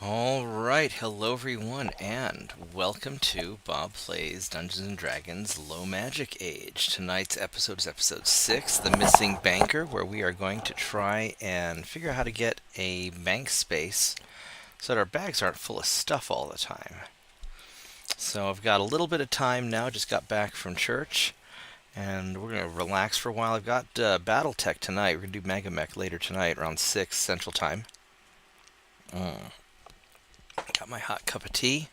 Alright, hello everyone, and welcome to Bob Plays Dungeons & Dragons Low Magic Age. Tonight's episode is episode 6, The Missing Banker, where we are going to try and figure out how to get a bank space so that our bags aren't full of stuff all the time. So I've got a little bit of time now, just got back from church, and we're going to relax for a while. I've got Battletech tonight. We're going to do Mega Mech later tonight, around 6 Central Time. Got my hot cup of tea.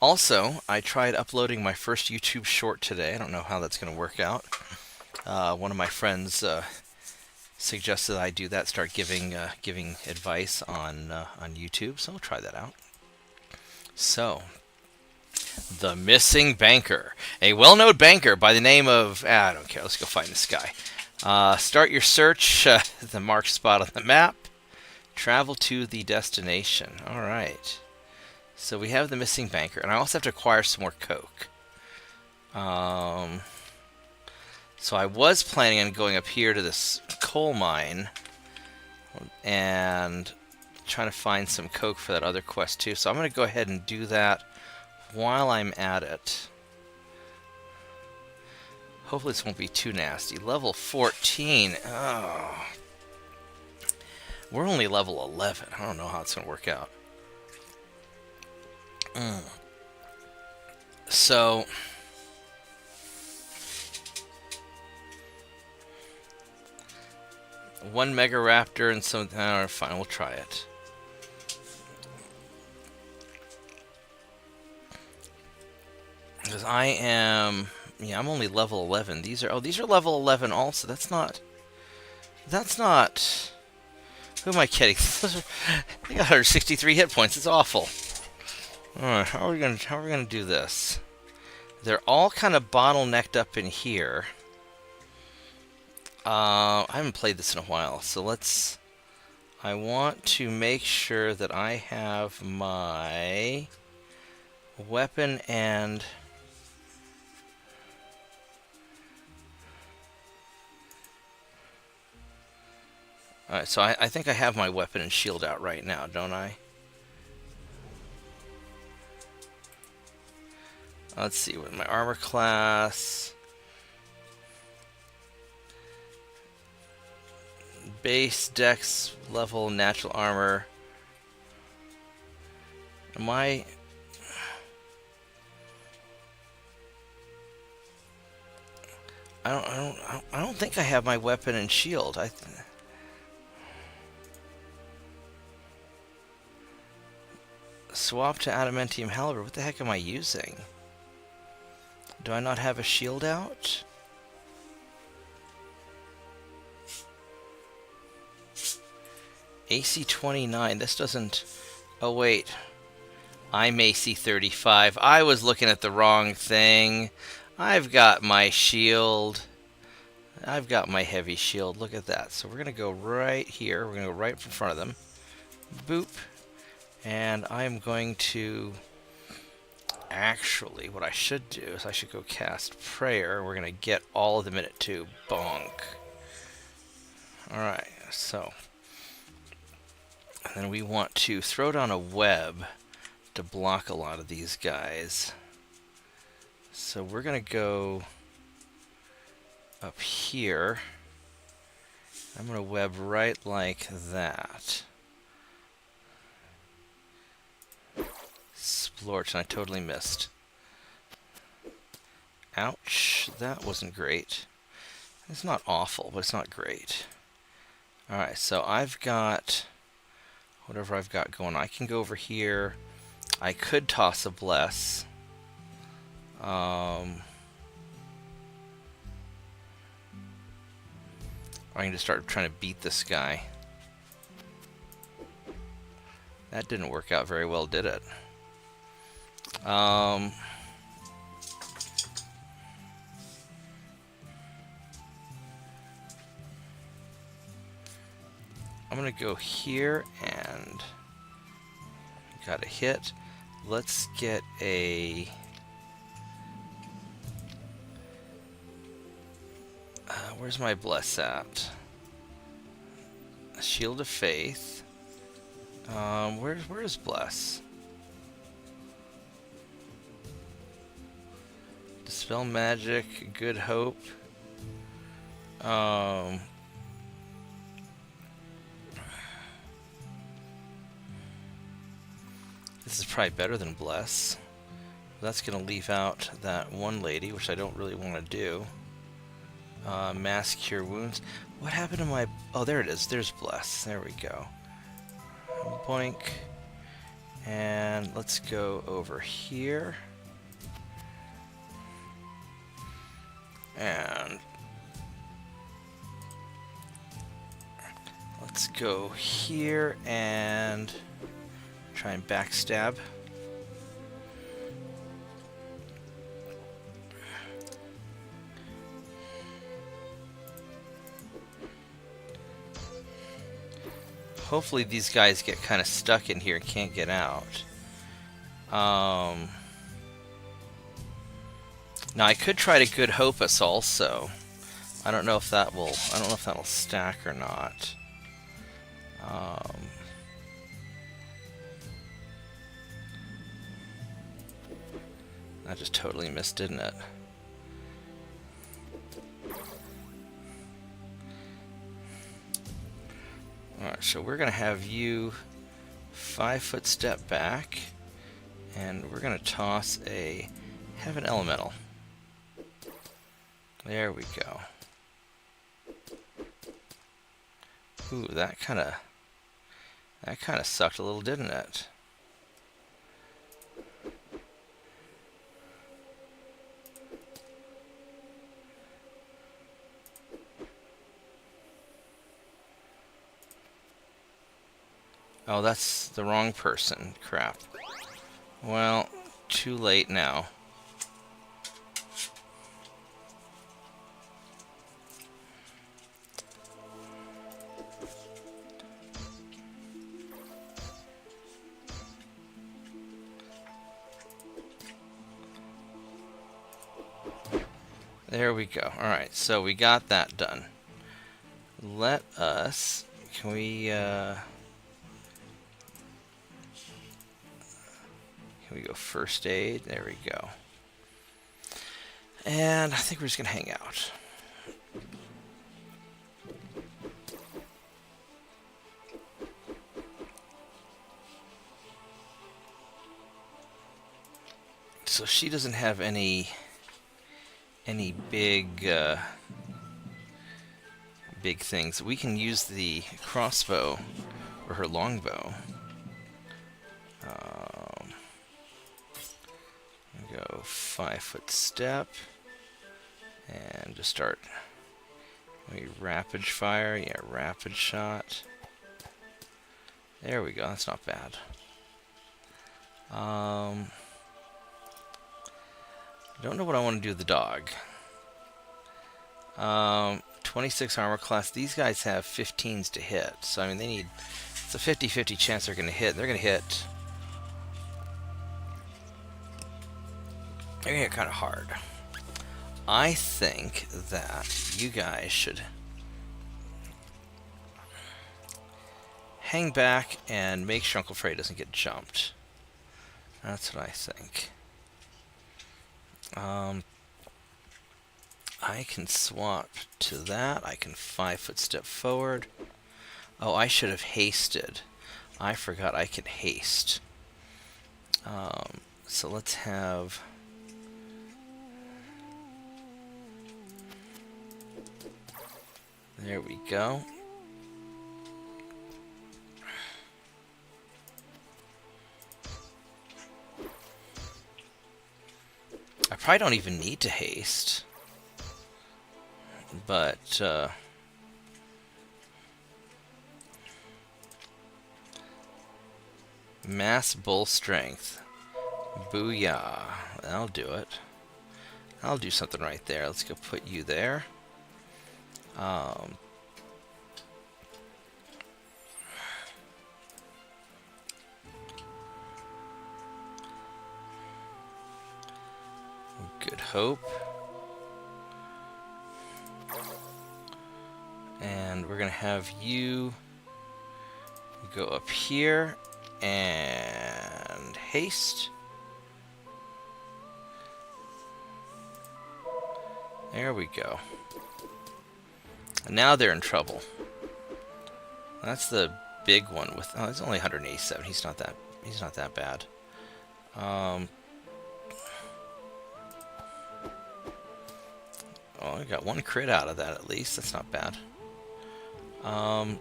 Also, I tried uploading my first YouTube short today. I don't know how that's going to work out. One of my friends suggested I do that, start giving advice on YouTube, so I'll try that out. So, The Missing Banker. A well-known banker by the name of... I don't care, let's go find this guy. Start your search at the marked spot on the map. Travel to the destination. Alright. So we have the missing banker. And I also have to acquire some more coke. So I was planning on going up here to this coal mine. And trying to find some coke for that other quest too. So I'm going to go ahead and do that while I'm at it. Hopefully this won't be too nasty. Level 14. Oh. We're only level 11. I don't know how it's going to work out. So, one Mega Raptor and some... Alright, fine, we'll try it. Because I am... Yeah, I'm only level 11. These are level 11 also. That's not... Who am I kidding? They got 163 hit points. It's awful. Alright, how are we gonna do this? They're all kind of bottlenecked up in here. I haven't played this in a while, so let's... I want to make sure that I have my weapon and... Alright, so I think I have my weapon and shield out right now, don't I? Let's see, with my armor class... Base, dex, level, natural armor... Am I... I don't think I have my weapon and shield. Swap to adamantium halberd. What the heck am I using? Do I not have a shield out? AC 29. This doesn't... Oh, wait. I'm AC 35. I was looking at the wrong thing. I've got my shield. I've got my heavy shield. Look at that. So we're going to go right here. We're going to go right in front of them. Boop. And I'm going to... Actually, what I should do is I should go cast Prayer. We're going to get all of them in it too. Bonk. Alright, so... And then we want to throw down a web to block a lot of these guys. So we're going to go up here. I'm going to web right like that. Splorch, and I totally missed. Ouch, that wasn't great. It's not awful, but it's not great. Alright, so I've got whatever I've got going. I can go over here. I could toss a bless. I can just start trying to beat this guy. That didn't work out very well, did it? I'm gonna go here and got a hit. Let's get a where's my bless at? Shield of Faith. Where's Bless? Dispel magic, good hope. This is probably better than Bless. That's gonna leave out that one lady, which I don't really want to do. Mass cure wounds. What happened to my... Oh, there it is. There's Bless. There we go. Boink. And let's go over here. And let's go here and try and backstab. Hopefully these guys get kind of stuck in here and can't get out. Now I could try to good hope us also. I don't know if that will. I don't know if that'll stack or not. That just totally missed, didn't it? Alright, so we're going to have you 5-foot step back, and we're going to toss a Heaven Elemental. There we go. Ooh, that kind of sucked a little, didn't it? Oh, that's the wrong person. Crap. Well, too late now. There we go. Alright, so we got that done. Let us... Can we go first aid? There we go. And I think we're just going to hang out. So she doesn't have any big big things. We can use the crossbow or her longbow. Go 5-foot step and just start maybe rapid fire. Yeah, rapid shot. There we go. That's not bad. Don't know what I want to do with the dog. 26 armor class. These guys have 15s to hit. So, I mean, they need... It's a 50-50 chance they're going to hit. They're going to hit... They're going to hit kind of hard. I think that you guys should hang back and make sure Uncle Freddy doesn't get jumped. That's what I think. I can swap to that. I can 5-foot step forward. Oh, I should have hasted. I forgot I can haste. So let's have... There we go. I probably don't even need to haste. But, mass bull strength. Booyah. That'll do it. I'll do something right there. Let's go put you there. Good hope. And we're going to have you go up here and haste. There we go. And now they're in trouble. That's the big one with. Oh, it's only 187. He's not that bad. Oh, I got one crit out of that at least. That's not bad. I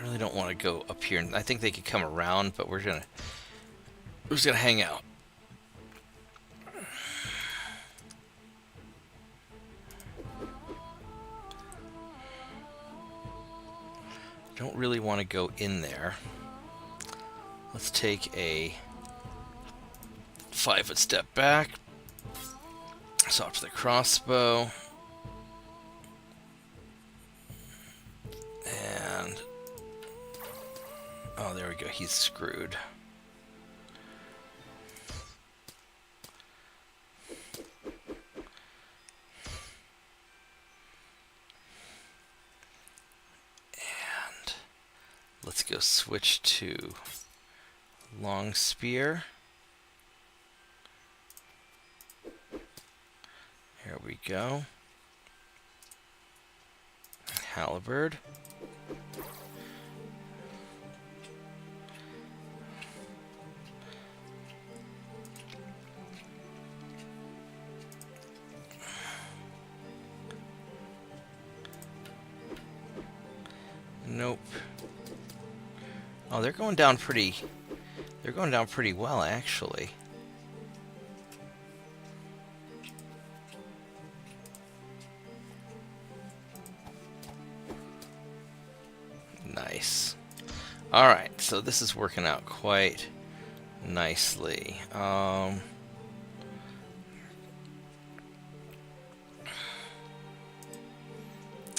really don't want to go up here. I think they could come around, but we're just gonna hang out. Don't really want to go in there. Let's take a 5-foot step back. Swap to the crossbow. And oh, there we go. He's screwed. And let's go switch to long spear. Here we go. Halberd. Nope. Oh, they're going down pretty. They're going down pretty well, actually. Nice. All right, so this is working out quite nicely. I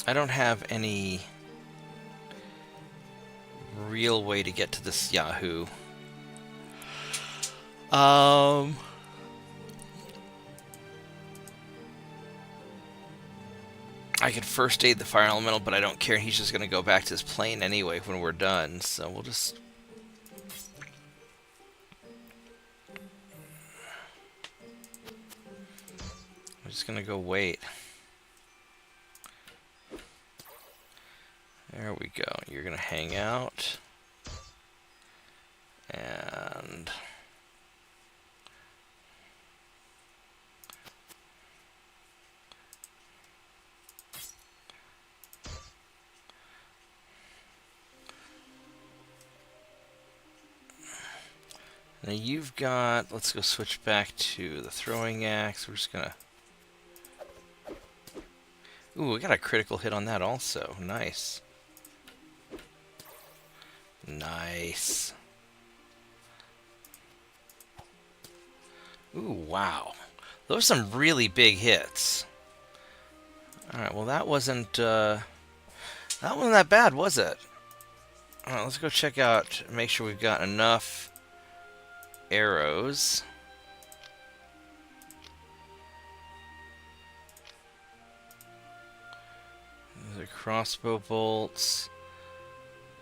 don't have any real way to get to this Yahoo. I could first aid the fire elemental, but I don't care. He's just going to go back to his plane anyway when we're done. So we'll just... I'm just going to go wait. There we go. You're going to hang out. And... now you've got, let's go switch back to the throwing axe. We're just gonna, ooh, we got a critical hit on that also. Nice. Nice. Ooh, wow. Those are some really big hits. Alright, well that wasn't that bad, was it? Alright, let's go check out, make sure we've got enough arrows. These are crossbow bolts.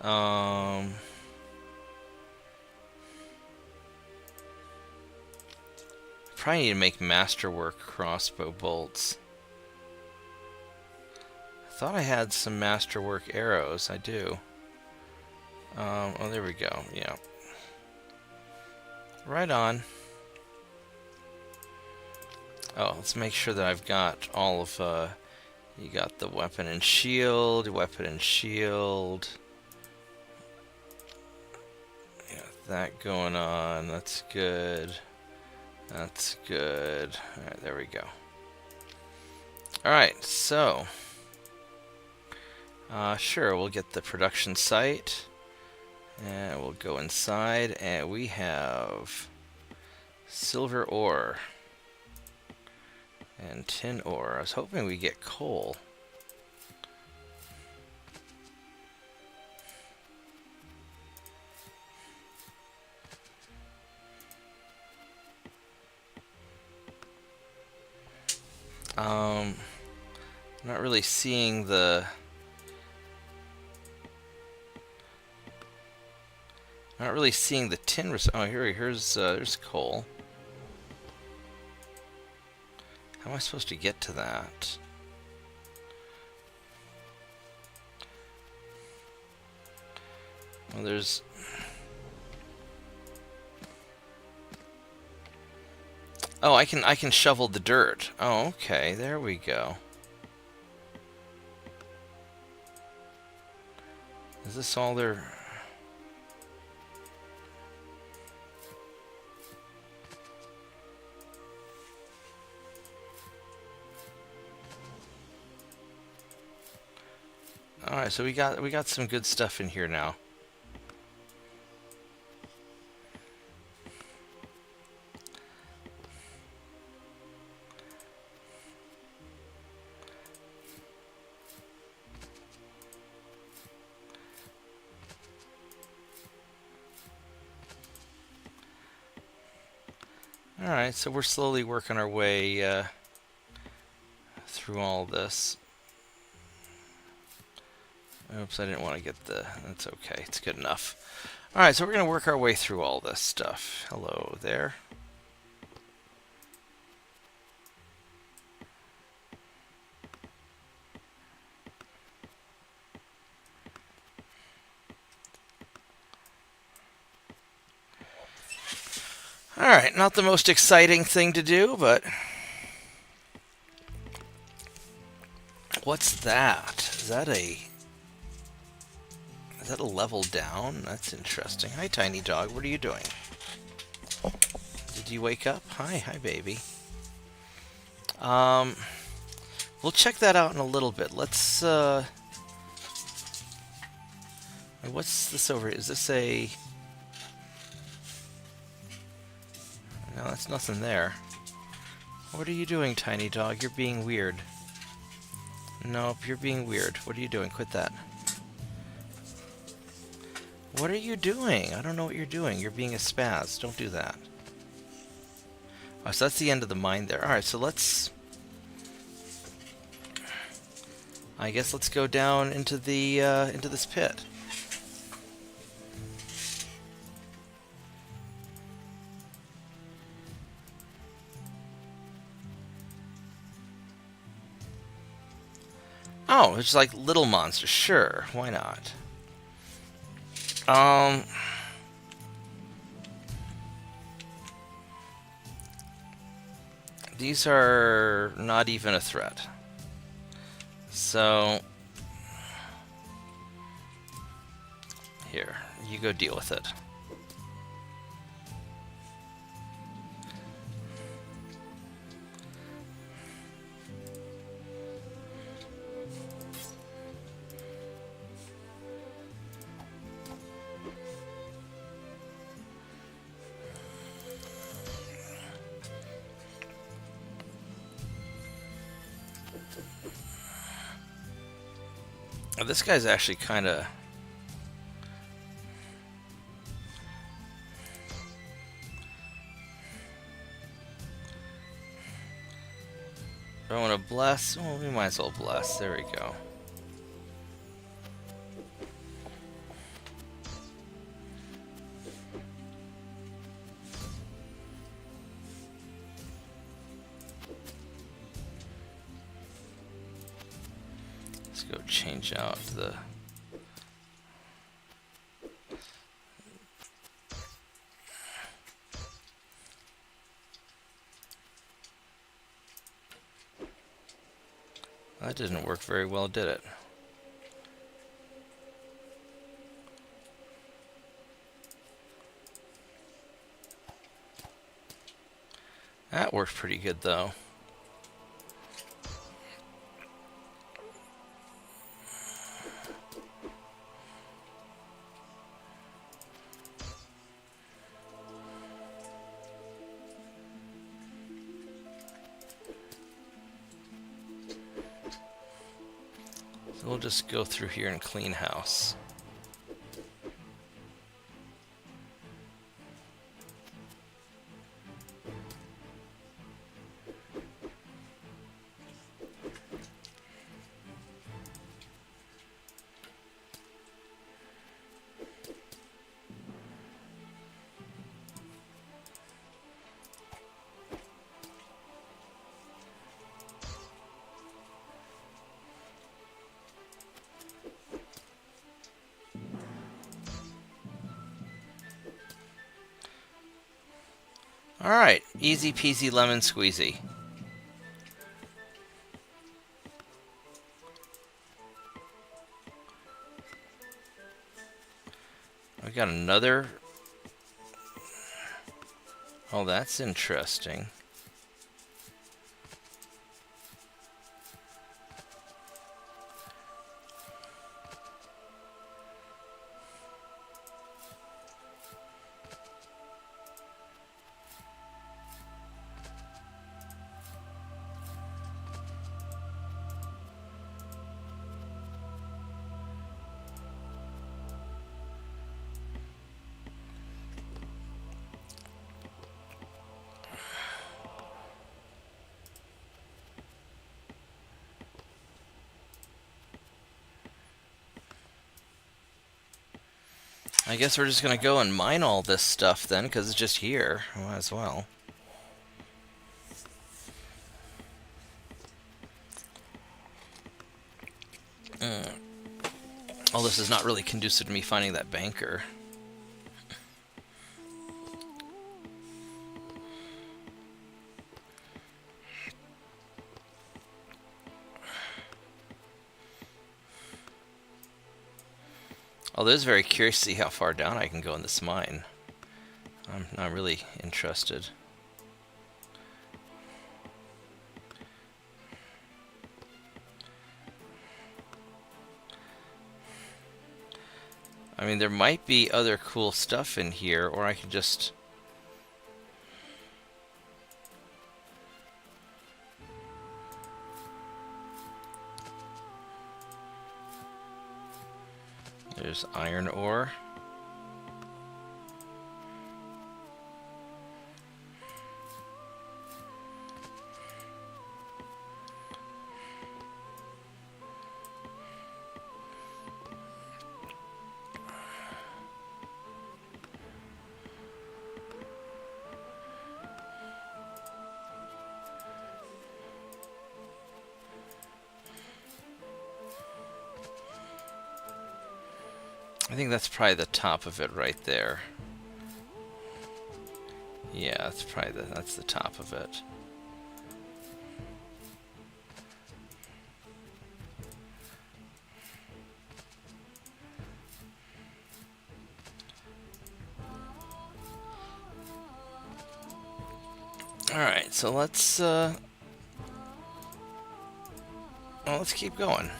Probably need to make masterwork crossbow bolts. I thought I had some masterwork arrows. I do. Oh, there we go. Yeah. Right on. Oh, let's make sure that I've got all of, you got the weapon and shield, Yeah, that going on, that's good. That's good. Alright, there we go. Alright, so, sure, we'll get the production site. And we'll go inside, and we have silver ore and tin ore. I was hoping we get coal. Not really seeing the Not really seeing the tin. Oh, here's there's coal. How am I supposed to get to that? Well, there's... Oh, I can shovel the dirt. Oh, okay. There we go. Is this all there? All right, so we got some good stuff in here now. All right, so we're slowly working our way through all this. Oops, I didn't want to get the... That's okay. It's good enough. All right, so we're going to work our way through all this stuff. Hello there. All right, not the most exciting thing to do, but... What's that? Is that a level down? That's interesting. Hi, tiny dog. What are you doing? Did you wake up? Hi, baby. We'll check that out in a little bit. Let's, what's this over here? Is this a... No, that's nothing there. What are you doing, tiny dog? You're being weird. Nope, you're being weird. What are you doing? Quit that. What are you doing? I don't know what you're doing. You're being a spaz. Don't do that. Oh, so that's the end of the mine there. Alright, so let's... I guess let's go down into the, into this pit. Oh, it's like little monsters. Sure, why not? These are not even a threat. So, here, you go deal with it. This guy's actually kind of... Do I want to bless? Well, we might as well bless. There we go. Let's go change out the... That didn't work very well, did it? That worked pretty good, though. So we'll just go through here and clean house. Alright, easy peasy lemon squeezy. I got another... Oh, that's interesting. I guess we're just gonna go and mine all this stuff then, because it's just here. Might as well. Oh, this is not really conducive to me finding that banker. Although I was very curious to see how far down I can go in this mine. I'm not really interested. I mean, there might be other cool stuff in here, or I could just... There's iron ore. I think that's probably the top of it right there. Yeah, that's probably that's the top of it. Alright, so let's keep going.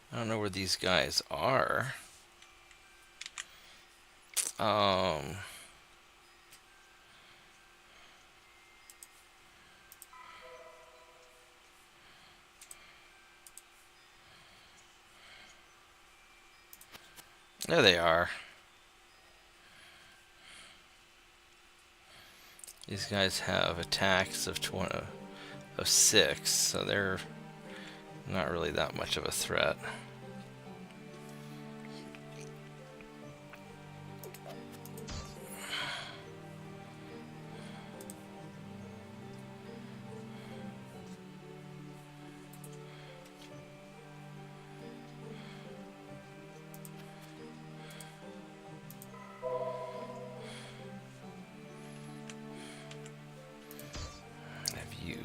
I don't know where these guys are. There they are. These guys have attacks of 6, so they're not really that much of a threat.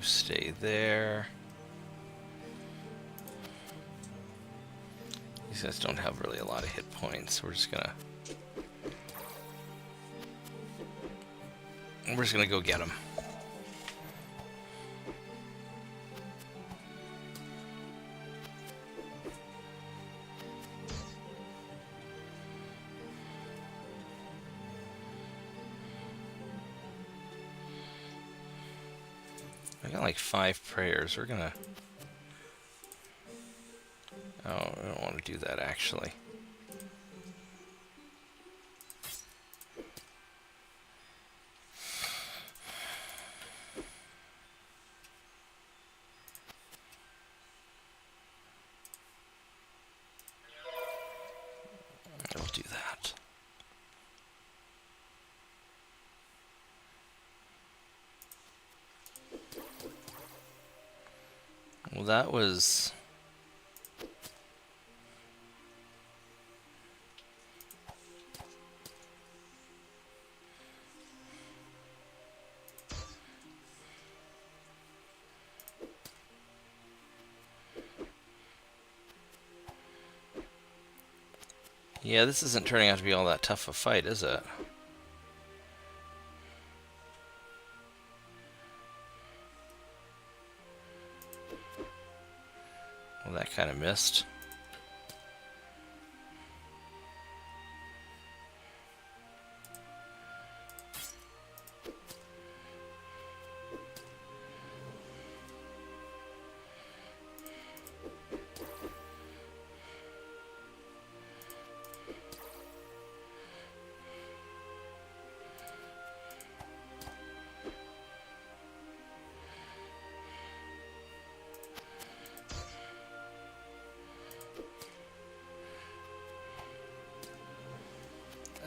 Stay there. These guys don't have really a lot of hit points. We're just gonna go get them. I got like 5 prayers. We're gonna... Oh, I don't want to do that actually. I'll do that. Well, that was... Yeah, this isn't turning out to be all that tough a fight, is it? Well, that kind of missed.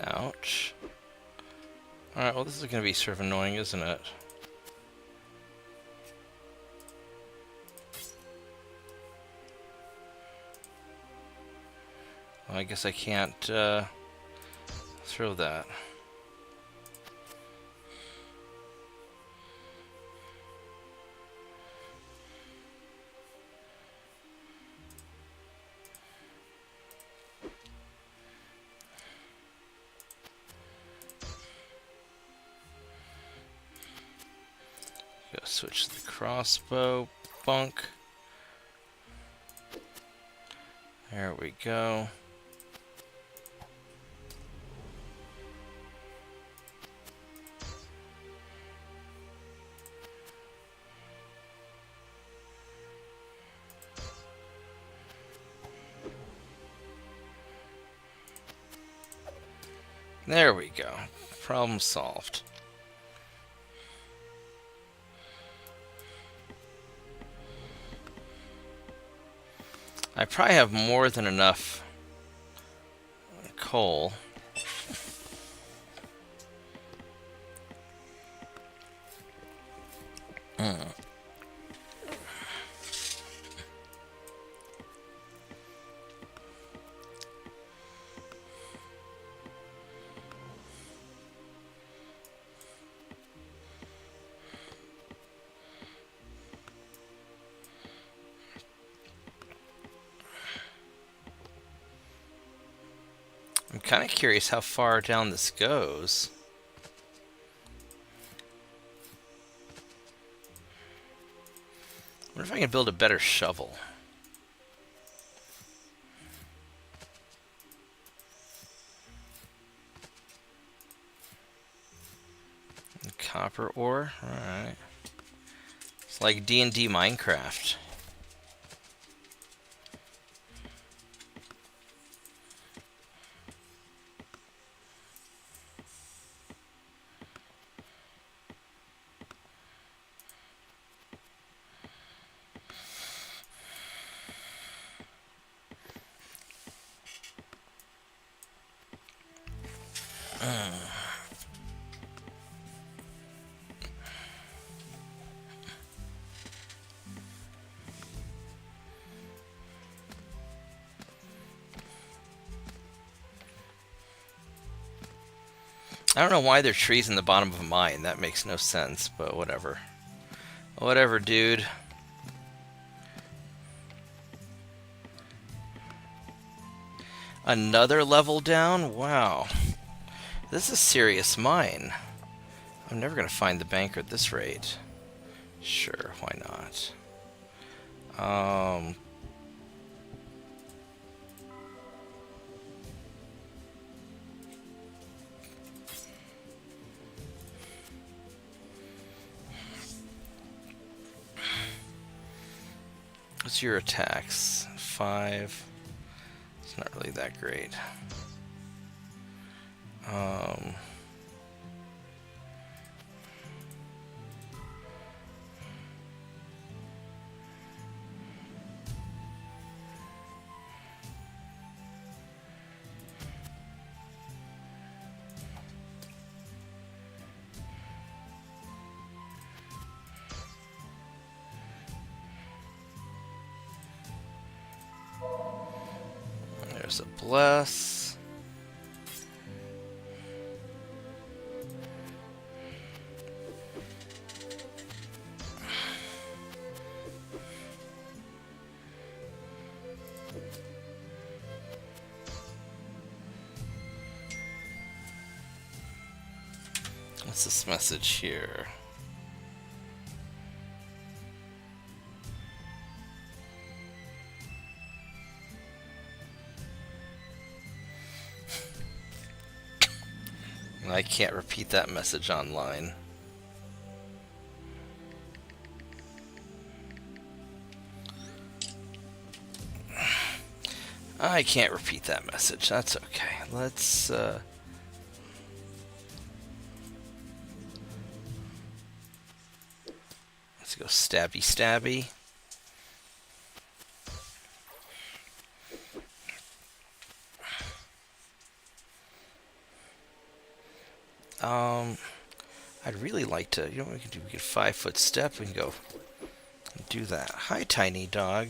Ouch. Alright, well this is going to be sort of annoying, isn't it? Well, I guess I can't throw that. Go switch to the crossbow. Bunk. There we go. There we go. Problem solved. I probably have more than enough coal. I'm kind of curious how far down this goes. I wonder if I can build a better shovel. Copper ore? Alright. It's like D&D Minecraft. I don't know why there are trees in the bottom of a mine. That makes no sense, but whatever. Whatever, dude. Another level down? Wow. This is a serious mine. I'm never going to find the banker at this rate. Sure, why not? What's your attacks? 5. It's not really that great. There's a bless. What's this message here? I can't repeat that message online. I can't repeat that message. That's okay. Let's go stabby stabby. I'd really like to, you know what we can do? We can 5-foot step. We can go do that. Hi, tiny dog.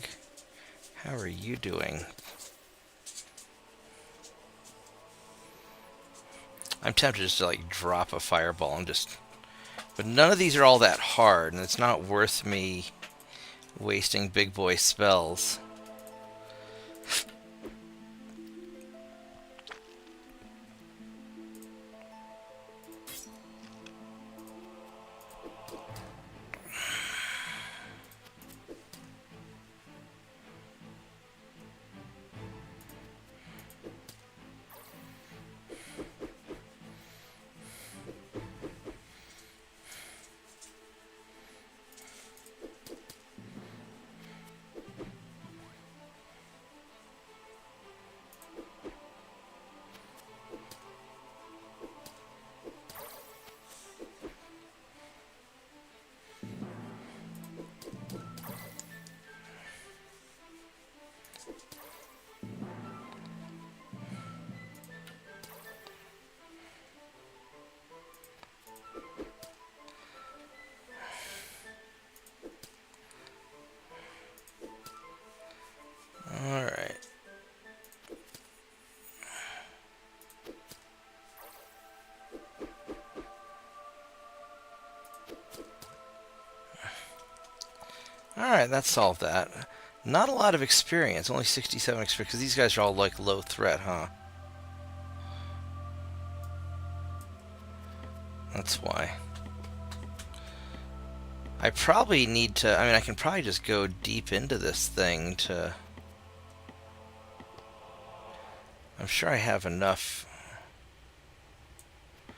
How are you doing? I'm tempted just to like drop a fireball and just, but none of these are all that hard, and it's not worth me wasting big boy spells. Alright. Alright, that solved that. Not a lot of experience, only 67 experience, because these guys are all like low threat, huh? That's why. I probably need to, I mean, I can probably just go deep into this thing to... I'm sure I have enough... I'm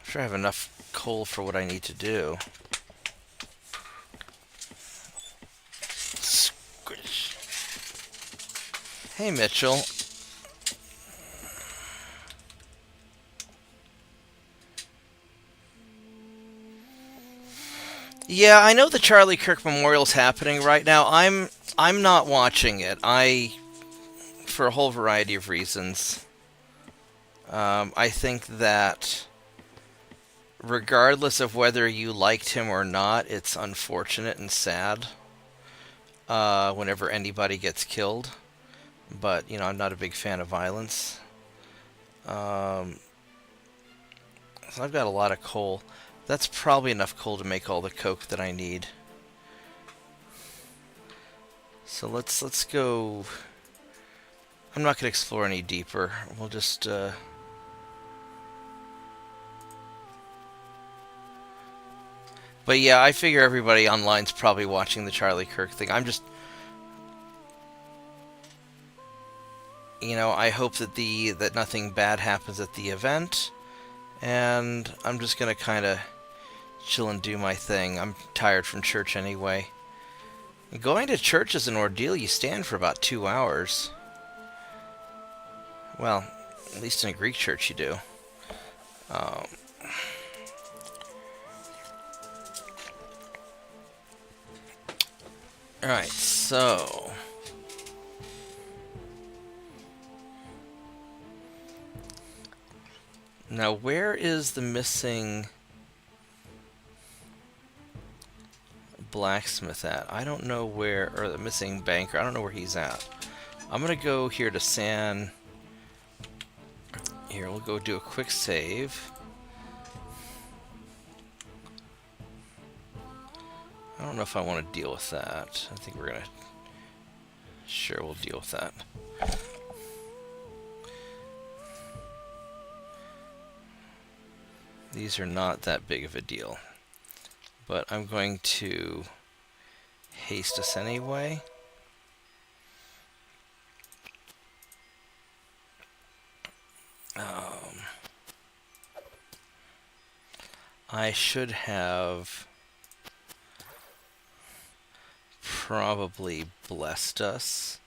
sure I have enough coal for what I need to do. Squish. Hey, Mitchell. Yeah, I know the Charlie Kirk Memorial's happening right now. I'm not watching it. For a whole variety of reasons. I think that regardless of whether you liked him or not, it's unfortunate and sad whenever anybody gets killed. But, you know, I'm not a big fan of violence. So I've got a lot of coal. That's probably enough coal to make all the coke that I need. So let's go... I'm not going to explore any deeper. We'll just... But yeah, I figure everybody online's probably watching the Charlie Kirk thing. I'm just... You know, I hope that that nothing bad happens at the event. And I'm just going to kind of chill and do my thing. I'm tired from church anyway. Going to church is an ordeal. You stand for about 2 hours. Well, at least in a Greek church you do. Alright, so... Now, where is the missing blacksmith at? I don't know where, or the missing banker. I don't know where he's at. I'm going to go here to San Here, we'll go do a quick save. I don't know if I want to deal with that. I think we're gonna... Sure, we'll deal with that. These are not that big of a deal. But I'm going to haste us anyway. I should have probably blessed us.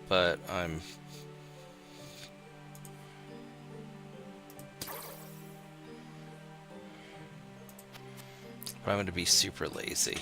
But I'm going to be super lazy.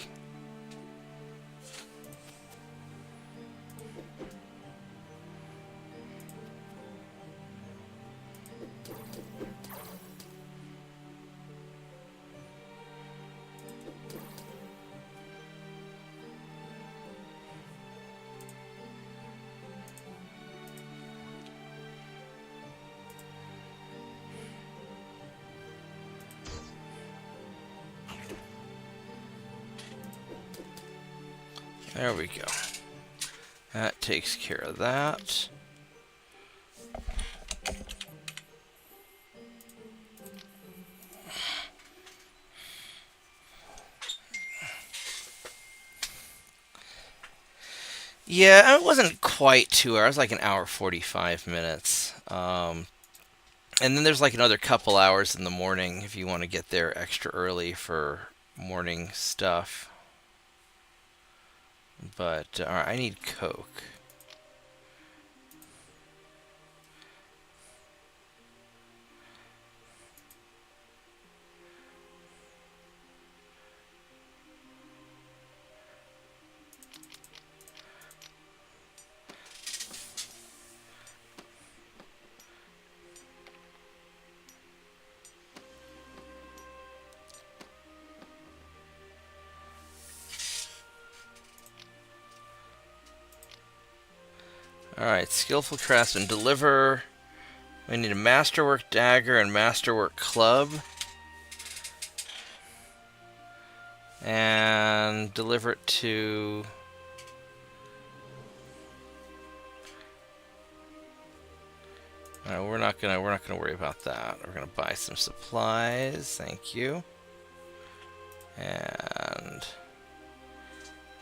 There we go. That takes care of that. Yeah, it wasn't quite 2 hours, like an hour 45 minutes. And then there's like another couple hours in the morning if you want to get there extra early for morning stuff. But alright, I need Coke. Alright, skillful craftsman. Deliver. We need a masterwork dagger and masterwork club. And deliver it to... Alright, we're not gonna worry about that. We're gonna buy some supplies. Thank you. And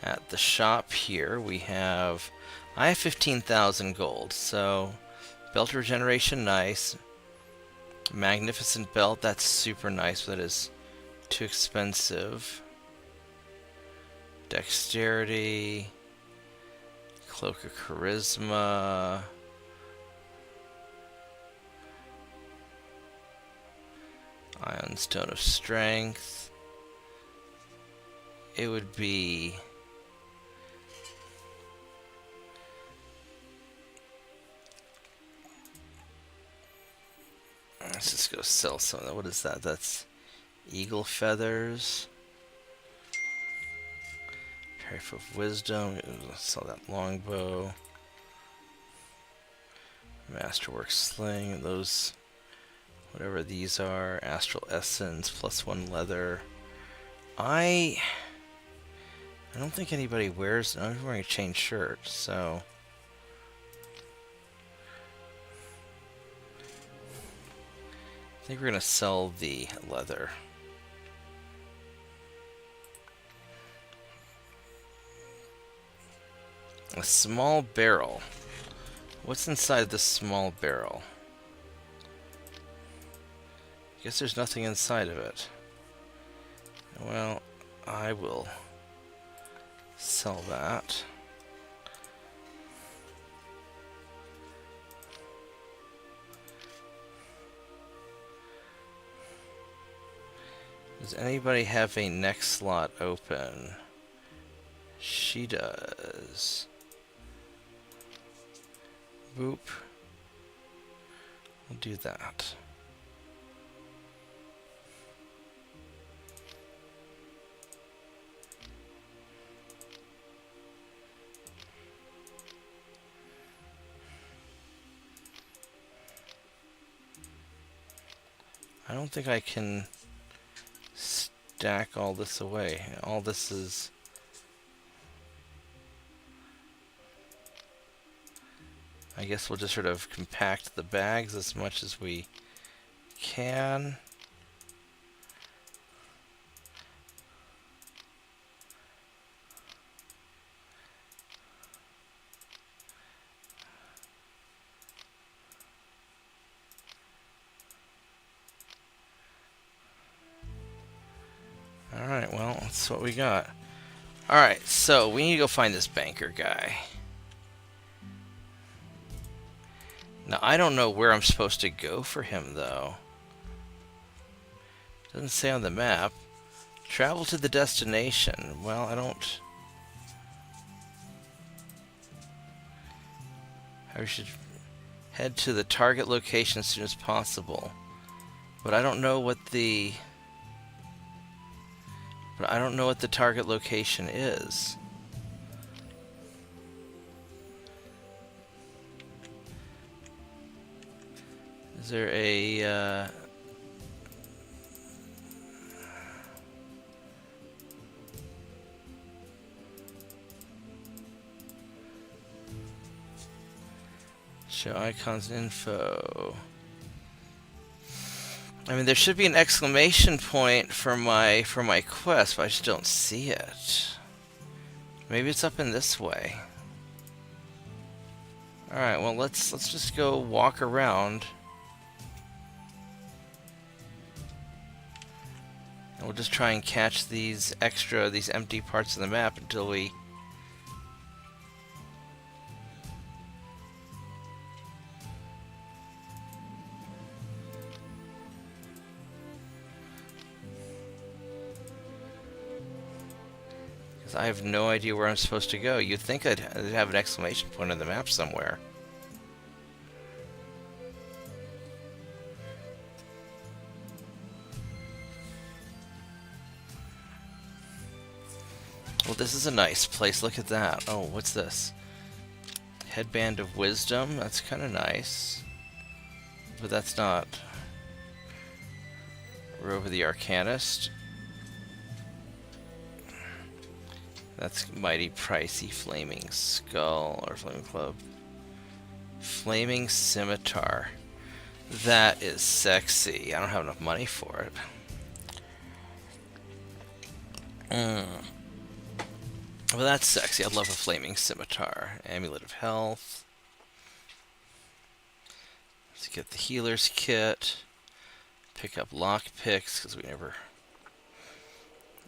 at the shop here we have... I have 15,000 gold, so belt regeneration, nice. Magnificent belt, that's super nice, but that is too expensive. Dexterity, cloak of charisma. Ion stone of strength. It would be... Let's just go sell some of that. What is that? That's eagle feathers. Parif of wisdom. Sell that longbow. Masterwork sling. Those, whatever these are. Astral essence. +1 leather. I don't think anybody wears... I'm wearing a chain shirt, so... I think we're going to sell the leather. A small barrel. What's inside this small barrel? I guess there's nothing inside of it. Well, I will sell that. Does anybody have a next slot open? She does. Boop. We'll do that. I don't think I can stack all this away. All this is... I guess we'll just sort of compact the bags as much as we can. Alright, well, that's what we got. Alright, so we need to go find this banker guy. Now, I don't know where I'm supposed to go for him, though. Doesn't say on the map. Travel to the destination. Well, I don't... I should head to the target location as soon as possible. But I don't know what the... But I don't know what the target location is. Is there a... Show icons info. I mean, there should be an exclamation point for my quest, but I just don't see it. Maybe it's up in this way. All right, well let's just go walk around. And we'll just try and catch these empty parts of the map until we... I have no idea where I'm supposed to go. You'd think I'd have an exclamation point on the map somewhere. Well, this is a nice place. Look at that. Oh, what's this? Headband of Wisdom. That's kind of nice. But that's not... Robe of the Arcanist. That's mighty pricey. Flaming Skull or Flaming Club. Flaming Scimitar. That is sexy. I don't have enough money for it. Well, that's sexy. I'd love a Flaming Scimitar. Amulet of Health. Let's get the Healer's Kit. Pick up lockpicks, because we never...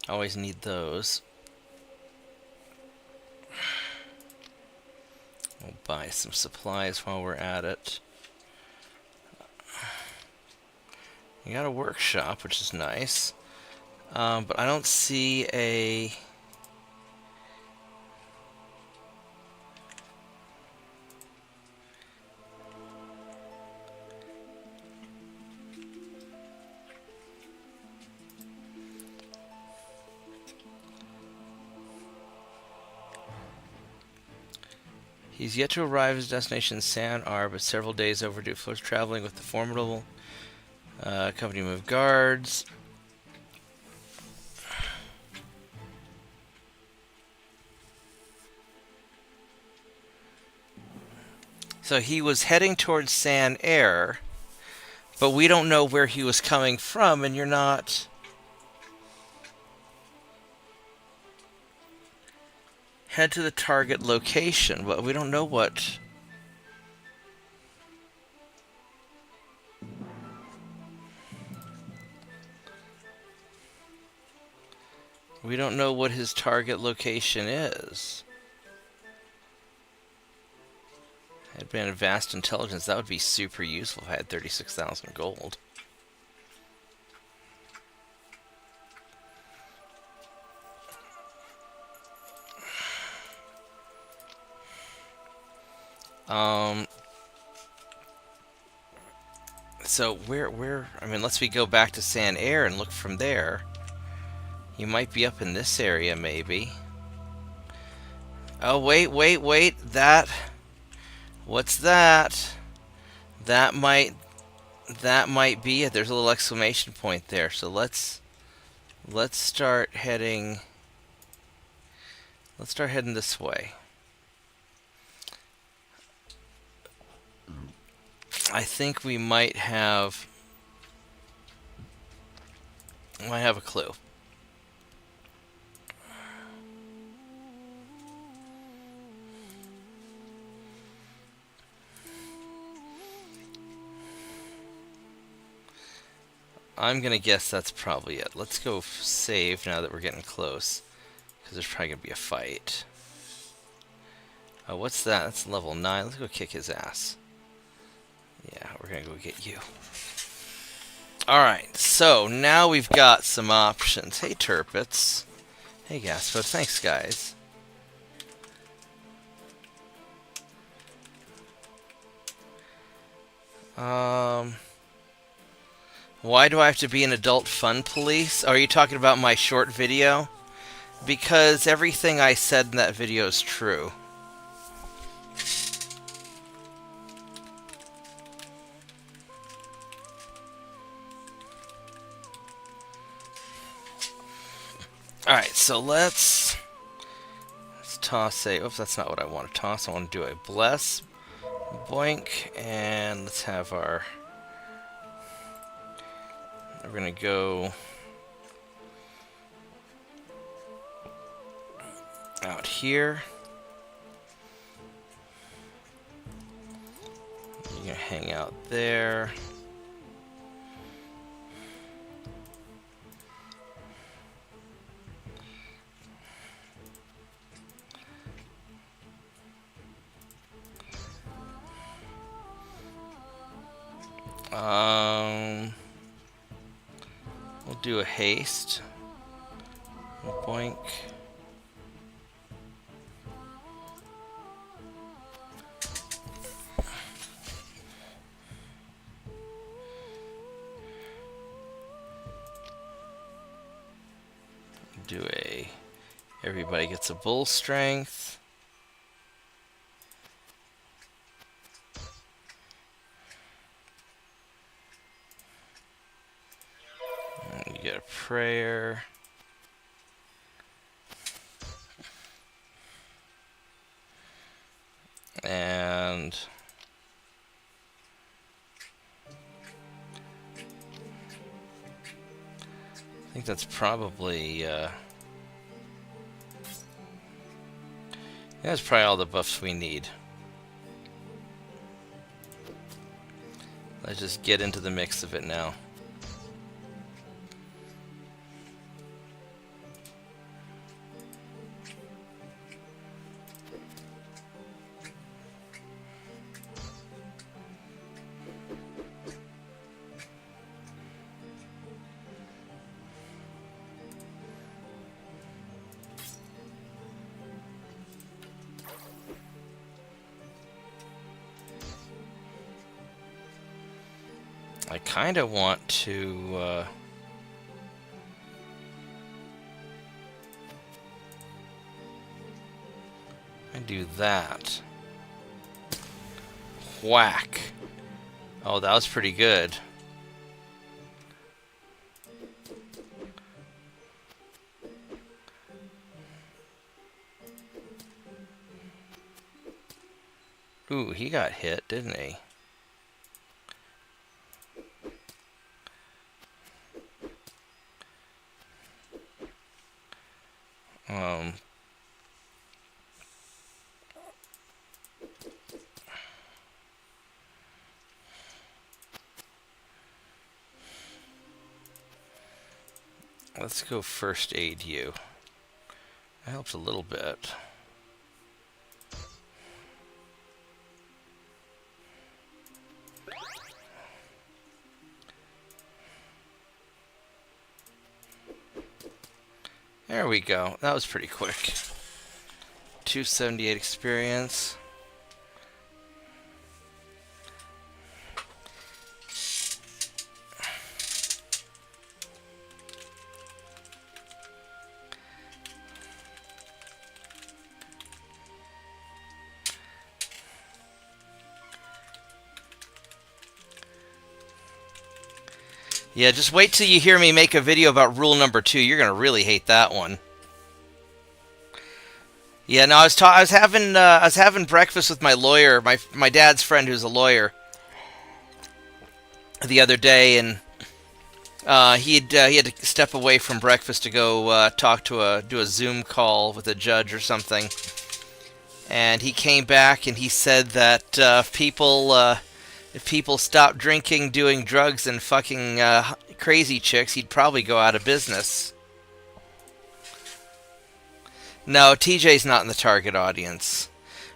always need those. We'll buy some supplies while we're at it. We got a workshop, which is nice. But I don't see a... He's yet to arrive at his destination, San R, but several days overdue. Flows traveling with the formidable company of guards. So he was heading towards San Air, but we don't know where he was coming from, and you're not... Head to the target location, but we don't know what... We don't know what his target location is. Headband of Vast Intelligence, that would be super useful if I had 36,000 gold. So I mean, unless we go back to San Air and look from there. You might be up in this area, maybe. Oh, wait. What's that? That might be it. There's a little exclamation point there. So let's start heading. Let's start heading this way. I think we might have a clue. I'm gonna guess that's probably it. Let's go save now that we're getting close, because there's probably gonna be a fight. Oh, what's that? That's level 9. Let's go kick his ass. Yeah, we're gonna go get you. Alright, so now we've got some options. Hey, Turpits. Hey, Gaspo. Thanks, guys. Why do I have to be an adult fun police? Are you talking about my short video? Because everything I said in that video is true. Alright, so let's toss a... Oops, that's not what I want to toss. I want to do a bless. Boink. And let's have our... We're going to go... out here. You're going to hang out there. We'll do a haste. Boink. Do a... Everybody gets a bull strength. And you get a prayer. And... I think that's probably, that's probably all the buffs we need. Let's just get into the mix of it now. I kind of want to do that. Whack. Oh, that was pretty good. Ooh, he got hit, didn't he? Let's go first aid you. That helps a little bit. There we go. That was pretty quick. 278 experience. Yeah, just wait till you hear me make a video about rule number 2. You're gonna really hate that one. Yeah, no, I was having breakfast with my lawyer, my dad's friend who's a lawyer, the other day, and he had to step away from breakfast to go do a Zoom call with a judge or something. And he came back and he said that if people stopped drinking, doing drugs, and fucking crazy chicks, he'd probably go out of business. No, TJ's not in the target audience.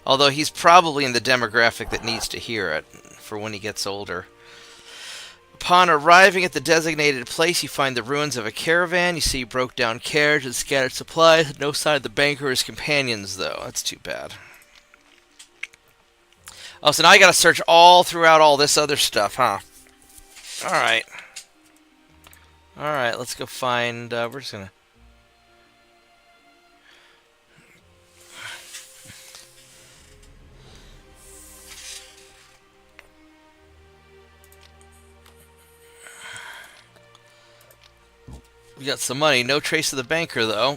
Although he's probably in the demographic that needs to hear it for when he gets older. Upon arriving at the designated place, you find the ruins of a caravan. You see a broke down carriage and scattered supplies. No sign of the banker or his companions, though. That's too bad. Oh, so now I gotta search all throughout all this other stuff, huh? Alright. Alright, let's go find... we're just gonna... We got some money. No trace of the banker, though.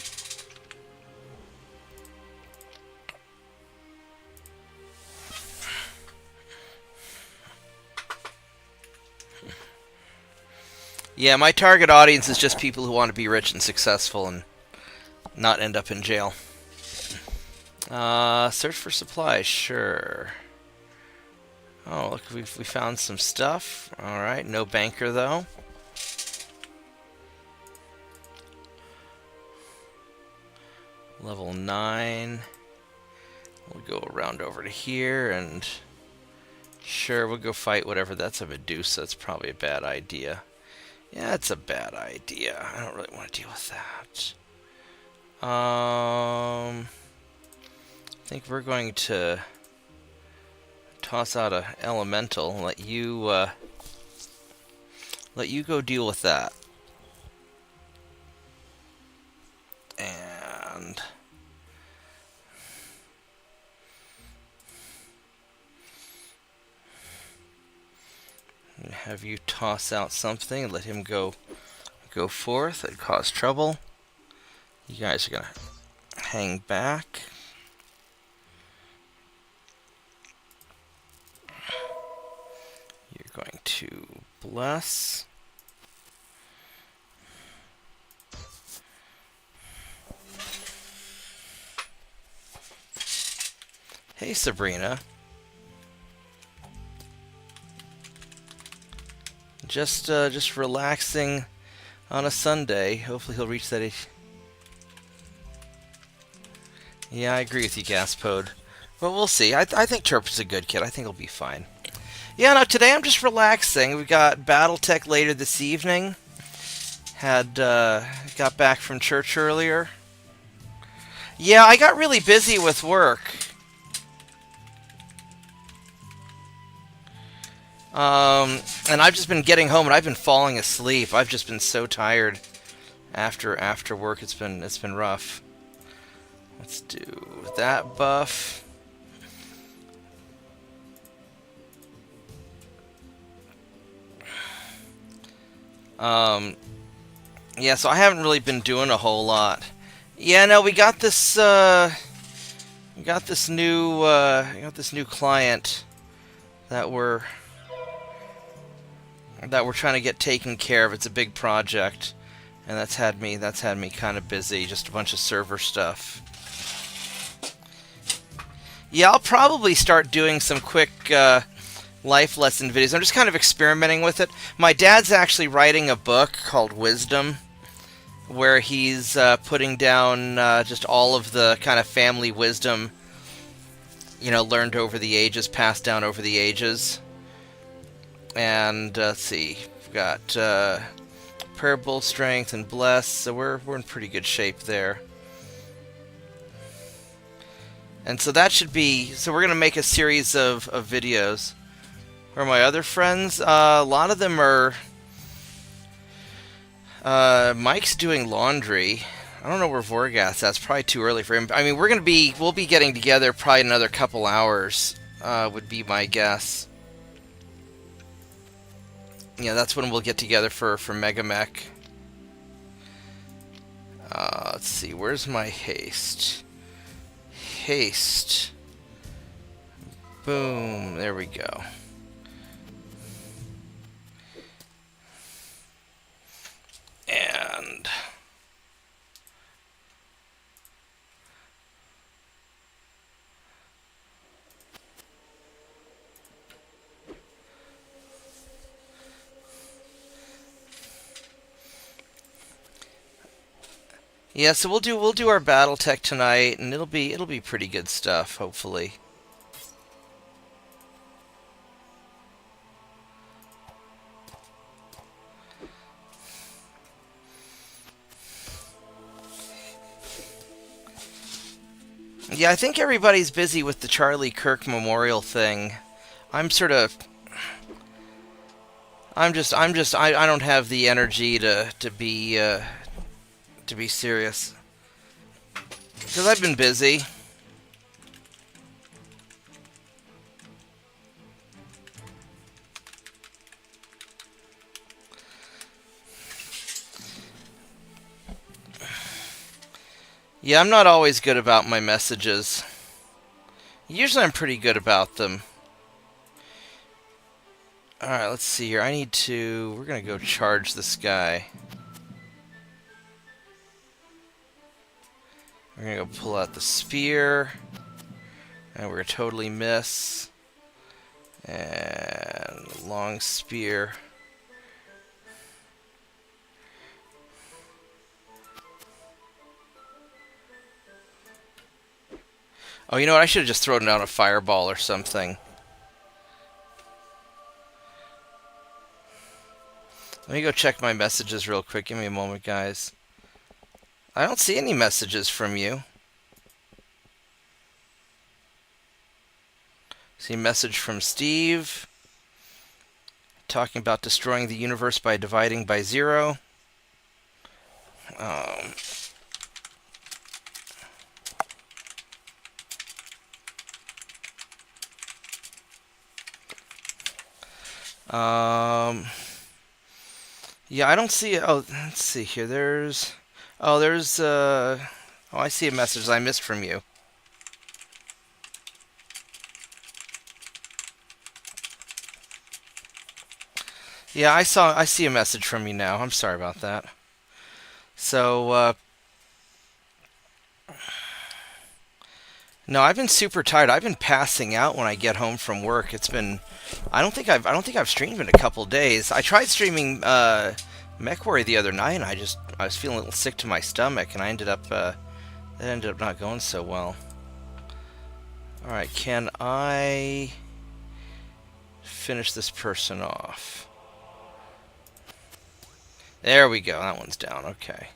Yeah, my target audience is just people who want to be rich and successful and not end up in jail. Search for supplies, sure. Oh, look, we found some stuff. Alright, no banker, though. Level 9. We'll go around over to here and... Sure, we'll go fight whatever. That's a Medusa. It's probably a bad idea. Yeah, it's a bad idea. I don't really want to deal with that. I think we're going to toss out a elemental and let you go deal with that. And have you toss out something and let him go forth and cause trouble. You guys are gonna hang back. You're going to bless. Hey, Sabrina. Just relaxing on a Sunday. Hopefully he'll reach that age. Yeah, I agree with you, Gaspode. But we'll see. I think Chirp is a good kid. I think he'll be fine. Yeah, no, today I'm just relaxing. We've got Battletech later this evening. Got back from church earlier. Yeah, I got really busy with work. And I've just been getting home and I've been falling asleep. I've just been so tired after work. It's been rough. Let's do that buff. Yeah, so I haven't really been doing a whole lot. Yeah, no, we got this new client that we're trying to get taken care of. It's a big project, and that's had me kind of busy. Just a bunch of server stuff. Yeah, I'll probably start doing some quick life lesson videos. I'm just kind of experimenting with it. My dad's actually writing a book called Wisdom, where he's putting down just all of the kind of family wisdom, learned over the ages, passed down over the ages. And let's see, we've got Parable, Strength, and Bless, so we're in pretty good shape there. And so that should be, so we're going to make a series of videos. Where are my other friends? A lot of them are, Mike's doing laundry. I don't know where Vorgath's at. It's probably too early for him. I mean, we'll be getting together probably another couple hours, would be my guess. Yeah, that's when we'll get together for Mega Mech. Let's see, where's my haste? Haste. Boom, there we go. And yeah, so we'll do our battle tech tonight, and it'll be pretty good stuff, hopefully. Yeah, I think everybody's busy with the Charlie Kirk Memorial thing. I'm sort of I don't have the energy to be serious because I've been busy. Yeah, I'm not always good about my messages. Usually I'm pretty good about them. Alright, let's see here. We're gonna go charge this guy. We're gonna go pull out the spear. And we're gonna totally miss. And long spear. Oh, you know what? I should have just thrown down a fireball or something. Let me go check my messages real quick. Give me a moment, guys. I don't see any messages from you. See a message from Steve. Talking about destroying the universe by dividing by 0. Yeah, I don't see it. Oh, let's see here. Oh, I see a message I missed from you. Yeah, I see a message from you now. I'm sorry about that. So, no, I've been super tired. I've been passing out when I get home from work. I don't think I've streamed in a couple days. I tried streaming MechWarrior the other night, and I was feeling a little sick to my stomach, and it ended up not going so well. All right, can I finish this person off? There we go. That one's down. Okay.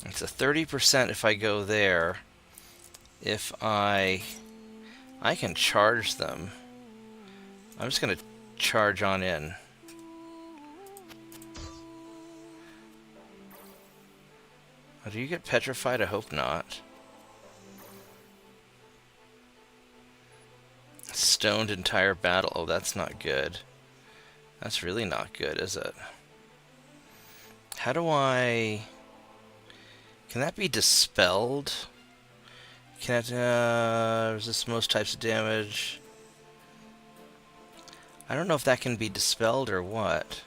It's a 30% if I go there. If I can charge them. I'm just going to charge on in. Oh, do you get petrified? I hope not. Stoned entire battle. Oh, that's not good. That's really not good, is it? How do I... Can that be dispelled? Can it resist most types of damage? I don't know if that can be dispelled or what.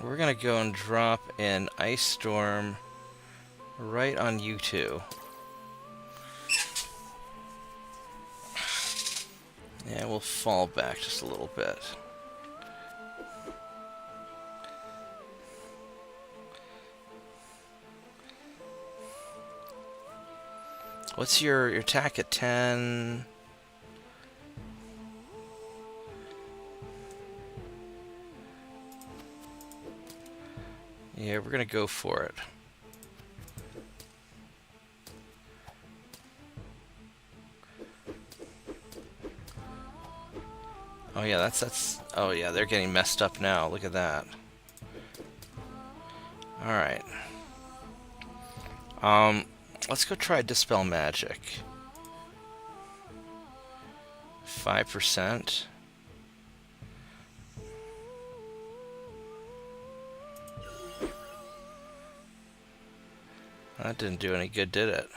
We're gonna go and drop an Ice Storm right on you two. Yeah, we'll fall back just a little bit. What's your attack at 10? Yeah, we're gonna go for it. Oh yeah, that's. Oh yeah, they're getting messed up now. Look at that. All right. Let's go try Dispel Magic. 5%. That didn't do any good, did it?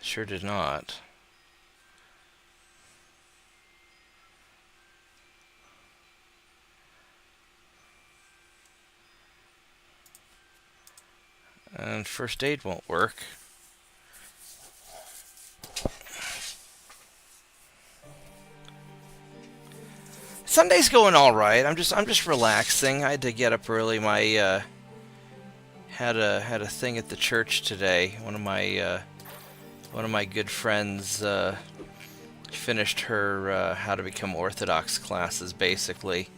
Sure did not. And first aid won't work. Sunday's going all right. I'm just relaxing. I had to get up early. My had a thing at the church today. One of my good friends finished her how to become Orthodox classes, basically.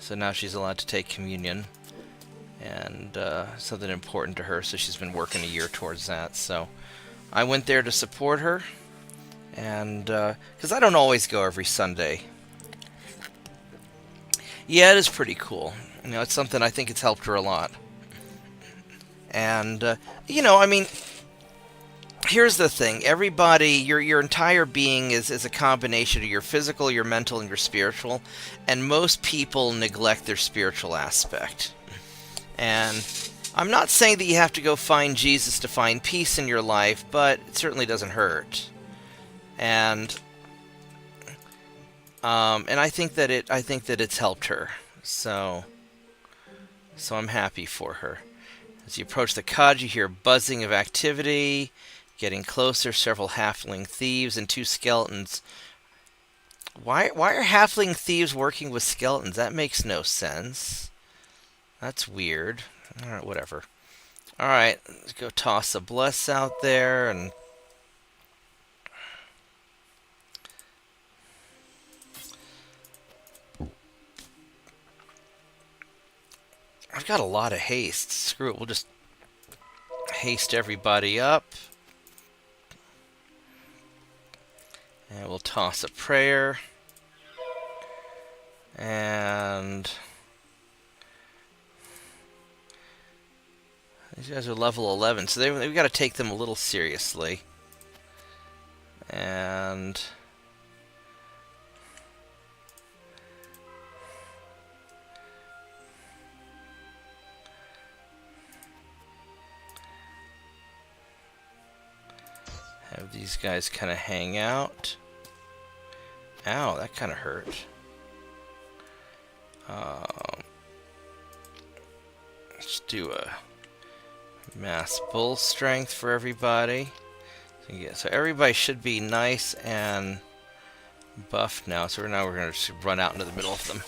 So now she's allowed to take communion, and something important to her. So she's been working a year towards that. So I went there to support her, and because I don't always go every Sunday. Yeah, it is pretty cool. You know, it's something I think it's helped her a lot. And you know, I mean, here's the thing. Everybody, your entire being is a combination of your physical, your mental, and your spiritual. And most people neglect their spiritual aspect. And I'm not saying that you have to go find Jesus to find peace in your life, but it certainly doesn't hurt. And I think that it's helped her. So I'm happy for her. As you approach the cottage, you hear buzzing of activity. Getting closer, several halfling thieves and 2 skeletons. Why are halfling thieves working with skeletons? That makes no sense. That's weird. Alright, whatever. Alright, let's go toss a bless out there and I've got a lot of haste. Screw it, we'll just haste everybody up. And we'll toss a prayer. And these guys are level 11, so they've got to take them a little seriously. And have these guys kind of hang out. Ow, that kind of hurt. Let's do a mass bull strength for everybody. So, yeah, so everybody should be nice and buffed now. So now we're going to run out into the middle of them.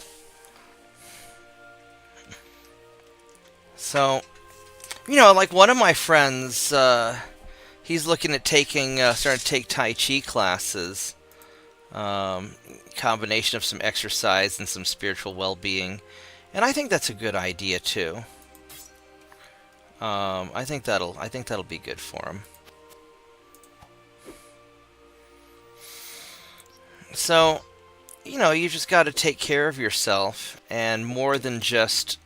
So, you know, like one of my friends, he's looking at starting to take Tai Chi classes. Combination of some exercise and some spiritual well-being, and I think that's a good idea too. I think that'll be good for him. So, you know, you just got to take care of yourself, and more than just.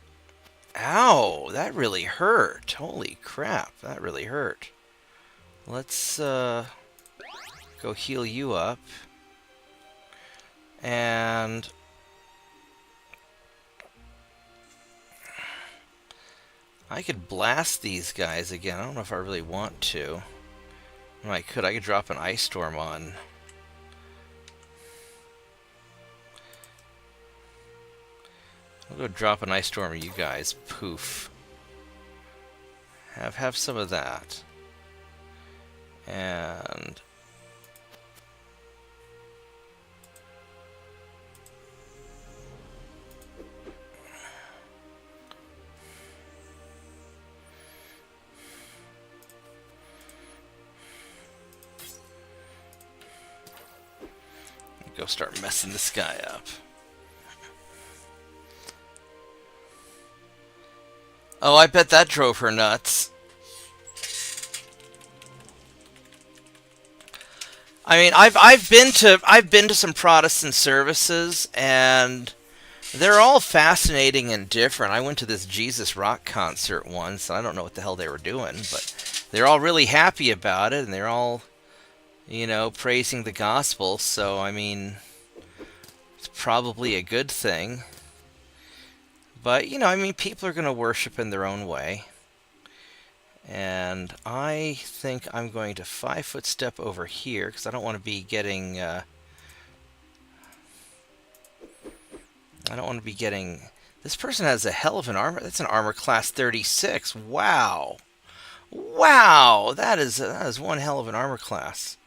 Ow, that really hurt. Holy crap, that really hurt. Let's go heal you up. And I could blast these guys again. I don't know if I really want to. Well, I could drop an ice storm on. I'll go drop an ice storm on you guys. Poof. Have some of that. And go start messing this guy up. Oh, I bet that drove her nuts. I mean, I've been to some Protestant services, and they're all fascinating and different. I went to this Jesus rock concert once, and I don't know what the hell they were doing, but they're all really happy about it, and they're all, praising the gospel. So, I mean, it's probably a good thing. But, I mean, people are going to worship in their own way. And I think I'm going to 5-foot step over here because I don't want to be getting. I don't want to be getting. This person has a hell of an armor. That's an armor class 36. Wow, wow, that is one hell of an armor class.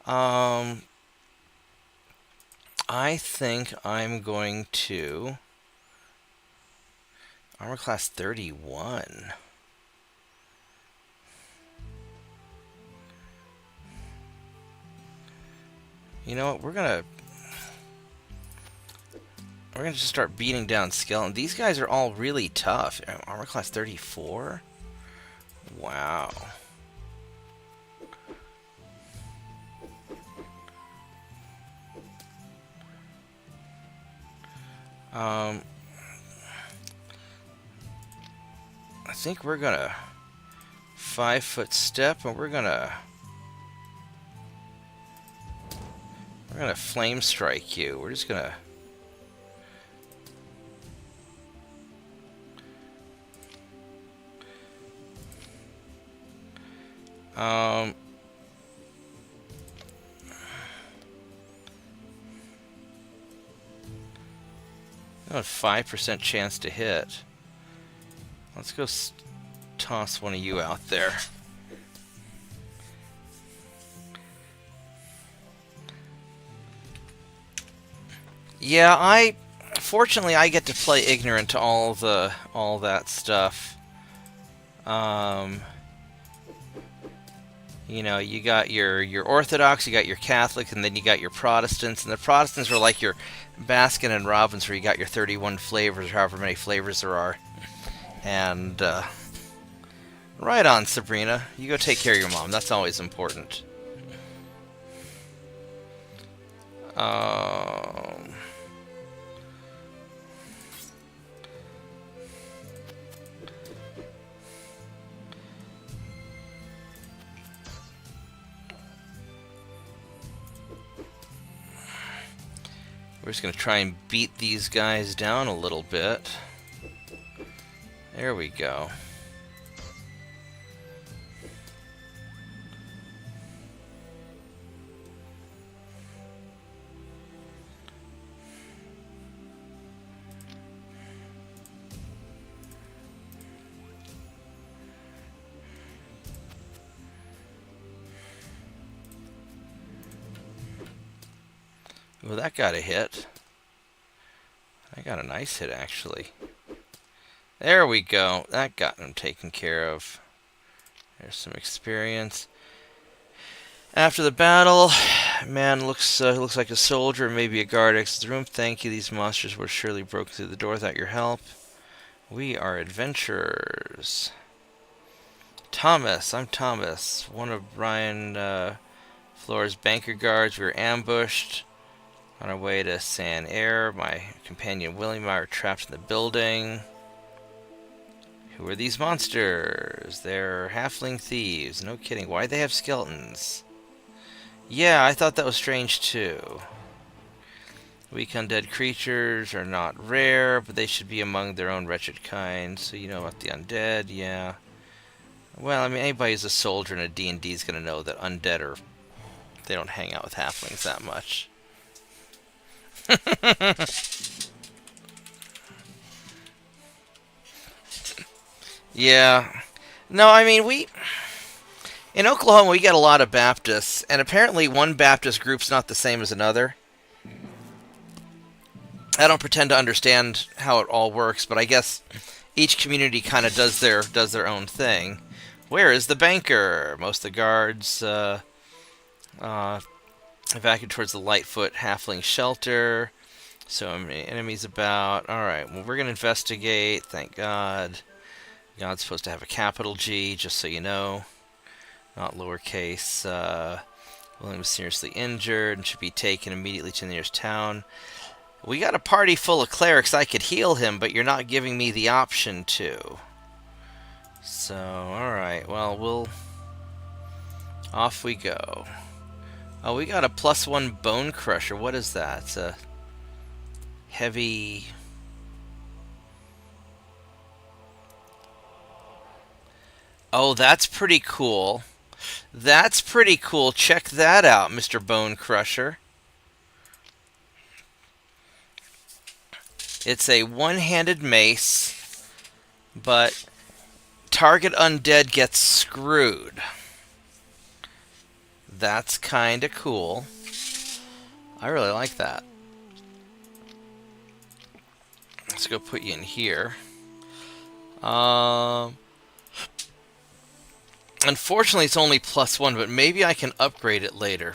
I think I'm going to armor class 31. You know what? We're gonna just start beating down skeleton. These guys are all really tough. Armor class 34. Wow. I think we're gonna 5-foot step, and we're gonna flame strike you. We're just gonna. Um. 5% chance to hit. Let's go toss one of you out there. Yeah, fortunately I get to play ignorant to all that stuff. You got your Orthodox, you got your Catholic, and then you got your Protestants. And the Protestants are like your Baskin and Robbins, where you got your 31 flavors, or however many flavors there are. And right on, Sabrina. You go take care of your mom. That's always important. We're just going to try and beat these guys down a little bit. There we go. Well, that got a hit. I got a nice hit, actually. There we go. That got him taken care of. There's some experience. After the battle, man looks like a soldier, maybe a guard exits the room. Thank you. These monsters would surely broken through the door without your help. We are adventurers. Thomas. I'm Thomas. One of Brian Flora's banker guards. We were ambushed. On our way to San Air, my companion William and I are trapped in the building. Who are these monsters? They're halfling thieves. No kidding. Why do they have skeletons? Yeah, I thought that was strange too. Weak undead creatures are not rare, but they should be among their own wretched kind. So you know about the undead, yeah. Well, I mean, anybody who's a soldier in a D&D is going to know that undead are... They don't hang out with halflings that much. Yeah. No, I mean, in Oklahoma, we get a lot of Baptists, and apparently one Baptist group's not the same as another. I don't pretend to understand how it all works, but I guess each community kind of does their own thing. Where is the banker? Most of the guards evacuated towards the Lightfoot Halfling shelter. So many enemies about. Alright, well, we're going to investigate. Thank God. God's supposed to have a capital G, just so you know, not lowercase. William was seriously injured and should be taken immediately to the nearest town. We got a party full of clerics. I could heal him, but you're not giving me the option to. So, alright, well, off we go. Oh, we got a +1 bone crusher. What is that? It's a heavy... Oh, that's pretty cool. That's pretty cool. Check that out, Mr. Bone Crusher. It's a one-handed mace, but target undead gets screwed. That's kind of cool. I really like that. Let's go put you in here. Unfortunately, it's only +1, but maybe I can upgrade it later.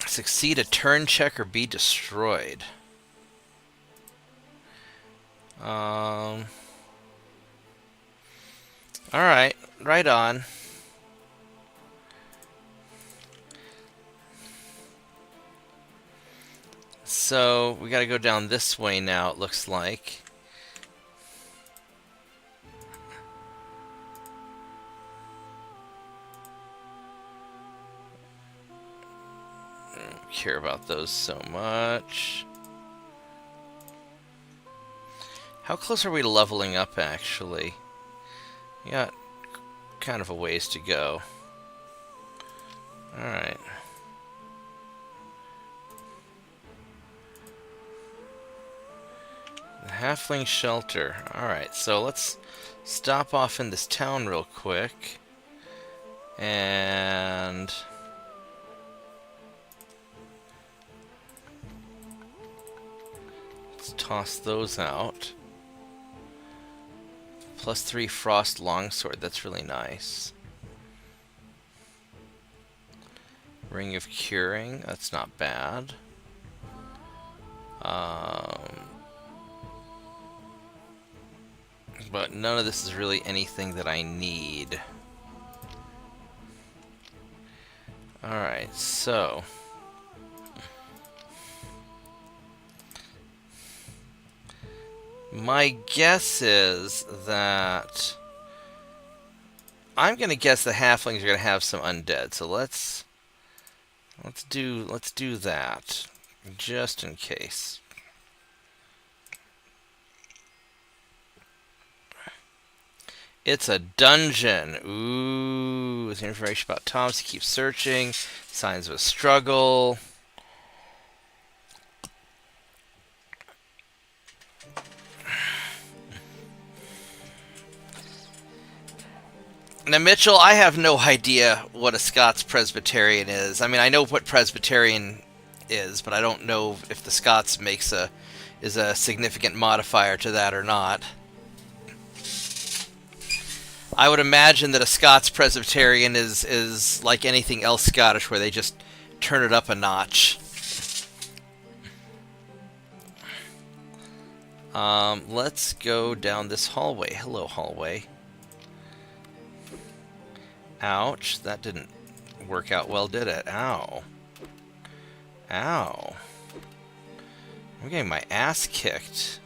Succeed a turn check or be destroyed. Alright, right on. So, we gotta go down this way now, it looks like. Care about those so much. How close are we to leveling up, actually? We got kind of a ways to go. Alright. The Halfling Shelter. Alright, so let's stop off in this town real quick. And... let's toss those out. +3 Frost Longsword, that's really nice. Ring of Curing, that's not bad. But none of this is really anything that I need. Alright, so... my guess is that... I'm gonna guess the halflings are gonna have some undead, so let's do that, just in case. It's a dungeon. Ooh, there's information about Thomas. He keeps searching. Signs of a struggle. Now, Mitchell, I have no idea what a Scots Presbyterian is. I mean, I know what Presbyterian is, but I don't know if the Scots is a significant modifier to that or not. I would imagine that a Scots Presbyterian is like anything else Scottish, where they just turn it up a notch. Let's go down this hallway. Hello, hallway. Ouch, that didn't work out well, did it? Ow. Ow. I'm getting my ass kicked.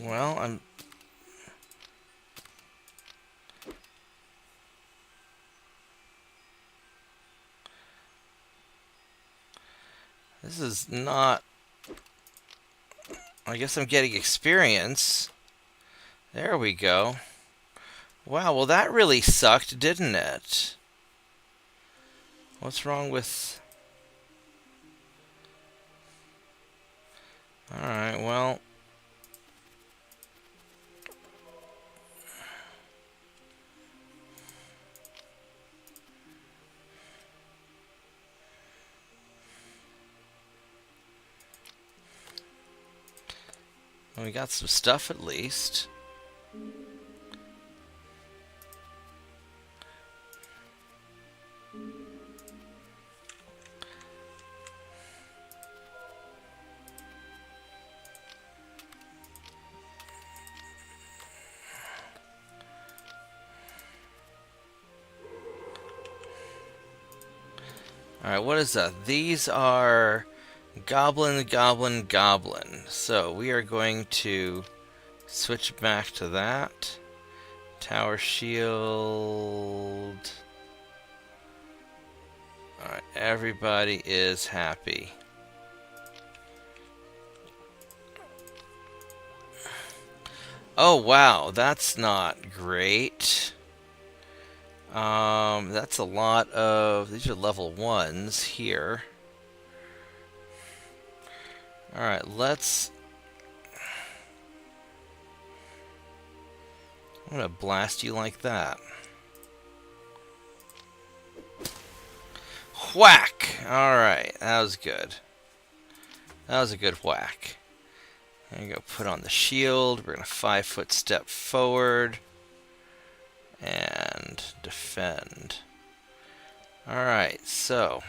Well, this is not... I guess I'm getting experience. There we go. Wow, well that really sucked, didn't it? What's wrong with... Alright, well... We got some stuff at least. Alright, what is that? These are goblin, goblin, goblin. So we are going to switch back to that. Tower shield. Alright, everybody is happy. Oh wow, that's not great. That's a lot of... These are level 1s here. Alright, let's... I'm gonna blast you like that. Whack! Alright, that was good. That was a good whack. There you go, put on the shield. We're gonna 5-foot step forward. And defend. Alright, so...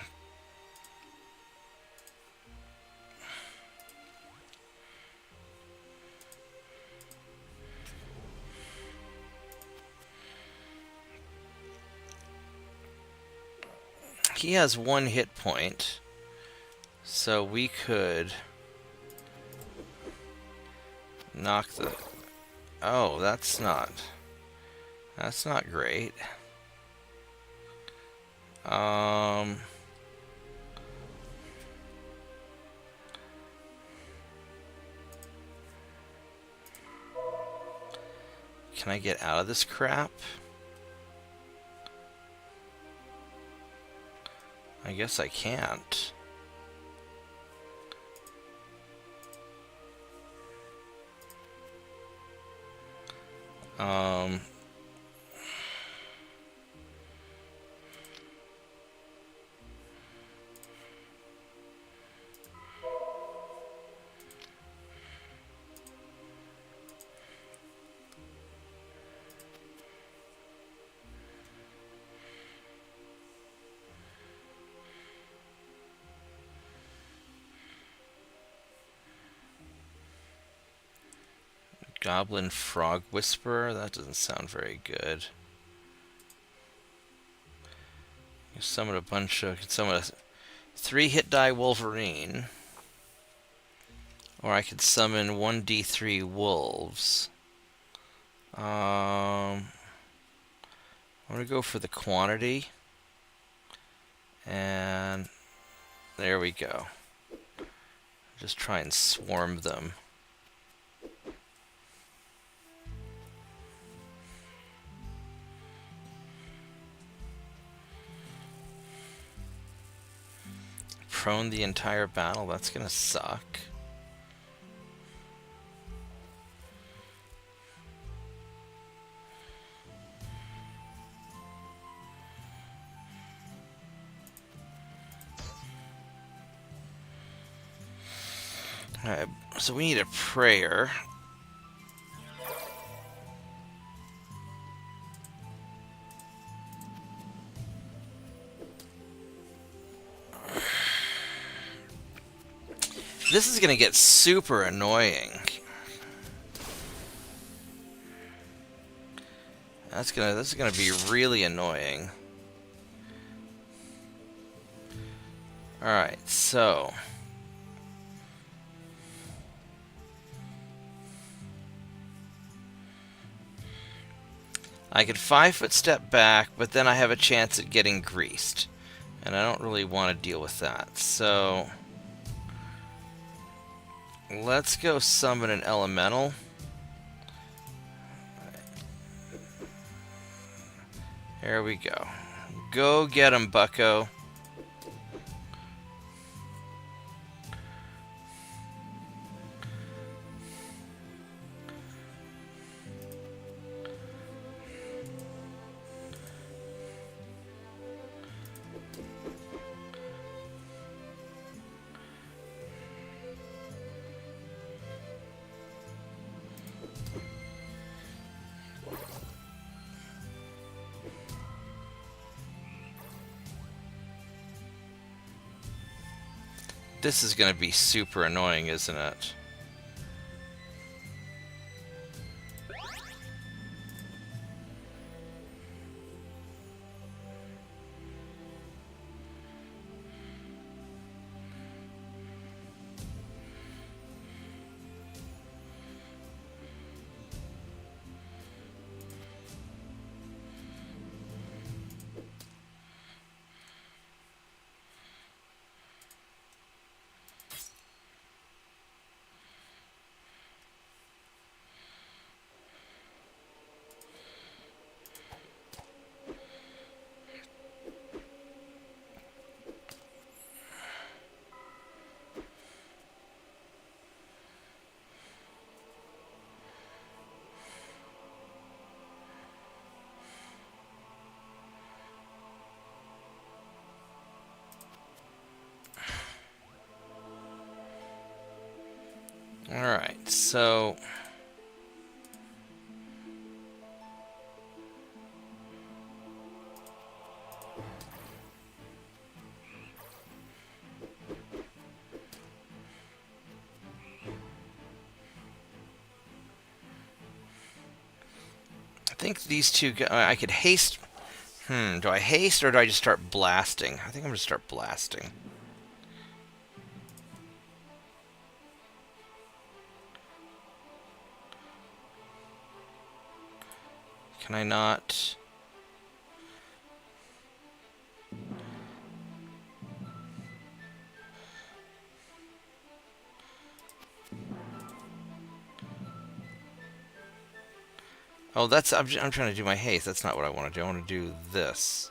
he has 1 hit point. So we could... knock the... Oh, that's not great. Can I get out of this crap? I guess I can't. Goblin Frog Whisperer? That doesn't sound very good. You summon a bunch of... summon a 3-hit die Wolverine. Or I could summon 1d3 wolves. I'm gonna go for the quantity. And there we go. Just try and swarm them. Prone the entire battle? That's gonna suck. Alright, so we need a prayer. This is gonna get super annoying. This is gonna be really annoying. Alright, so I could 5-foot step back, but then I have a chance at getting greased. And I don't really want to deal with that. So let's go summon an elemental. There we go. Go get him, bucko. This is going to be super annoying, isn't it? Alright, so... I think these two... I could haste... do I haste or do I just start blasting? I think I'm going to start blasting. Can I not... Oh, that's... I'm trying to do my haste. That's not what I want to do. I want to do this.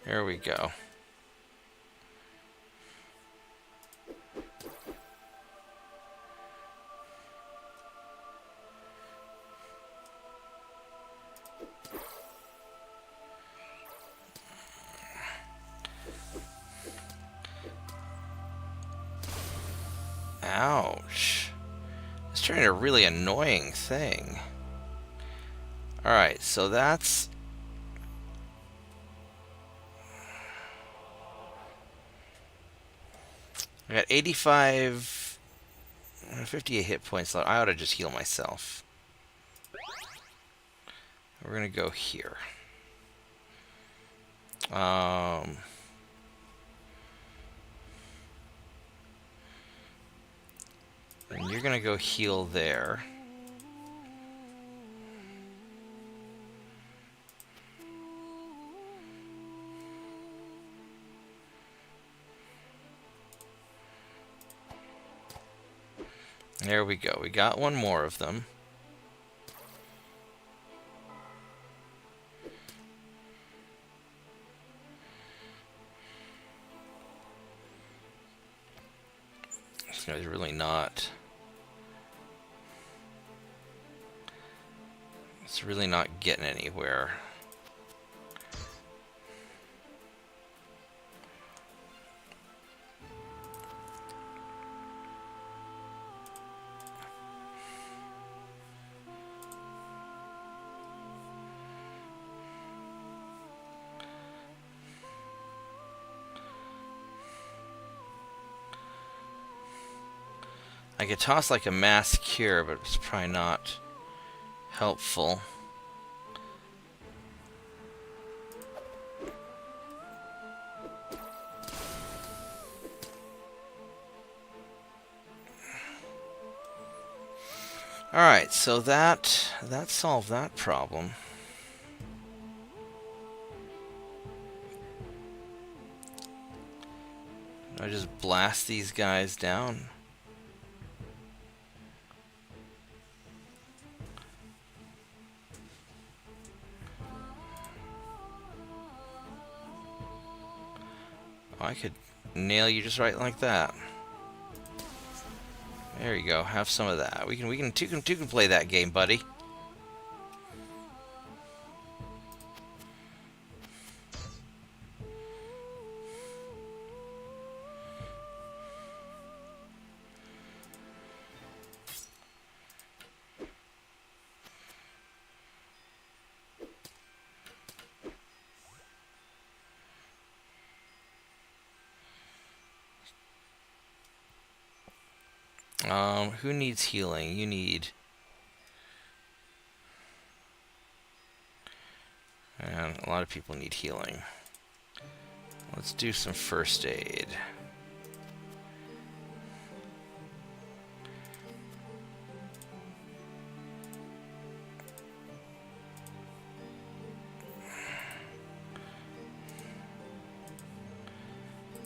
There we go. Ouch. It's turning a really annoying thing. Alright, so that's... I got 85... 58 hit points left. I ought to just heal myself. We're going to go here. And you're going to go heal there. There we go. We got one more of them. This guy's really not... It's really not getting anywhere. I could toss like a mass cure, but it's probably not helpful. Alright, so that solved that problem. I just blast these guys down. Oh, I could nail you just right like that. There you go. Have some of that. We can two can play that game, buddy. Who needs healing? You need... And a lot of people need healing. Let's do some first aid.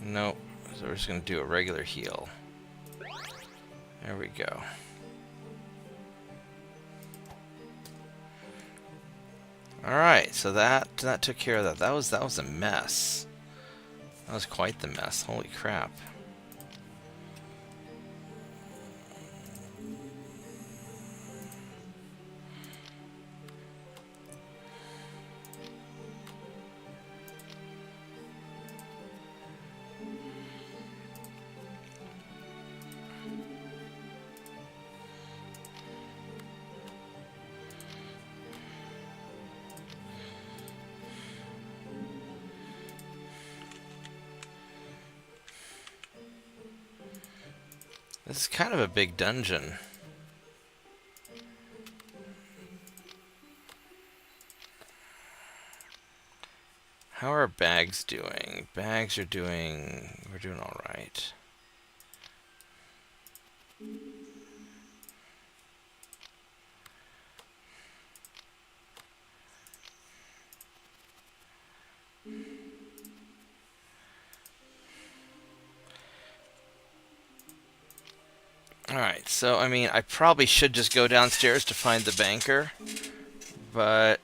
Nope. So we're just going to do a regular heal. There we go. Alright, so that took care of that. That was a mess. That was quite the mess. Holy crap. This is kind of a big dungeon. How are bags doing? Bags are doing... We're doing alright. Alright, so, I mean, I probably should just go downstairs to find the banker, but...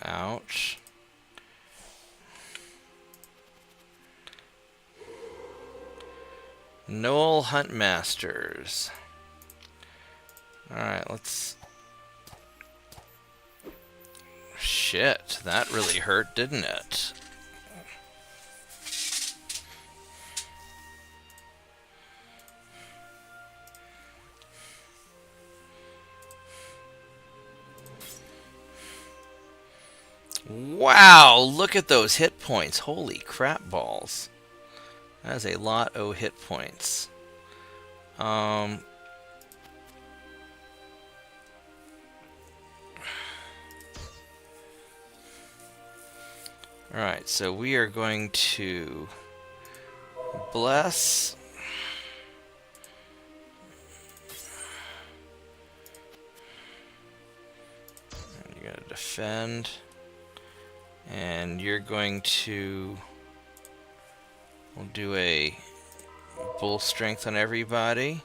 Ouch. Knoll Huntmasters. Alright, let's... Shit, that really hurt, didn't it? Wow, look at those hit points. Holy crap balls. That is a lot of hit points. Alright, so we are going to bless. And you're going to defend. And you're going to... We'll do a bull strength on everybody.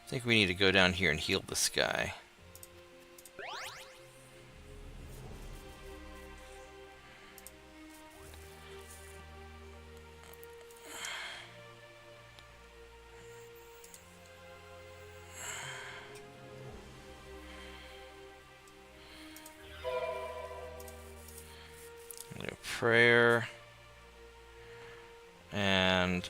I think we need to go down here and heal this guy. Prayer. And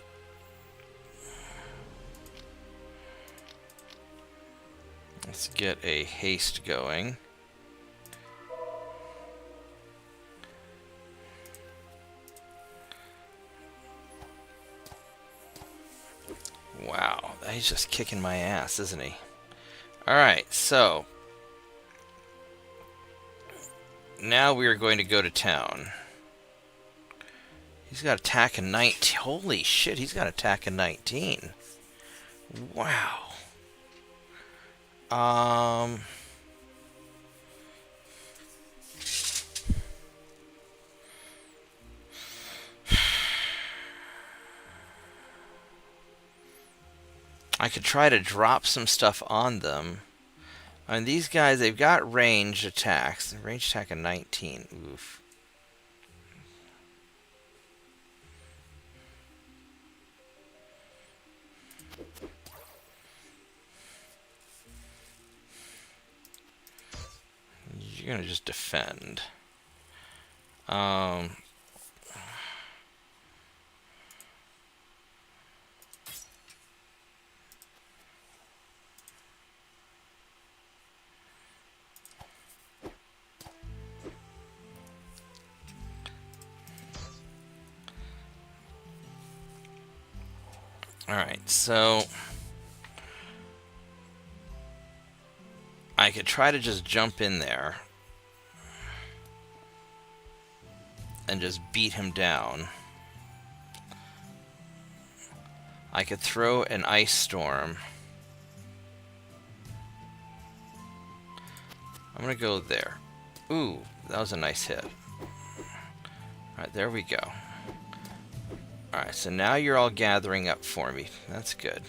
let's get a haste going. Wow, he's just kicking my ass, isn't he? Alright, so now we are going to go to town. He's got attack in 19. Holy shit, he's got attack in 19. Wow. I could try to drop some stuff on them. I mean, these guys, they've got ranged attacks. Ranged attack in 19. Oof. You're gonna just defend. Alright, so I could try to just jump in there and just beat him down. I could throw an ice storm. I'm gonna go there. Ooh, that was a nice hit. Alright, there we go. Alright, so now you're all gathering up for me. That's good.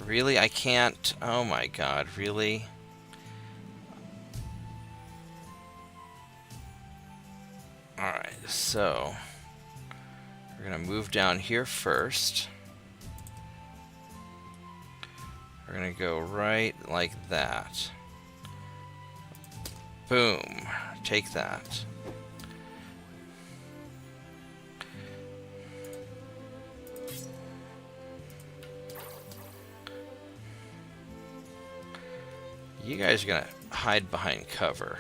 Really? I can't... Oh my god, really? Alright, so... We're gonna move down here first. We're gonna go right like that. Boom. Take that. You guys are gonna hide behind cover.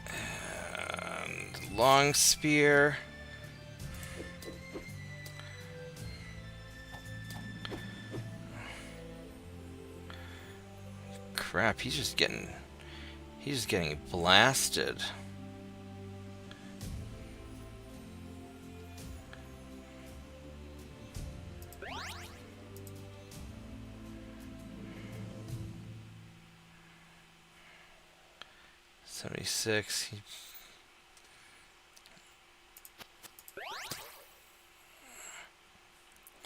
And long spear. Crap, he's just getting blasted. $76.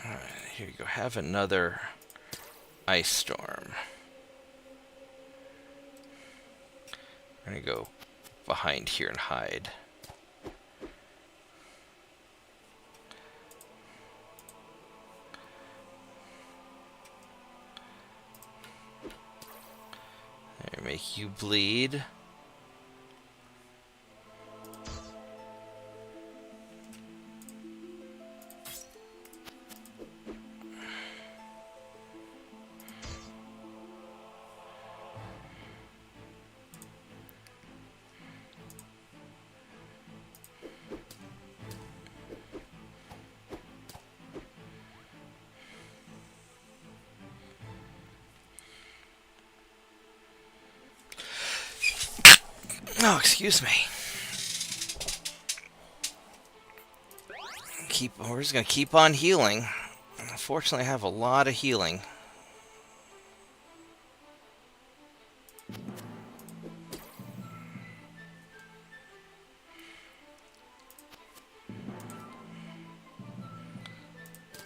Alright, here you go. Have another ice storm. We're gonna go behind here and hide. There, make you bleed. Oh, excuse me. We're just gonna keep on healing. Unfortunately, I have a lot of healing.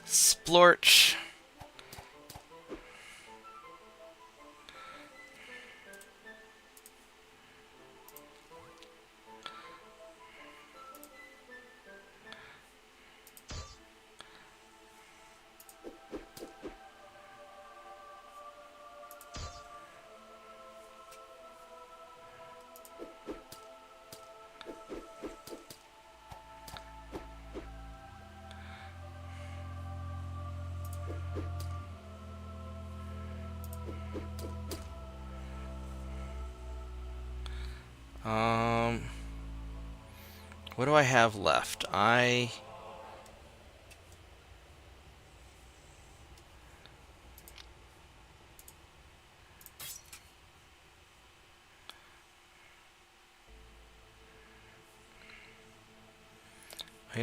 Splorch. What do I have left? You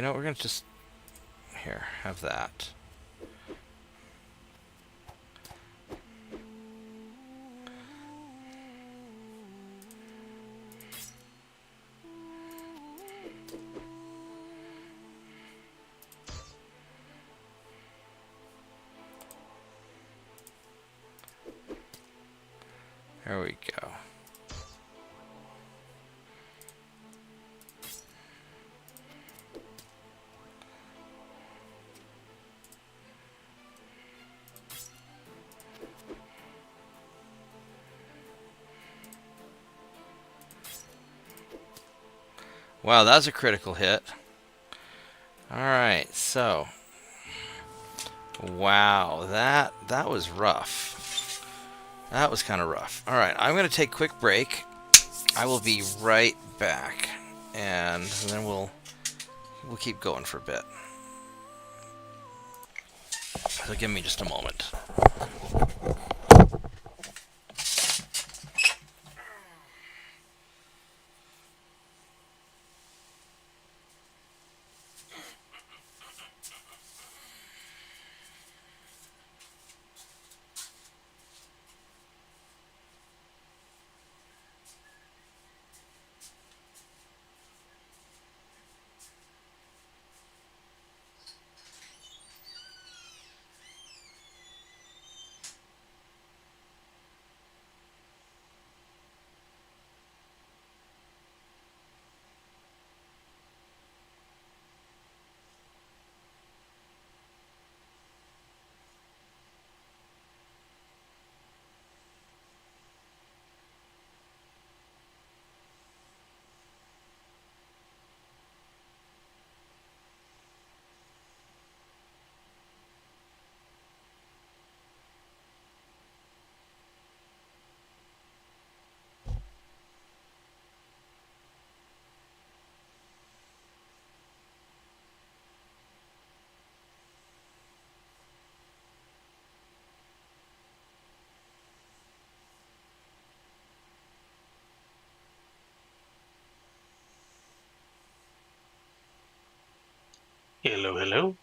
know, we're gonna just... Here, have that. There we go. Wow, that was a critical hit. Alright, so. Wow, that was rough. That was kind of rough. Alright, I'm going to take a quick break. I will be right back. And then we'll keep going for a bit. So give me just a moment. Hello, hello.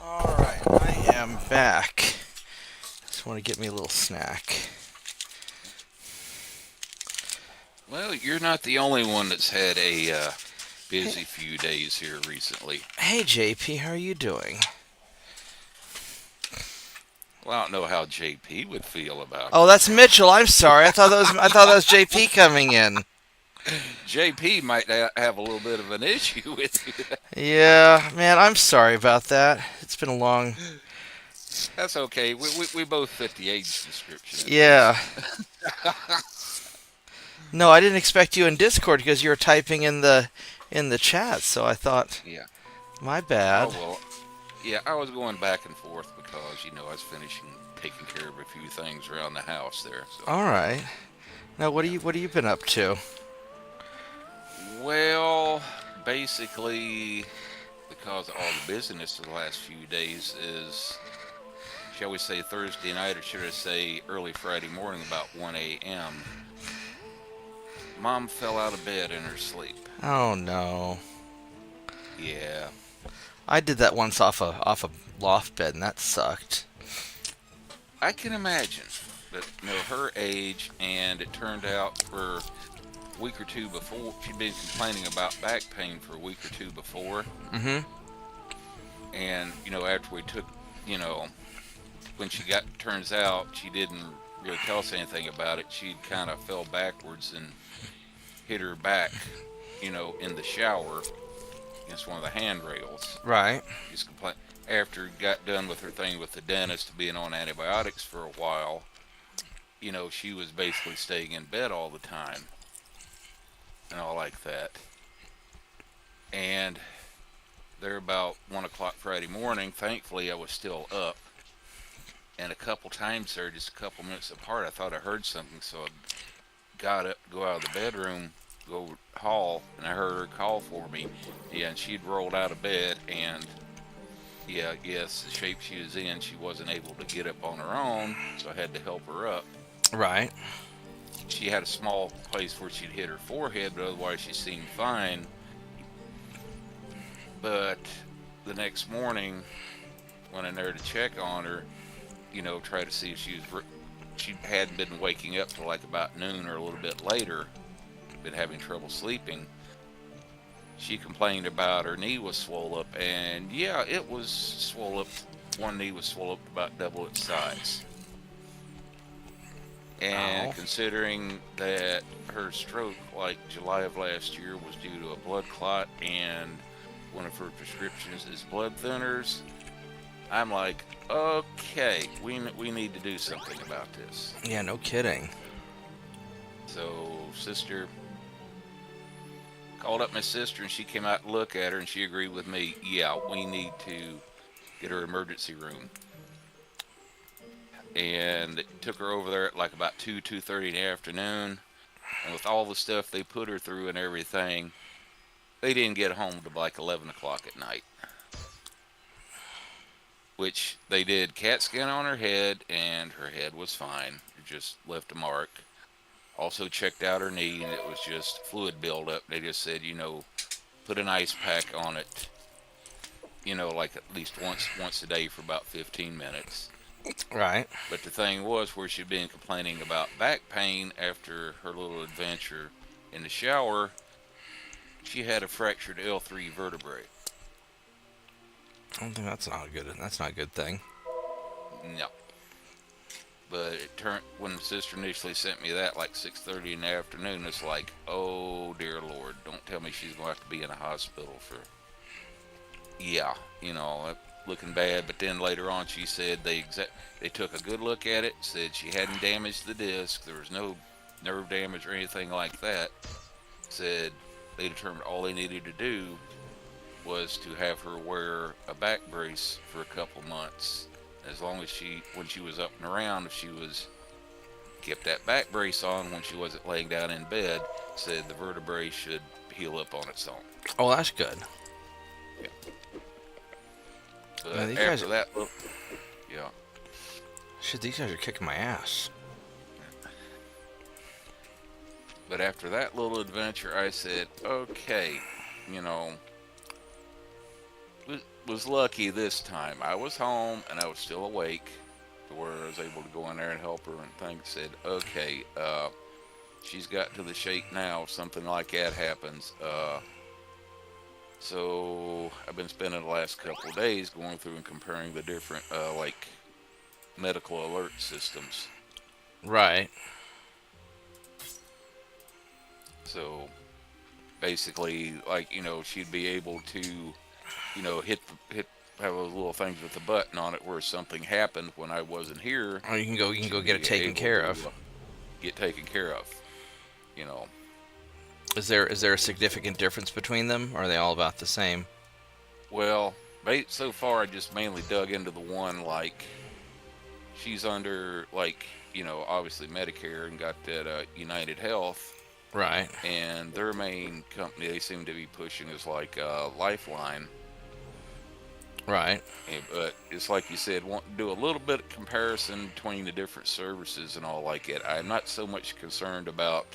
Alright, I am back. Just want to get me a little snack. Well, you're not the only one that's had a busy few days here recently. Hey JP, how are you doing? Well, I don't know how JP would feel about Oh, that's Mitchell. I'm sorry. I thought that was JP coming in. it. JP might have a little bit of an issue with you. Yeah, man, I'm sorry about that. It's been a long. That's okay. We both fit the age description at Yeah. least. No, I didn't expect you in Discord because you were typing in the chat, so I thought, Yeah. my Oh bad. well. Yeah, I was going back and forth because, I was finishing taking care of a few things around the house there. So, All right. Now, yeah. what have you been up to? Well, basically, because of all the busyness of the last few days is, shall we say, Thursday night, or should I say early Friday morning, about 1 a.m., Mom fell out of bed in her sleep. Oh no. Yeah, I did that once off a loft bed, and that sucked. I can imagine. But, her age, and it turned out for a week or two before, she'd been complaining about back pain for a week or two before. Mm-hmm. And, after we took, you know, when she got, turns out she didn't really tell us anything about it. She kind of fell backwards and hit her back, in the shower against one of the handrails. Right. She's complain after got done with her thing with the dentist, being on antibiotics for a while. She was basically staying in bed all the time and all like that. And there about 1 o'clock Friday morning, thankfully I was still up. And a couple times there, just a couple minutes apart, I thought I heard something, so I got up to go out of the bedroom, go hall, and I heard her call for me. Yeah, and she'd rolled out of bed, and yeah, yes, the shape she was in, she wasn't able to get up on her own, so I had to help her up. Right. She had a small place where she'd hit her forehead, but otherwise she seemed fine. But the next morning, went in there to check on her, try to see if she had been waking up till like about noon or a little bit later, been having trouble sleeping. She complained about her knee was swole up, and yeah, it was swole up. One knee was swole up about double its size. And Ow. considering that her stroke, like July of last year, was due to a blood clot, and one of her prescriptions is blood thinners, I'm like, okay, we need to do something about this. Yeah, no kidding. So, sister called up my sister, and she came out to look at her, and she agreed with me. Yeah, we need to get her emergency room. And took her over there at like about 2:30 in the afternoon. And with all the stuff they put her through and everything, they didn't get home till like 11 o'clock at night. Which they did CAT scan on her head, and her head was fine. It just left a mark. Also checked out her knee, and it was just fluid buildup. They just said, put an ice pack on it, like at least once a day for about 15 minutes. Right. But the thing was, where she'd been complaining about back pain after her little adventure in the shower, she had a fractured L3 vertebrae. I don't think that's not a good thing. No. But it turned, when the sister initially sent me that, like 6:30 in the afternoon, it's like, oh dear Lord, don't tell me she's going to have to be in a hospital for, yeah, looking bad. But then later on, she said they took a good look at it, said she hadn't damaged the disc, there was no nerve damage or anything like that. Said they determined all they needed to do was to have her wear a back brace for a couple months. As long as when she was up and around, if she was kept that back brace on when she wasn't laying down in bed, said the vertebrae should heal up on its own. Oh, that's good. Yeah. Man, But after that, yeah. Shit, these guys are kicking my ass. But after that little adventure, I said, okay, was lucky this time. I was home and I was still awake, to where I was able to go in there and help her, and things. Said, okay, she's got to the shape now. If something like that happens, so I've been spending the last couple of days going through and comparing the different like medical alert systems. Right. So basically, like, she'd be able to, hit have those little things with the button on it where something happened when I wasn't here. Oh, you can go She'd get it be taken able care to, of. Get taken care of. You know, Is there a significant difference between them, or are they all about the same? well, So far, I just mainly dug into the one like she's under like obviously Medicare and got that United Health, Right. and their main company they seem to be pushing is like Lifeline. Right. But it's like you said, want to do a little bit of comparison between the different services and all like it. I'm not so much concerned about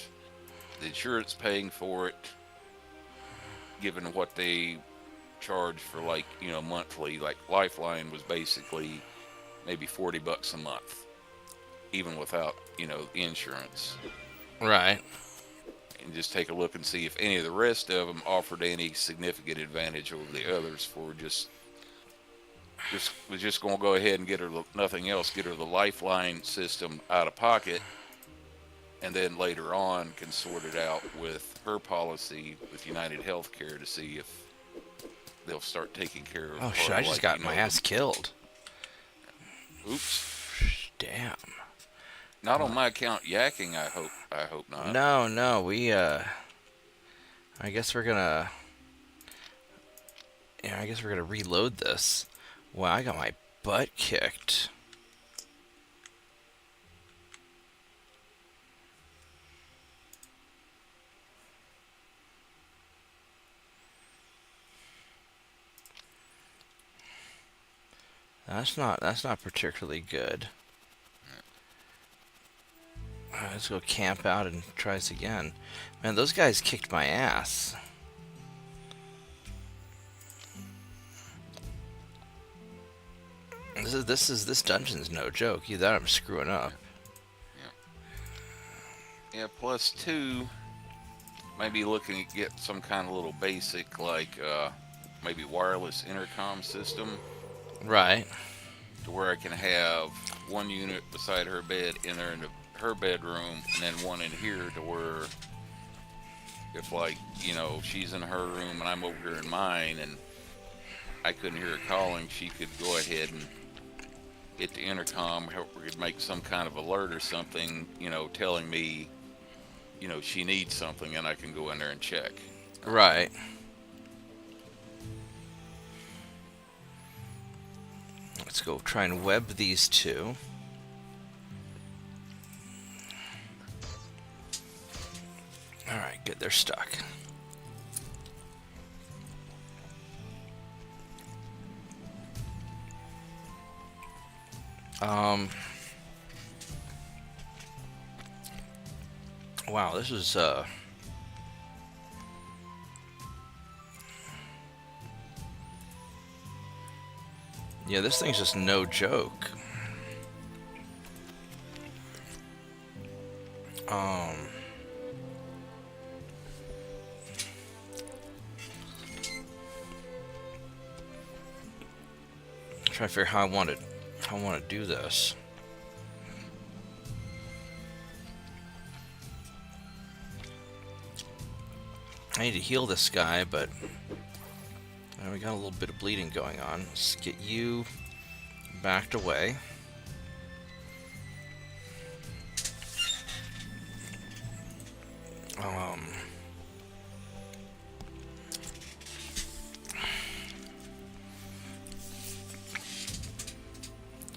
the insurance paying for it, given what they charge for like monthly. Like Lifeline was basically maybe $40 a month, even without insurance. Right. And just take a look and see if any of the rest of them offered any significant advantage over the others for just was just going to go ahead and get her nothing else, get her the Lifeline system out of pocket, and then later on can sort it out with her policy with United Healthcare to see if they'll start taking care of Oh shit! her I just like got my ass the killed. oops. Damn. Not on my account yakking, I hope not. No, no. I guess we're gonna. Yeah, I guess we're gonna reload this. Wow, I got my butt kicked. That's not particularly good. Let's go camp out and try this again. Man, those guys kicked my ass. This dungeon's no joke. Either that or I'm screwing up. Yeah, plus two, maybe looking to get some kind of little basic like maybe wireless intercom system Right. to where I can have one unit beside her bed in her bedroom, and then one in here to where if like she's in her room and I'm over here in mine and I couldn't hear her calling, she could go ahead and hit the intercom, we could make some kind of alert or something, telling me she needs something, and I can go in there and check. Right. Let's go try and web these two. Alright, good. They're stuck. Wow, this is, yeah, this thing's just no joke. Trying to figure how I want to do this. I need to heal this guy, but we got a little bit of bleeding going on. Let's get you backed away.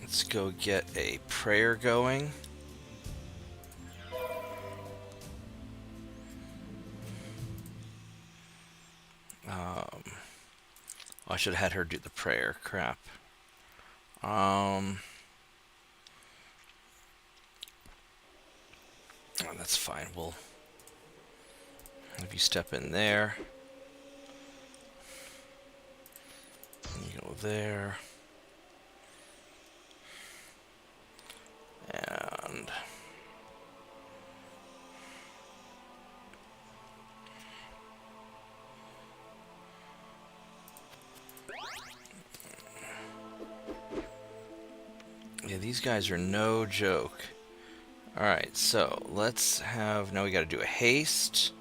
Let's go get a prayer going. I should have had her do the prayer. Crap. Oh, that's fine. We'll have you step in there. You go there. And yeah, these guys are no joke. Alright, so let's have... Now we gotta do a haste.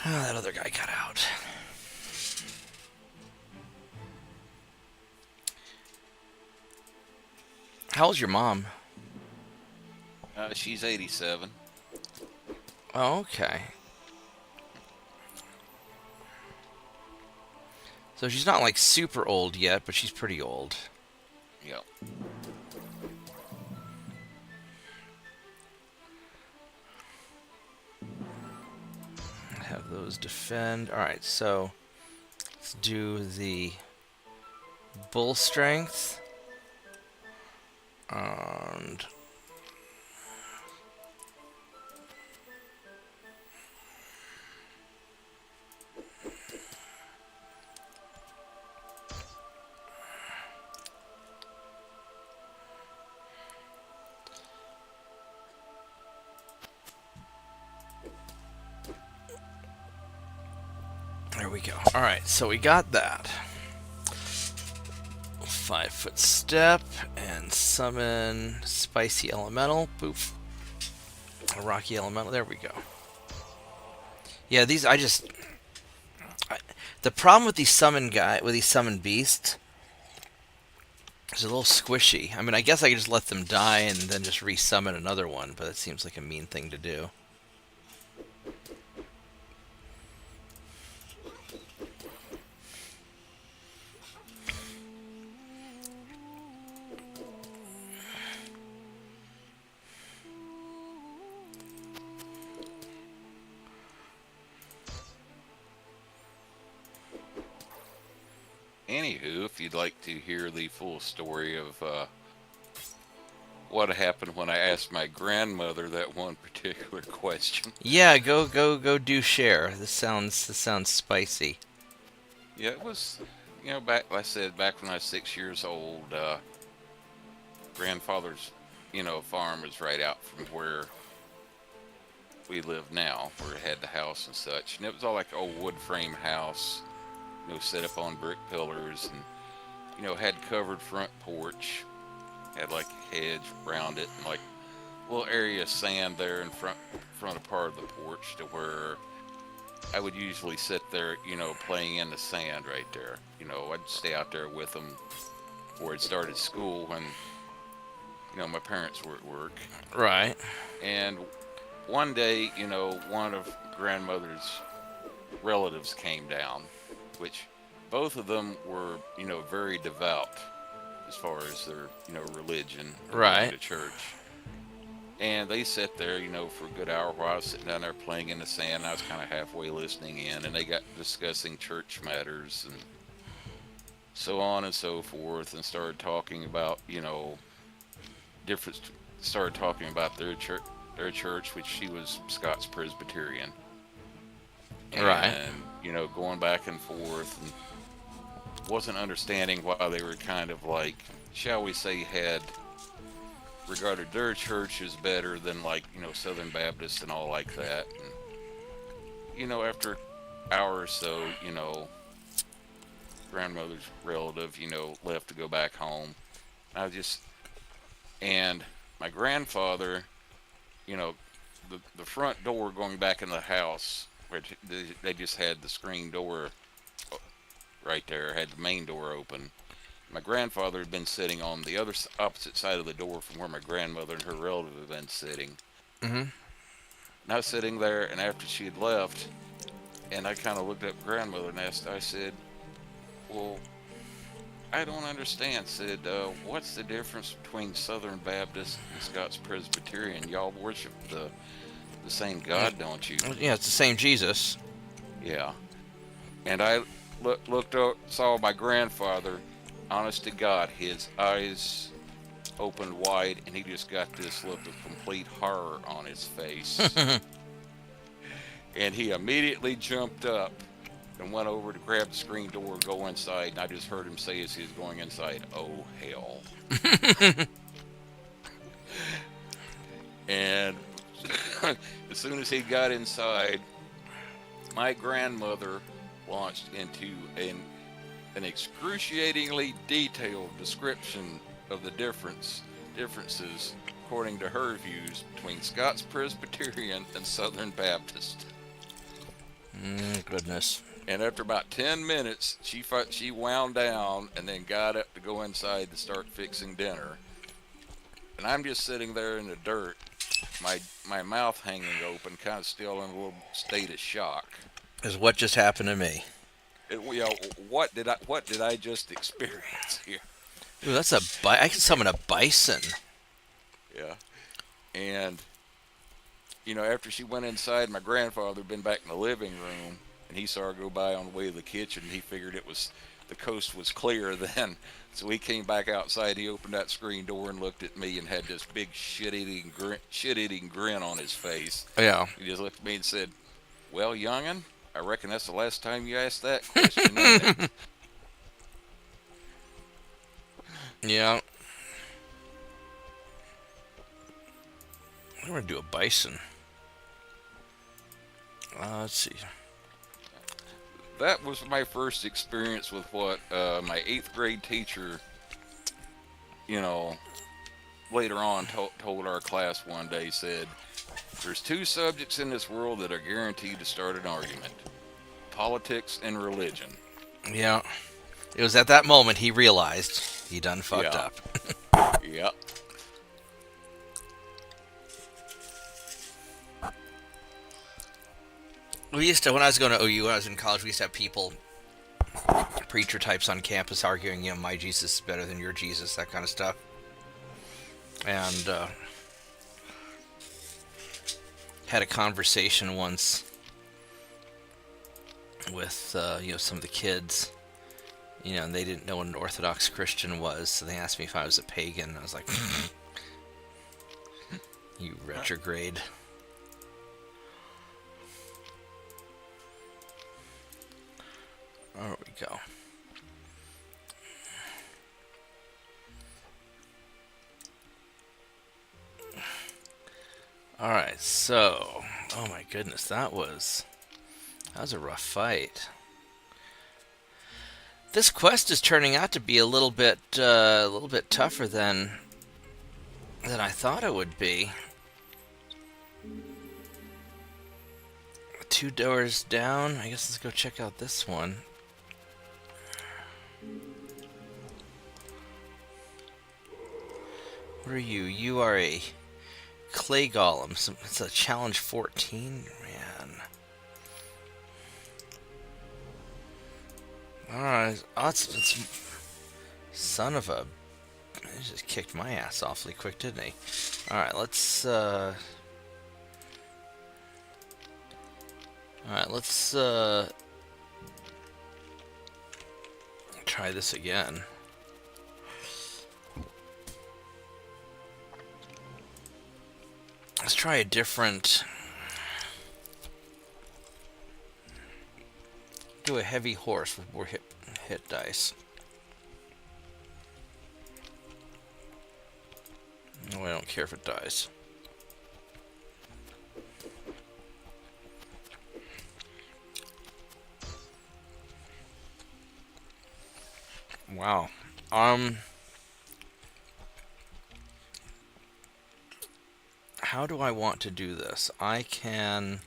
Oh, that other guy got out. How's your mom? She's 87. Oh, okay. So she's not like super old yet, but she's pretty old. Yep. Have those defend. Alright, so let's do the bull strength. And there we go. Alright, so we got that. 5-foot step and summon spicy elemental. Boof. A rocky elemental. There we go. Yeah, these the problem with these summon beasts is a little squishy. I mean, I guess I could just let them die and then just resummon another one, but that seems like a mean thing to do. Anywho, if you'd like to hear the full story of what happened when I asked my grandmother that one particular question. Yeah, go do share. This sounds spicy. Yeah, it was, back, like I said, back when I was 6 years old, grandfather's, farm was right out from where we live now, where it had the house and such. And it was all like an old wood frame house, set up on brick pillars and, had covered front porch, had like a hedge around it and like a little area of sand there in front of part of the porch to where I would usually sit there, playing in the sand right there. I'd stay out there with them before it started school when, my parents were at work. Right. And one day, one of grandmother's relatives came down, which both of them were, very devout as far as their, religion, Right. going to church. And they sat there, for a good hour while I was sitting down there playing in the sand. And I was kind of halfway listening in, and they got discussing church matters and so on and so forth, and started talking about, started talking about their church, which she was Scots Presbyterian. And, Right. Going back and forth, and wasn't understanding why they were kind of like, shall we say, had regarded their church as better than like, Southern Baptist and all like that. And, after an hour or so, grandmother's relative, left to go back home. And my grandfather, the front door going back in the house, which they just had the screen door right there, had the main door open. My grandfather had been sitting on the opposite side of the door from where my grandmother and her relative had been sitting. Mm-hmm. And I was sitting there, and after she had left, and I kind of looked at grandmother and I said, well, I don't understand. Said, what's the difference between Southern Baptist and Scots Presbyterian? Y'all worship the same God, don't you? Yeah, it's the same Jesus. Yeah. And I looked up, saw my grandfather, honest to God, his eyes opened wide, and he just got this look of complete horror on his face. And he immediately jumped up and went over to grab the screen door, go inside, and I just heard him say as he was going inside, "Oh, hell." And as soon as he got inside, my grandmother launched into an excruciatingly detailed description of the differences, according to her views, between Scots Presbyterian and Southern Baptist. Goodness. And after about 10 minutes, she wound down and then got up to go inside to start fixing dinner. and I'm just sitting there in the dirt, my mouth hanging open, kind of still in a little state of shock. Is what just happened to me. What did I just experience here? Ooh, that's I can summon a bison. Yeah, and after she went inside, my grandfather had been back in the living room, and he saw her go by on the way to the kitchen. And he figured the coast was clear then, so he came back outside. He opened that screen door and looked at me and had this big shit-eating grin on his face. Yeah. He just looked at me and said, "Well, youngin, I reckon that's the last time you asked that question, ain't it?" Yeah. I'm gonna do a bison. Let's see. That was my first experience with what my 8th grade teacher, you know, later on told our class one day. Said, "There's two subjects in this world that are guaranteed to start an argument: politics and religion." Yeah. It was at that moment he realized he done fucked Yeah, up. yeah, We used to, when I was going to OU, when I was in college, we used to have people, preacher types on campus arguing, my Jesus is better than your Jesus, that kind of stuff. And had a conversation once with, some of the kids, and they didn't know what an Orthodox Christian was, so they asked me if I was a pagan. I was like, you retrograde. There we go. Alright, so, oh my goodness, that was a rough fight. This quest is turning out to be a little bit tougher than I thought it would be. 2 doors down. I guess let's go check out this one. What are you? You are a clay golem. It's a challenge 14, man. Alright. Oh, it's son of a. He just kicked my ass awfully quick, didn't he? Alright, let's try this again. Let's try a different. Do a heavy horse with more hit dice. No, I don't care if it dies. Wow. How do I want to do this? I can.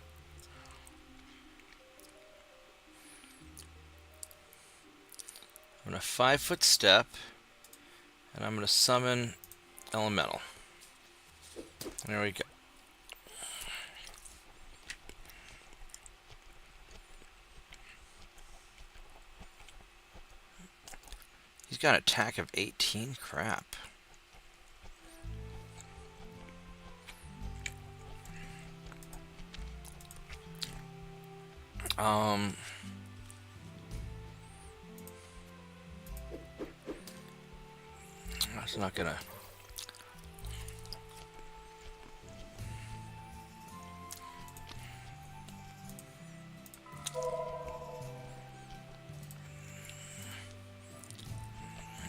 I'm going to 5-foot step, and I'm going to summon elemental. There we go. He's got an attack of 18. Crap. That's not gonna.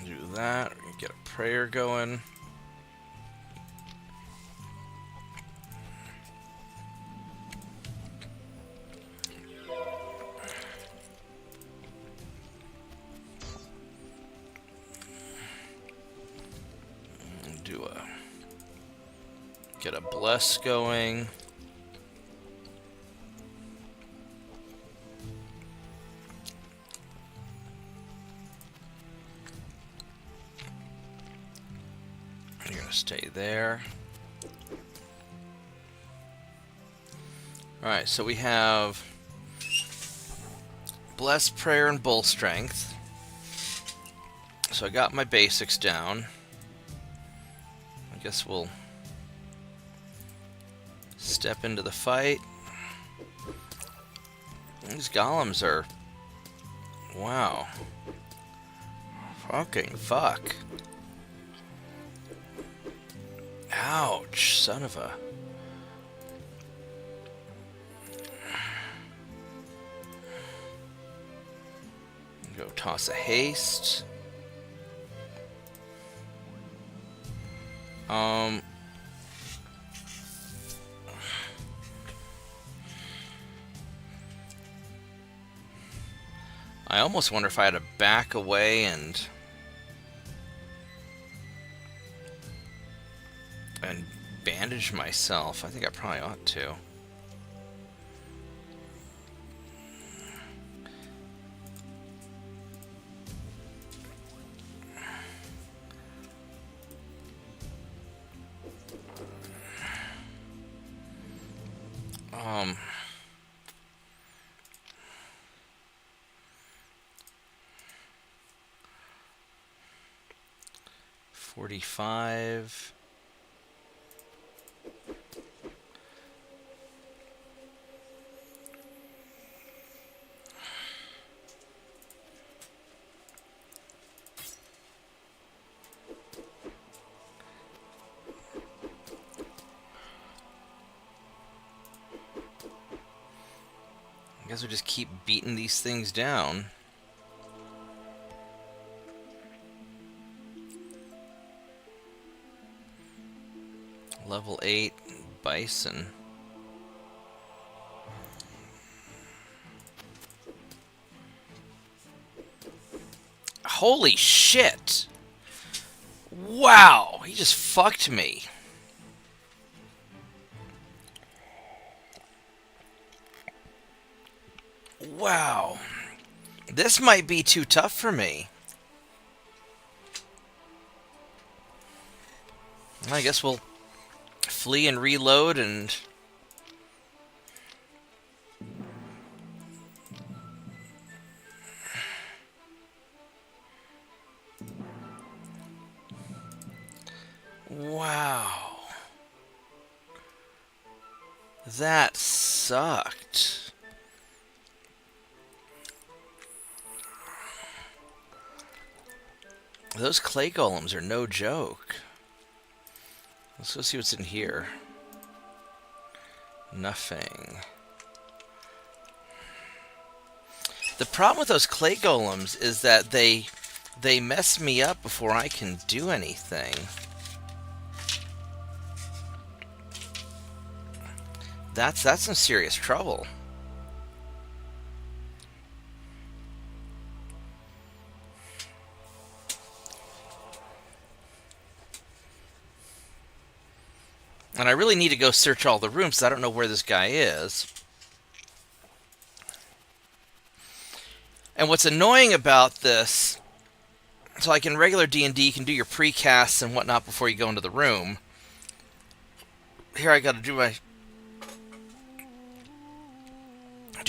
Do that. Get a prayer going. Get a bless going. Stay there. Alright, so we have Bless, Prayer, and Bull Strength. So I got my basics down. I guess we'll step into the fight. These golems are... wow. Fucking fuck. Ouch, son of a... Go toss a haste. I almost wonder if I had to back away and bandage myself. I think I probably ought to. Um... 45. I guess we'll just keep beating these things down. Level 8 bison. Holy shit! Wow, he just fucked me. Wow. This might be too tough for me. I guess we'll flee and reload and... wow. That sucked. Those clay golems are no joke. Let's go see what's in here. Nothing. The problem with those clay golems is that they mess me up before I can do anything. That's some serious trouble. And I really need to go search all the rooms, because I don't know where this guy is. And what's annoying about this, so like in regular D&D, you can do your precasts and whatnot before you go into the room. Here I got to do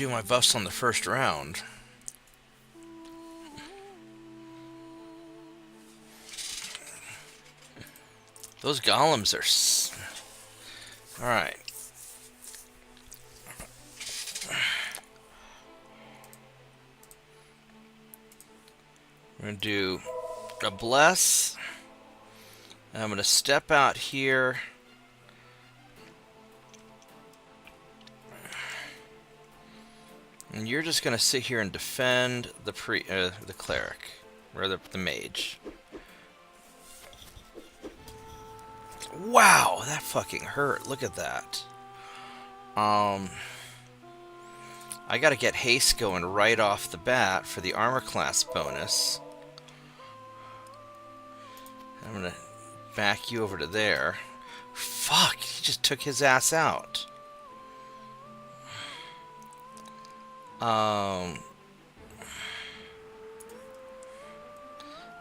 my buffs on the first round. Those golems are... Alright. We're going to do a bless. And I'm going to step out here. And you're just going to sit here and defend the cleric, or the mage. Wow, that fucking hurt. Look at that. I gotta get haste going right off the bat for the armor class bonus. I'm gonna back you over to there. Fuck, he just took his ass out.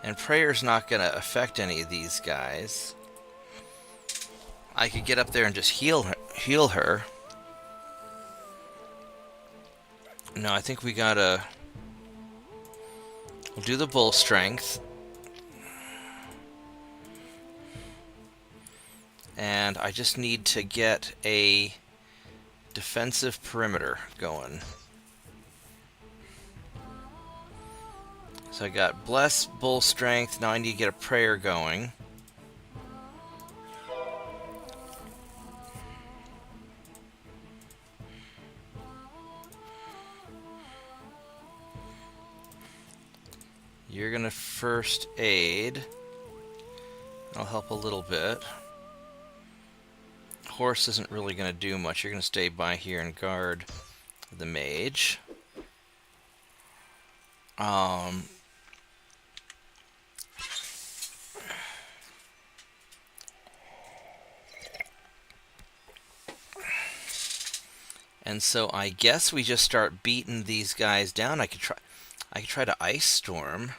And prayer's not gonna affect any of these guys. I could get up there and just heal her. No, I think we gotta... We'll do the bull strength. And I just need to get a defensive perimeter going. So I got bless, bull strength. Now I need to get a prayer going. You're gonna first aid. I'll help a little bit. Horse isn't really gonna do much. You're gonna stay by here and guard the mage. And so I guess we just start beating these guys down. I could try to ice storm.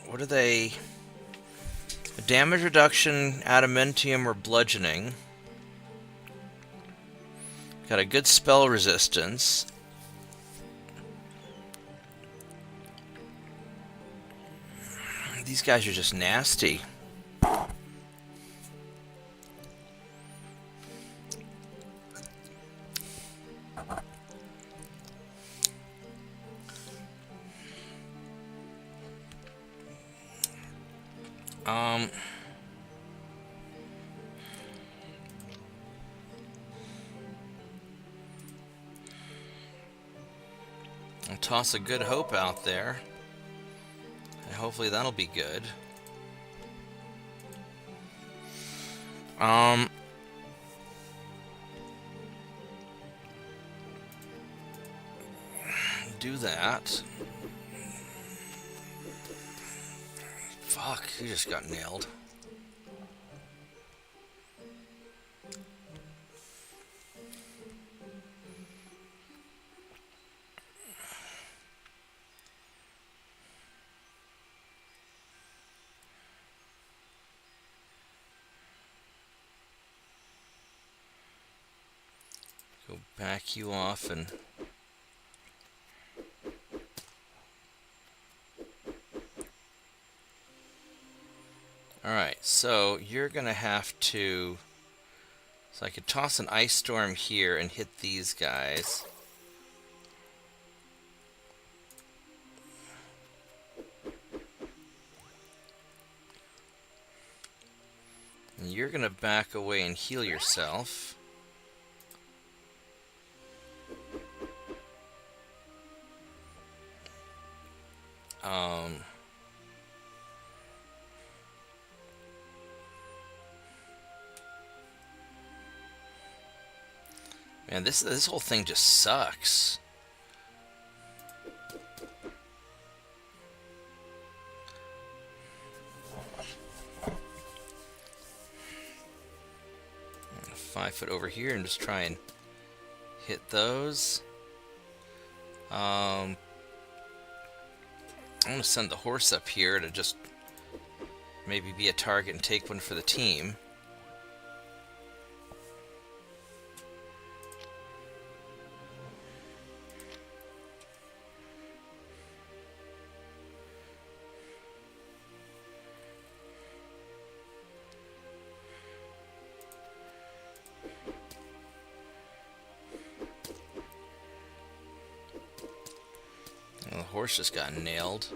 What are they? Damage reduction, adamantium, or bludgeoning. Got a good spell resistance. These guys are just nasty. I'll toss a good hope out there. And hopefully that'll be good. Do that. Fuck, he just got nailed. Go back you off and... Alright, so you're gonna have to... So I could toss an ice storm here and hit these guys. And you're gonna back away and heal yourself. Man, this whole thing just sucks. I'm 5 foot over here and just try and hit those. I'm gonna send the horse up here to just maybe be a target and take one for the team. Well, the horse just got nailed.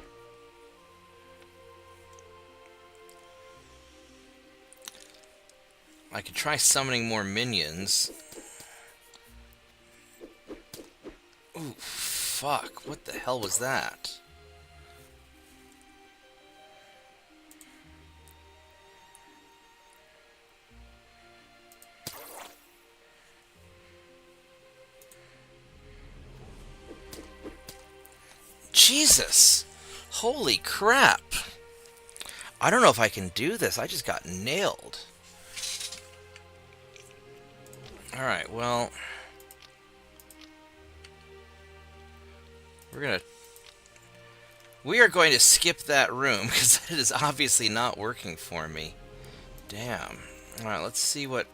I could try summoning more minions. Ooh, fuck. What the hell was that? Jesus! Holy crap! I don't know if I can do this. I just got nailed. Alright, well... We are going to skip that room, because it is obviously not working for me. Damn. Alright, let's see what...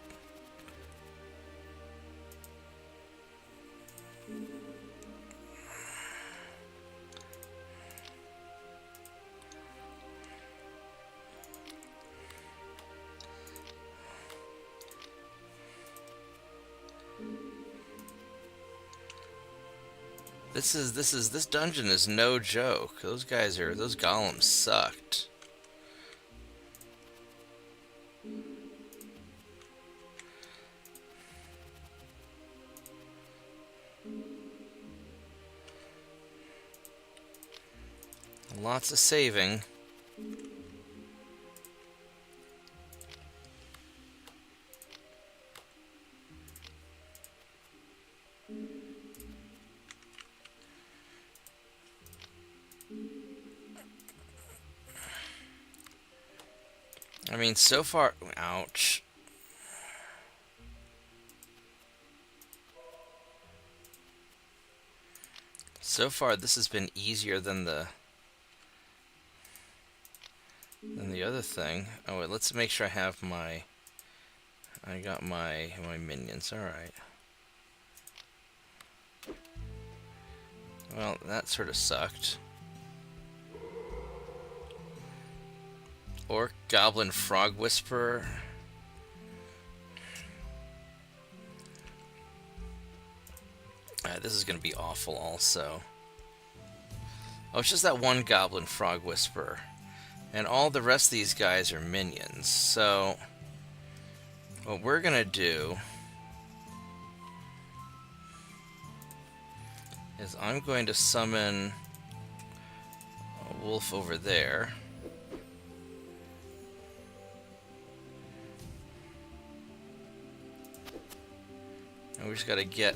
This dungeon is no joke. Those golems sucked. Lots of saving. I mean, so far... Ouch. So far, this has been easier than the other thing. Oh wait, let's make sure I have my... I got my minions. All right. Well, that sort of sucked. Orc, Goblin, Frog Whisperer. This is going to be awful also. Oh, it's just that one Goblin, Frog Whisperer. And all the rest of these guys are minions. So, what we're going to do is I'm going to summon a wolf over there. And we just got to get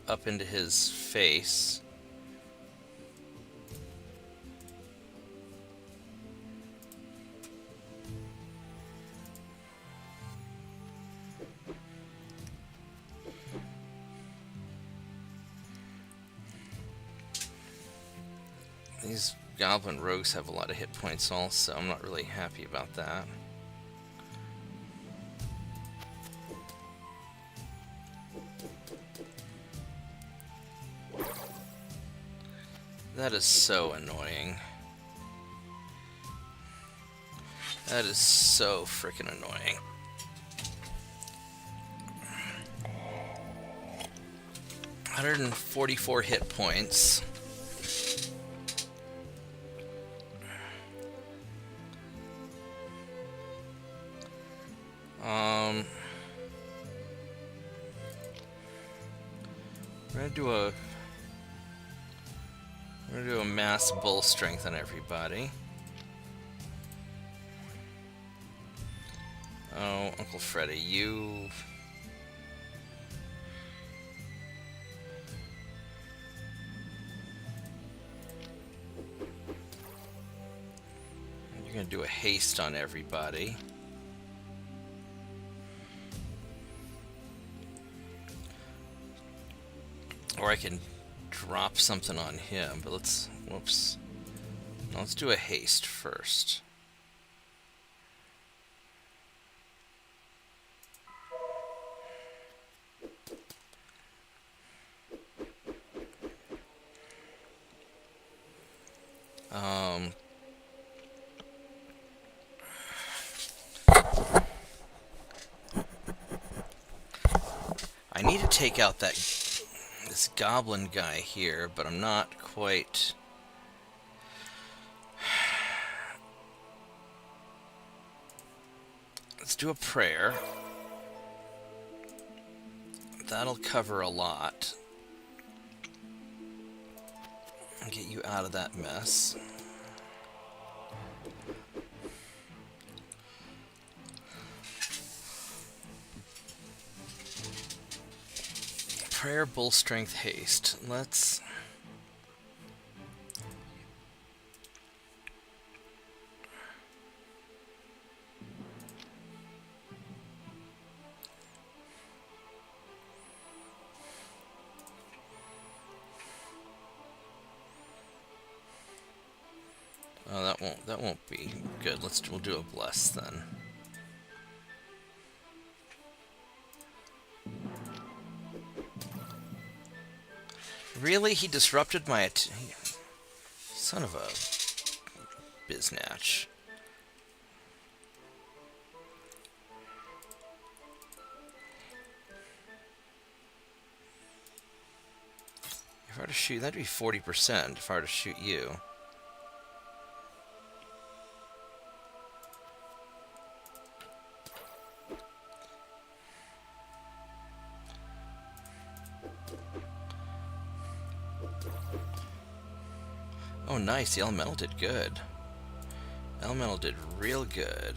up into his face. These goblin rogues have a lot of hit points also. I'm not really happy about that. That is so annoying. That is so freaking annoying. $144 hit points. We're gonna do a mass bull strength on everybody. Oh, Uncle Freddy, you're gonna do a haste on everybody. Or I can drop something on him, but whoops. No, let's do a haste first. I need to take out this goblin guy here, but I'm not quite... Let's do a prayer. That'll cover a lot. And get you out of that mess. Prayer, bull strength, haste. Let's... Oh, that won't be good. We'll do a bless then. Really? He disrupted my... Son of a biznatch. If I were to shoot... That'd be 40% if I were to shoot you. Oh, nice. The elemental did good. Elemental did real good.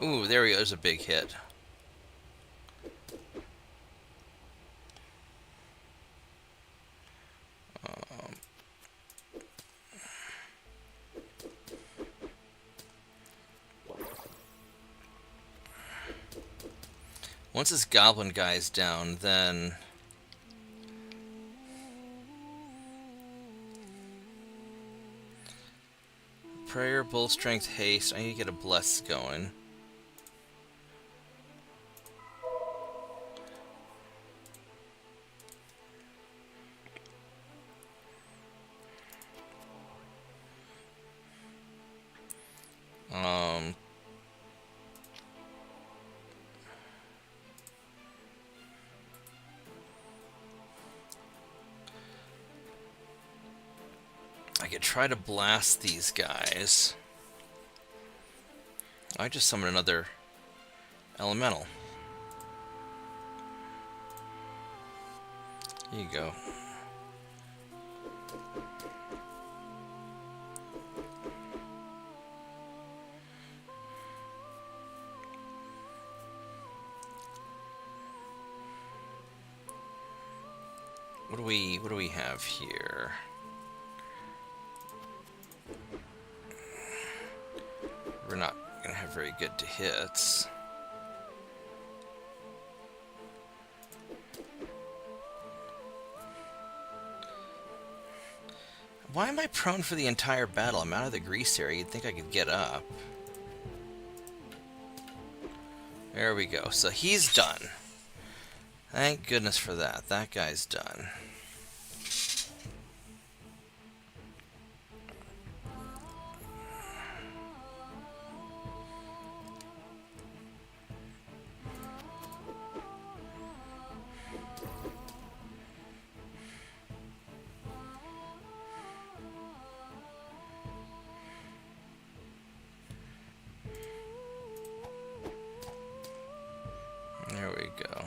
Ooh, there we go. There's a big hit. Once this goblin guy's down, then... Prayer, bull strength, haste. I need to get a bless going. I could try to blast these guys. I just summoned another elemental. Here you go. What do we have here? We're not gonna have very good to hits. Why am I prone for the entire battle? I'm out of the grease area. You'd think I could get up. There we go. So he's done. Thank goodness for that. That guy's done. There we go.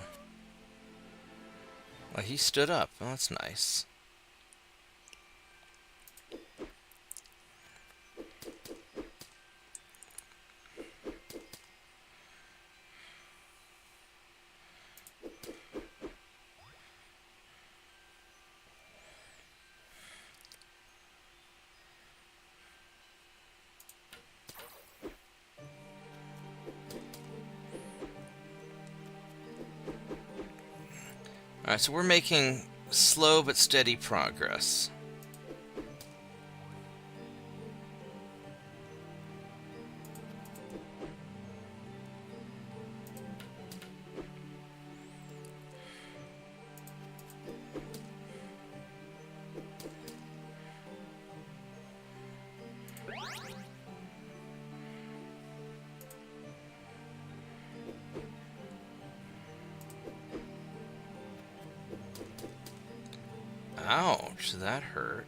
Well, he stood up. Well, that's nice. Alright, so we're making slow but steady progress. Ouch, that hurt.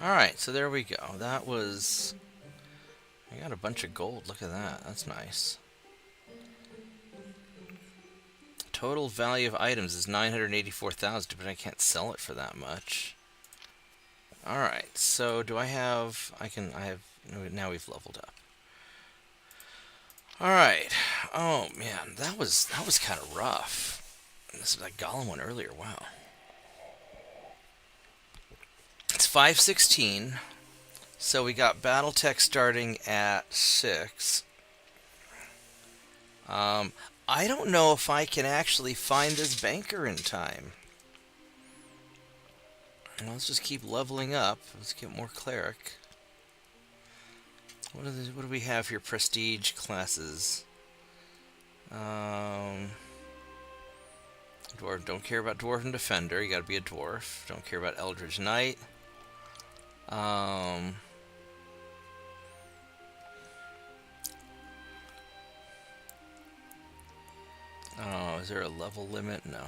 Alright, so there we go. That was... I got a bunch of gold. Look at that. That's nice. Total value of items is 984,000, but I can't sell it for that much. Alright, so do I have... I have... Now we've leveled up. Alright. Oh, man. That was kind of rough. This is that golem one earlier. Wow. It's 5:16. So we got Battletech starting at 6. I don't know if I can actually find this banker in time. Well, let's just keep leveling up. Let's get more cleric. What do we have here? Prestige classes. Dwarf. Don't care about dwarf and defender. You got to be a dwarf. Don't care about eldritch knight. Oh, is there a level limit? No.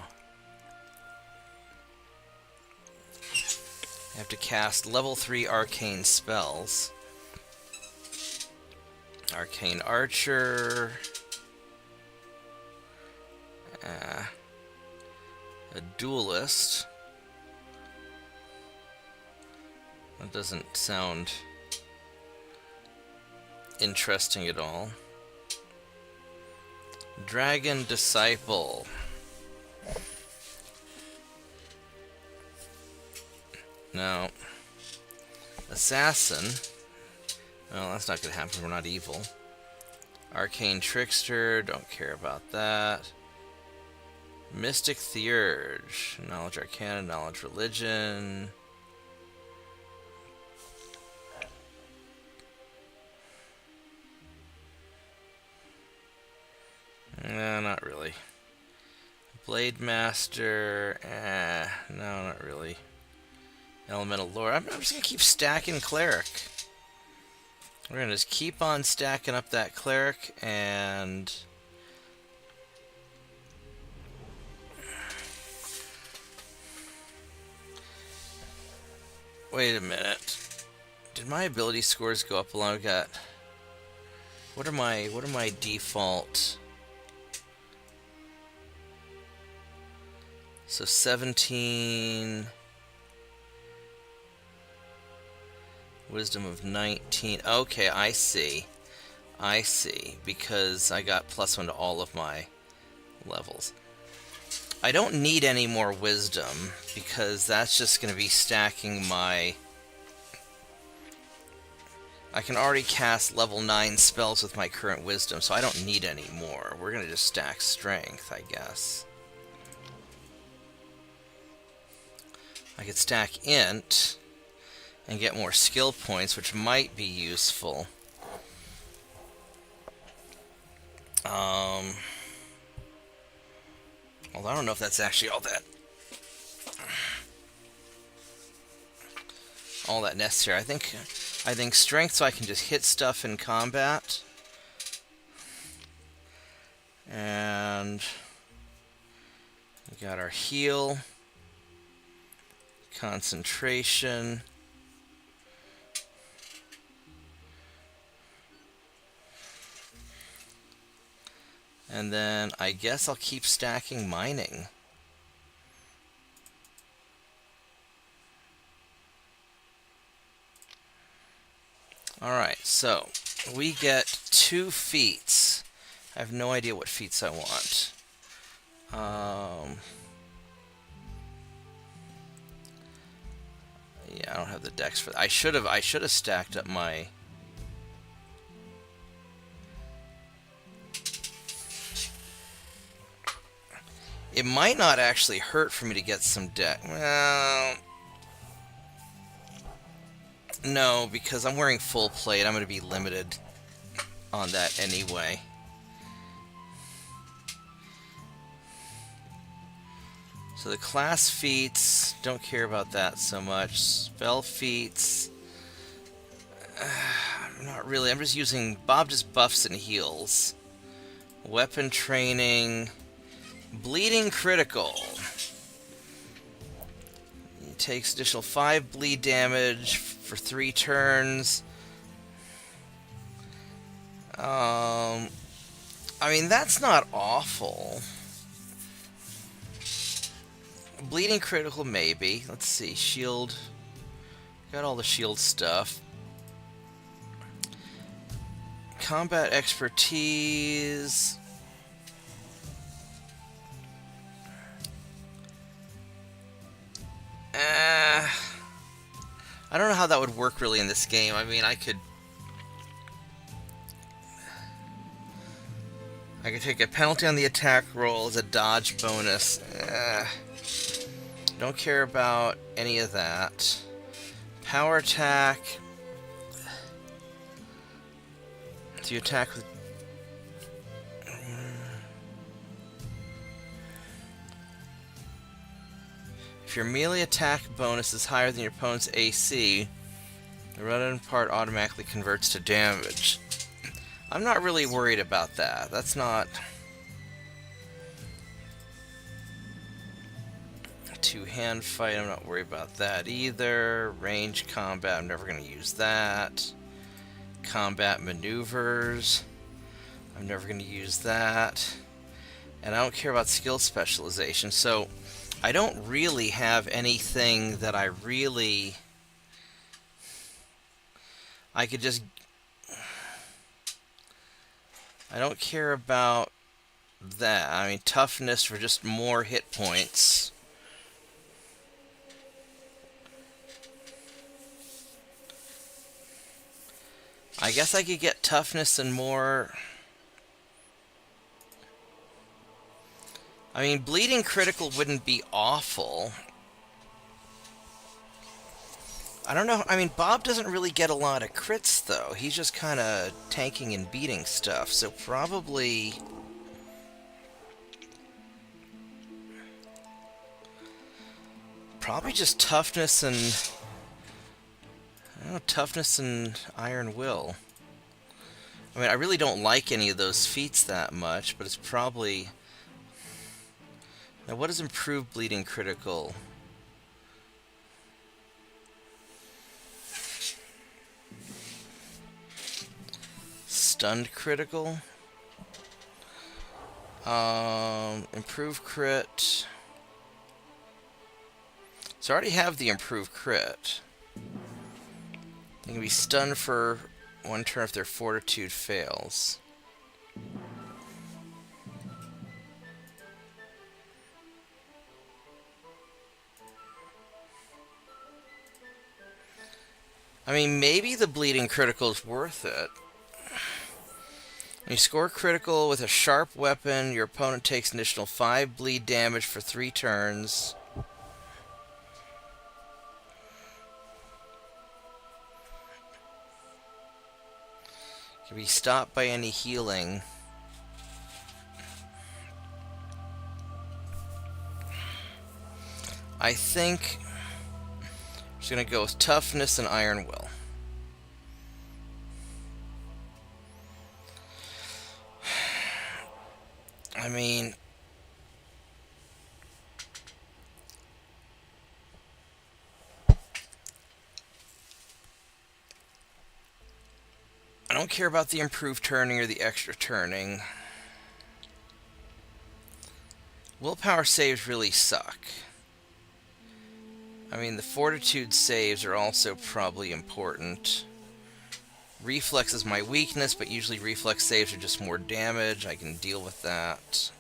I have to cast level 3 arcane spells. Arcane Archer. A Duelist. That doesn't sound interesting at all. Dragon Disciple. No. Assassin. Well, that's not going to happen. We're not evil. Arcane Trickster. Don't care about that. Mystic Theurge. Knowledge Arcana. Knowledge Religion. No, not really. Blade Master. No, not really. Elemental Lore. I'm just going to keep stacking Cleric. We're going to just keep on stacking up that Cleric, and wait a minute. Did my ability scores go up along? I've got what are my default? So 17, Wisdom of 19. Okay, I see. I see. Because I got +1 to all of my levels. I don't need any more Wisdom, because that's just going to be stacking my... I can already cast level 9 spells with my current Wisdom, so I don't need any more. We're going to just stack Strength, I guess. I could stack Int and get more skill points, which might be useful. Although I don't know if that's actually all that necessary. I think strength, so I can just hit stuff in combat. And we got our heal. Concentration. And then I guess I'll keep stacking mining. Alright, so we get 2 feats. I have no idea what feats I want. Yeah, I don't have the dex for that. I should have stacked up my... It might not actually hurt for me to get some dex. Well... No, because I'm wearing full plate. I'm going to be limited on that anyway. So the class feats, don't care about that so much. Spell feats, not really. I'm just using... Bob just buffs and heals. Weapon training, bleeding critical. He takes additional 5 bleed damage for 3 turns. I mean, that's not awful. Bleeding critical, maybe. Let's see. Shield. Got all the shield stuff. Combat expertise. I don't know how that would work really in this game. I mean, I could take a penalty on the attack roll as a dodge bonus. Don't care about any of that. Power attack. Do you attack with... If your melee attack bonus is higher than your opponent's AC, the redundant part automatically converts to damage. I'm not really worried about that. That's not... Two-hand fight, I'm not worried about that either. Range combat, I'm never going to use that. Combat maneuvers, I'm never going to use that. And I don't care about skill specialization, so I don't really have anything that I could just... I don't care about that. I mean, toughness for just more hit points. I guess I could get toughness and more... I mean, bleeding critical wouldn't be awful. I don't know. I mean, Bob doesn't really get a lot of crits, though. He's just kind of tanking and beating stuff. So probably... Probably just toughness and... I don't know, toughness and iron will. I mean, I really don't like any of those feats that much, but it's probably... Now, what is improved bleeding critical? Stunned critical? Improved crit. So I already have the improved crit. They can be stunned for one turn if their fortitude fails. I mean, maybe the bleeding critical is worth it. When you score critical with a sharp weapon, your opponent takes an additional 5 bleed damage for 3 turns. Can be stopped by any healing. I think I'm just going to go with toughness and iron will. I mean, I don't care about the improved turning or the extra turning. Willpower saves really suck. I mean, the fortitude saves are also probably important. Reflex is my weakness, but usually reflex saves are just more damage. I can deal with that.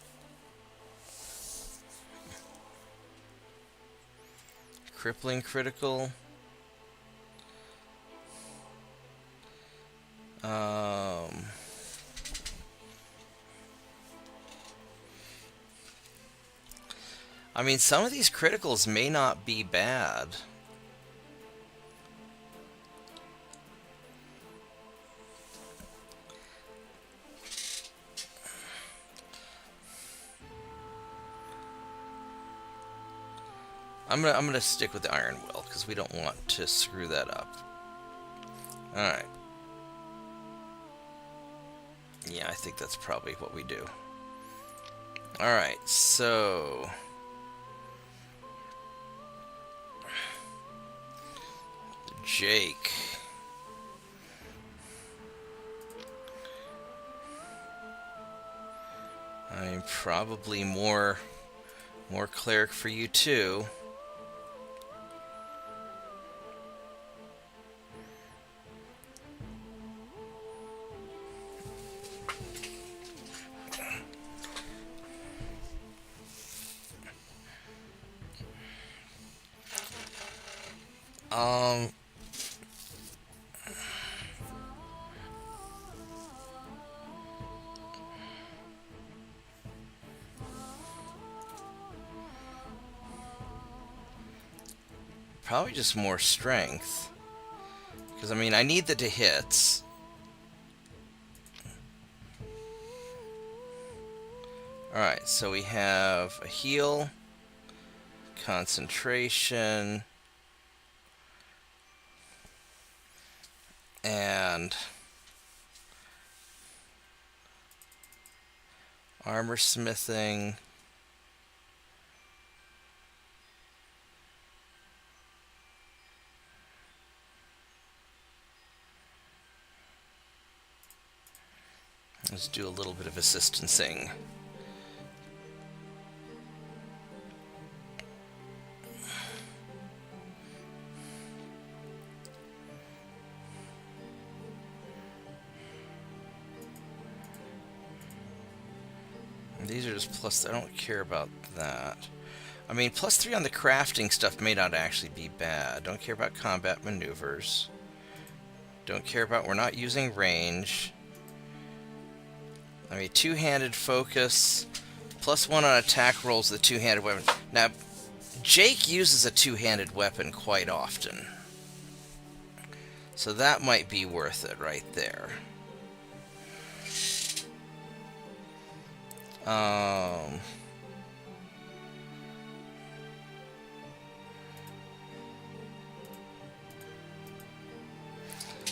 Crippling critical. I mean, some of these criticals may not be bad. I'm gonna stick with the iron will because we don't want to screw that up. All right. Yeah, I think that's probably what we do. All right, so Jake. I mean, probably more cleric for you too. Probably just more strength. Because, I mean, I need the hits. Alright, so we have a heal, concentration, and armor smithing. Let's do a little bit of assistancing. These are just plus. I don't care about that. I mean, +3 on the crafting stuff may not actually be bad. Don't care about combat maneuvers. Don't care about. We're not using range. I mean, two-handed focus. +1 on attack rolls with a two-handed weapon. Now, Jake uses a two-handed weapon quite often. So that might be worth it right there.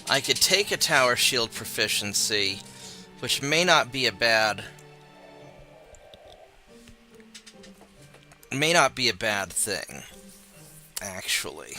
I could take a tower shield proficiency, which may not be a bad thing, actually.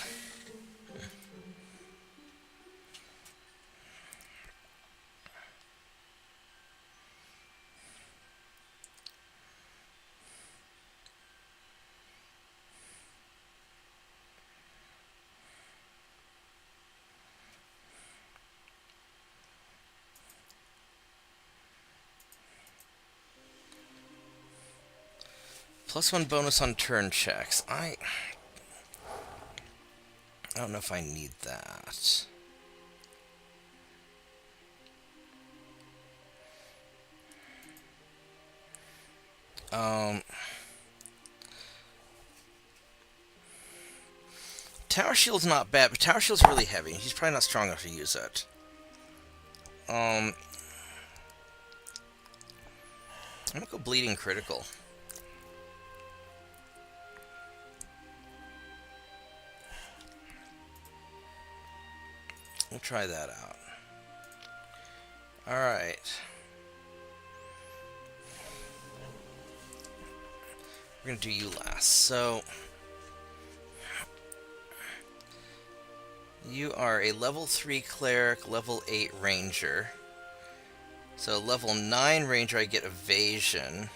+1 bonus on turn checks. I don't know if I need that. Tower shield's not bad, but tower shield's really heavy. He's probably not strong enough to use it. I'm gonna go bleeding critical. We'll try that out. Alright. We're going to do you last. So, you are a level 3 cleric, level 8 ranger. So, level 9 ranger, I get evasion.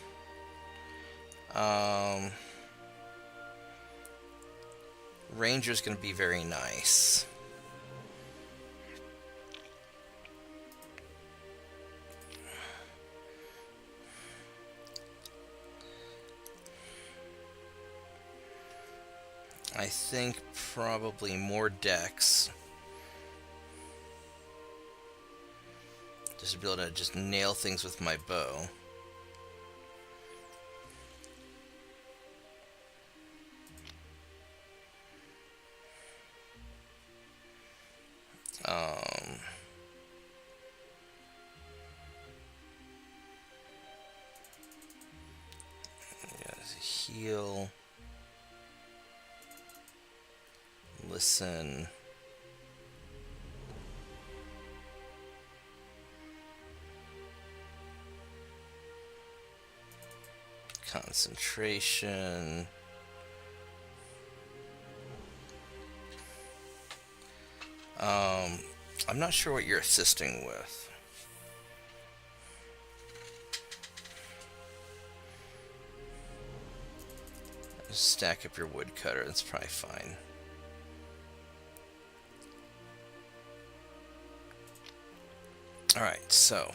Ranger's going to be very nice. I think probably more dex. Just to be able to just nail things with my bow. Heal. Listen. Concentration. I'm not sure what you're assisting with. Just stack up your woodcutter, that's probably fine. Alright, so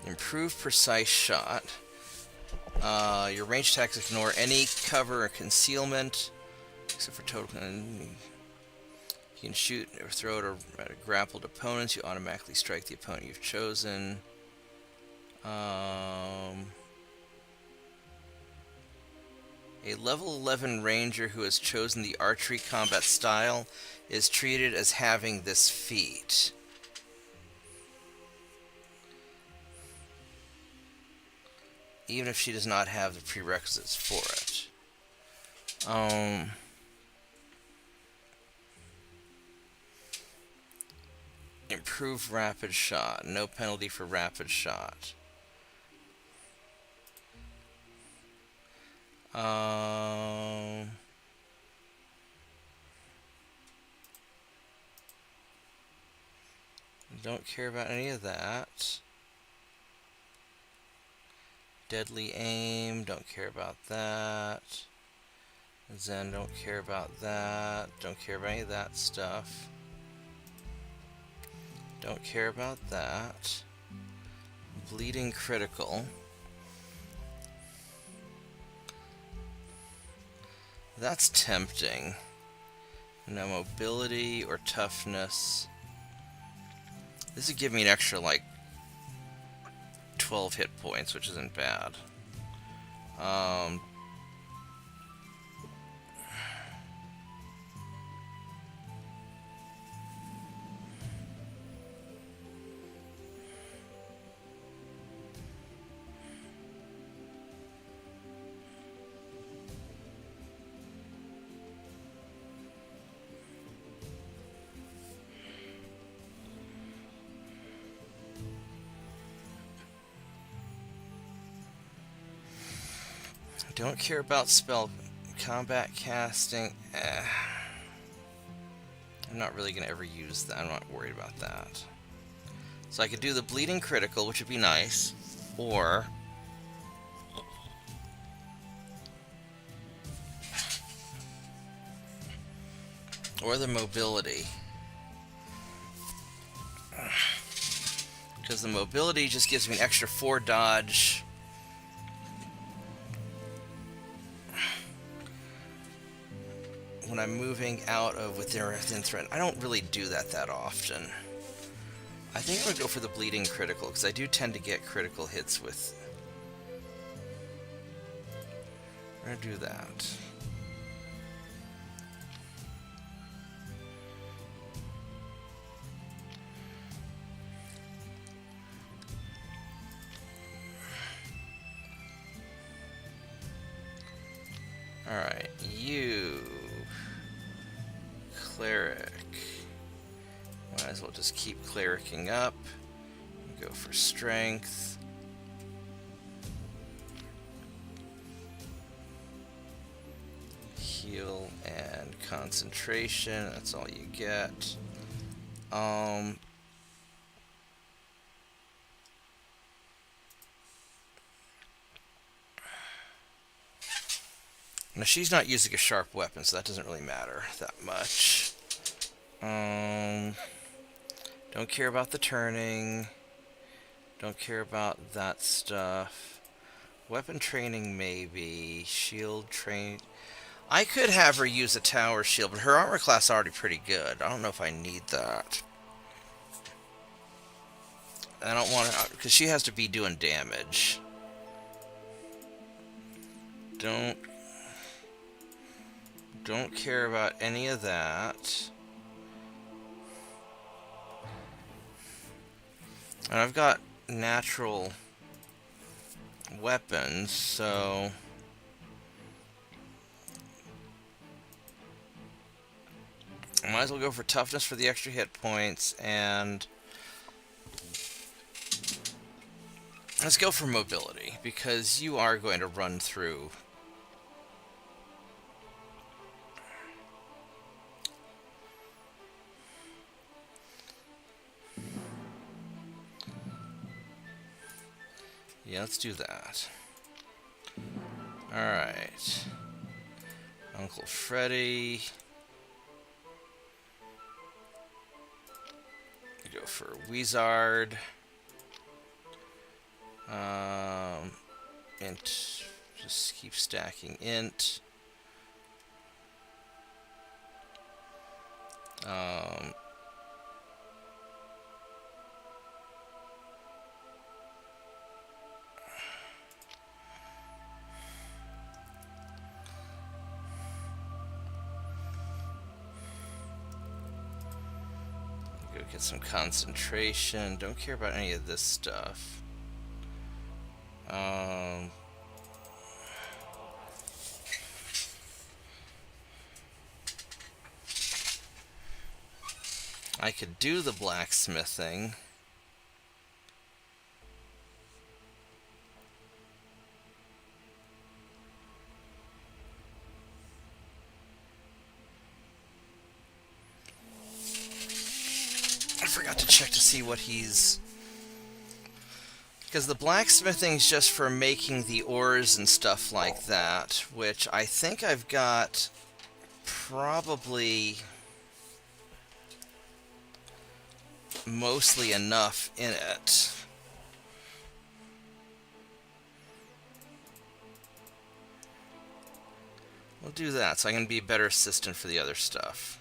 improve precise shot. Your range attacks ignore any cover or concealment, except for total. You can shoot or throw it at a grappled opponent. You automatically strike the opponent you've chosen. A level 11 ranger who has chosen the archery combat style is treated as having this feat. Even if she does not have the prerequisites for it. Improve rapid shot. No penalty for rapid shot. Don't care about any of that. Deadly aim, don't care about that. Zen, don't care about that. Don't care about any of that stuff. Don't care about that. Bleeding critical. That's tempting. No mobility or toughness. This would give me an extra, like, 12 hit points, which isn't bad. Don't care about spell combat casting. I'm not really going to ever use that. I'm not worried about that. So I could do the bleeding critical, which would be nice, or the mobility. Because the mobility just gives me an extra 4 dodge. When I'm moving out of within threat. I don't really do that often. I think I'm going to go for the bleeding critical, because I do tend to get critical hits with... I'm going to do that. Alright, you... Cleric. Might as well just keep clericing up. Go for strength. Heal and concentration. That's all you get. Now she's not using a sharp weapon, so that doesn't really matter that much. Don't care about the turning. Don't care about that stuff. Weapon training, maybe. Shield train. I could have her use a tower shield, but her armor class is already pretty good. I don't know if I need that. I don't want to, because she has to be doing damage. Don't care about any of that. And I've got natural weapons, so I might as well go for toughness for the extra hit points, and let's go for mobility, because you are going to run through. Yeah, let's do that. Alright. Uncle Freddy. Go for Wizard. Int. Just keep stacking int. Get some concentration. Don't care about any of this stuff. I could do the blacksmithing. I forgot to check to see what he's... Because the blacksmithing's just for making the ores and stuff like that, which I think I've got probably mostly enough in it. We'll do that, so I can be a better assistant for the other stuff.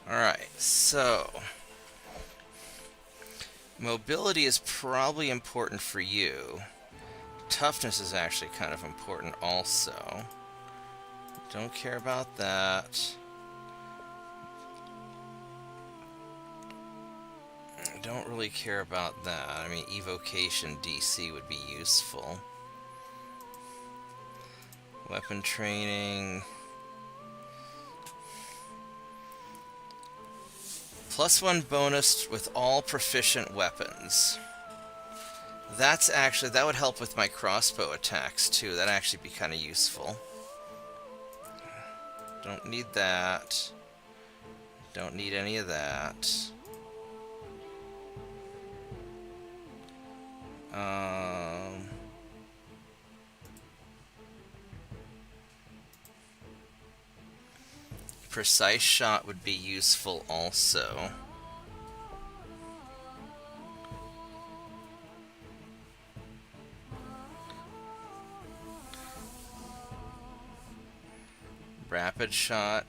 Alright, so mobility is probably important for you. Toughness is actually kind of important also. Don't care about that. Don't really care about that. I mean, evocation DC would be useful. Weapon training. +1 bonus with all proficient weapons. That's actually, that would help with my crossbow attacks too. That'd actually be kind of useful. Don't need that. Don't need any of that. Precise shot would be useful also. Rapid shot,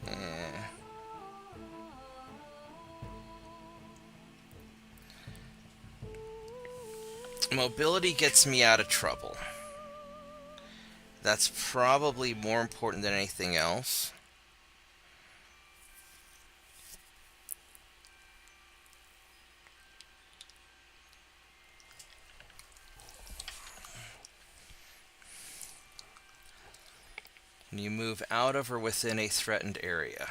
Mobility gets me out of trouble. That's probably more important than anything else. When you move out of or within a threatened area.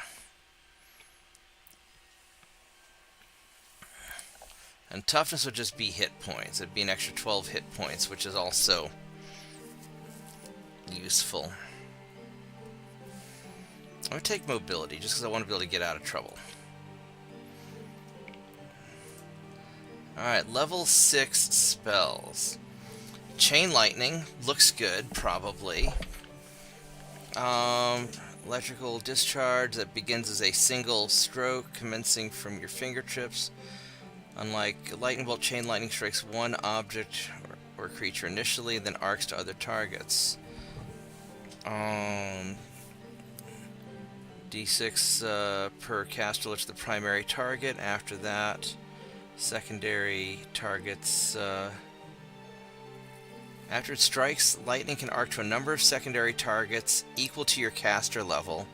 And toughness would just be hit points. It'd be an extra 12 hit points, which is also useful. I would take mobility, just because I want to be able to get out of trouble. Alright, level 6 spells. Chain Lightning looks good, probably. Electrical discharge that begins as a single stroke commencing from your fingertips. Unlike Lightning Bolt, Chain Lightning strikes one object or creature initially, then arcs to other targets. D6 per caster looks the primary target. After that, secondary targets... After it strikes, lightning can arc to a number of secondary targets equal to your caster level.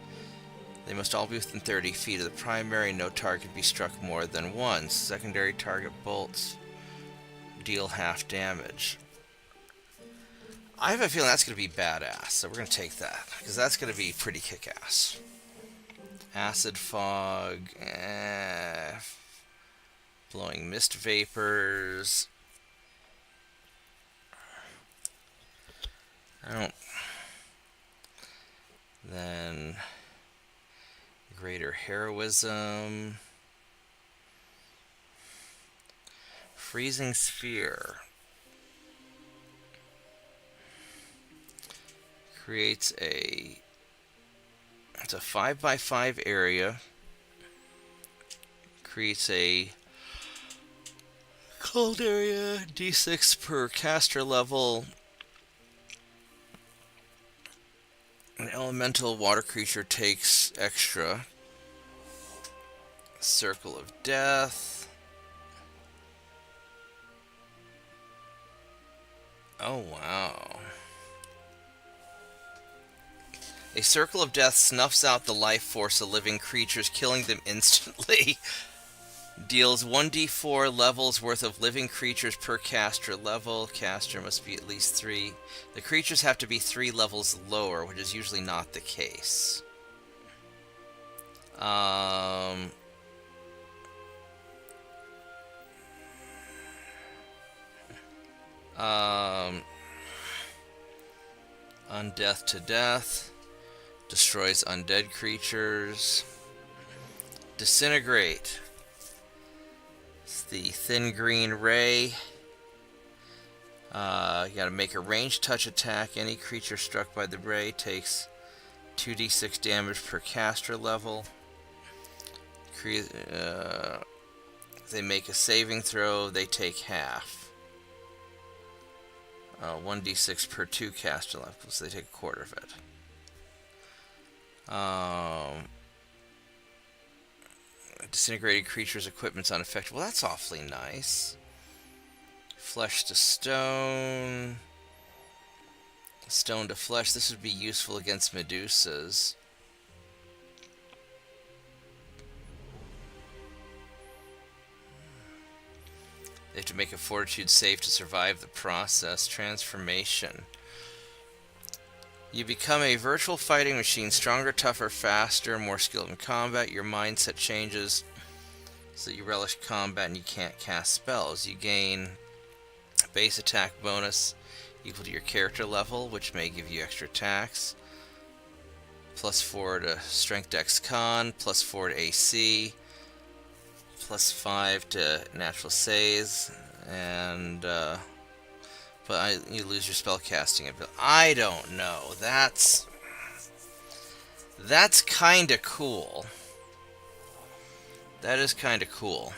They must all be within 30 feet of the primary. No target can be struck more than once. Secondary target bolts deal half damage. I have a feeling that's going to be badass, so we're going to take that, because that's going to be pretty kick-ass. Acid fog, blowing mist vapors. Then greater heroism. Freezing sphere. Creates it's a 5x5 area. Creates a cold area, D6 per caster level. An elemental water creature takes extra. Circle of Death. Oh, wow. A circle of death snuffs out the life force of living creatures, killing them instantly. Deals 1d4 levels worth of living creatures per caster level. Caster must be at least 3. The creatures have to be 3 levels lower, which is usually not the case. Undeath to death. Destroys undead creatures. Disintegrate. It's the thin green ray. You gotta make a ranged touch attack. Any creature struck by the ray takes 2d6 damage per caster level. They make a saving throw, they take half. 1d6 per 2 caster levels, so they take a quarter of it. Disintegrated creatures' equipment's unaffected. Well, that's awfully nice. Flesh to stone. Stone to flesh. This would be useful against Medusas. They have to make a fortitude save to survive the process. Transformation. You become a virtual fighting machine, stronger, tougher, faster, more skilled in combat. Your mindset changes so that you relish combat and you can't cast spells. You gain base attack bonus equal to your character level, which may give you extra attacks. +4 to strength, dex, con, +4 to AC, +5 to natural saves, and you lose your spell casting ability. I don't know. That's kind of cool. That is kind of cool.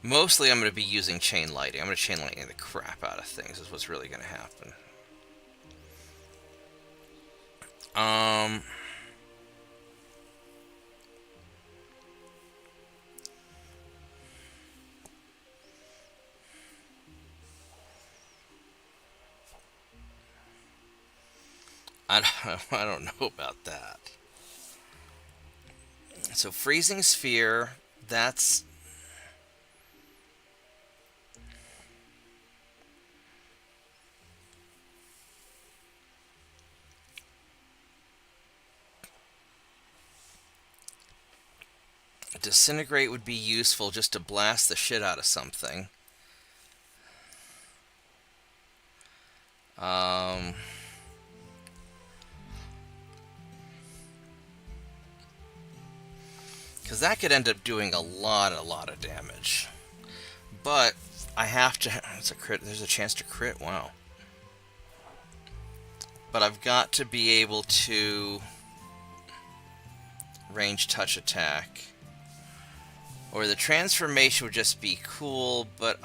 Mostly I'm going to be using chain lighting. I'm going to chain lightning the crap out of things is what's really going to happen. I don't know about that. So freezing sphere, that's disintegrate would be useful just to blast the shit out of something. Because that could end up doing a lot of damage. But I have to. It's a crit. There's a chance to crit. Wow. But I've got to be able to range touch attack. Or the transformation would just be cool, but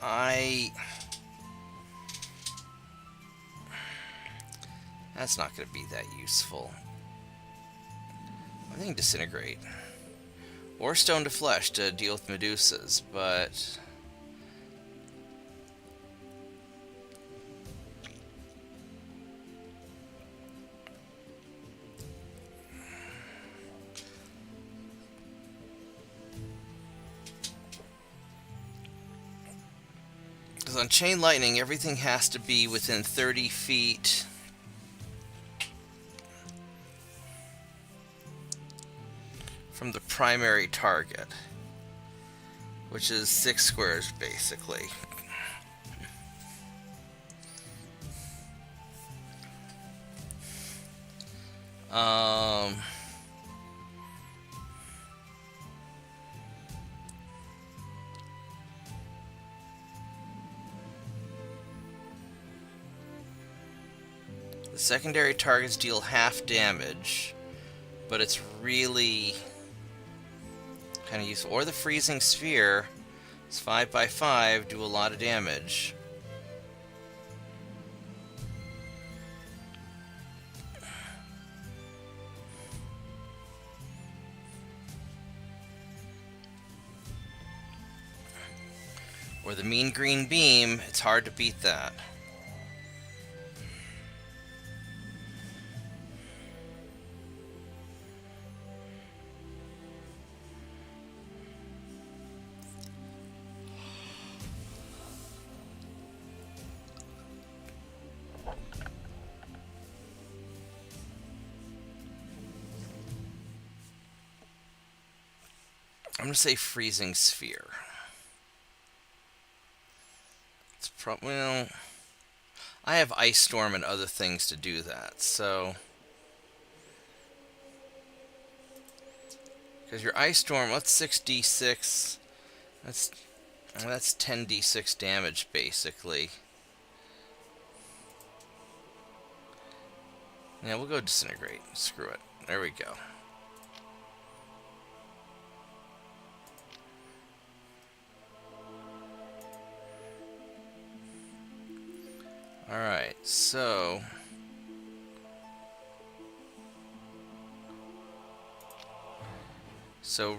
that's not going to be that useful. I think disintegrate. Or stone to flesh to deal with Medusas, but because on chain lightning everything has to be within 30 feet from the primary target, which is 6 squares basically. The secondary targets deal half damage, but it's really kind of useful. Or the freezing sphere. It's 5x5, do a lot of damage. Or the mean green beam. It's hard to beat that. I'm going to say freezing sphere. It's well, I have ice storm and other things to do that, so because your ice storm, what's 6d6? That's 10d6 damage basically. Yeah, we'll go disintegrate. Screw it. There we go. Alright, so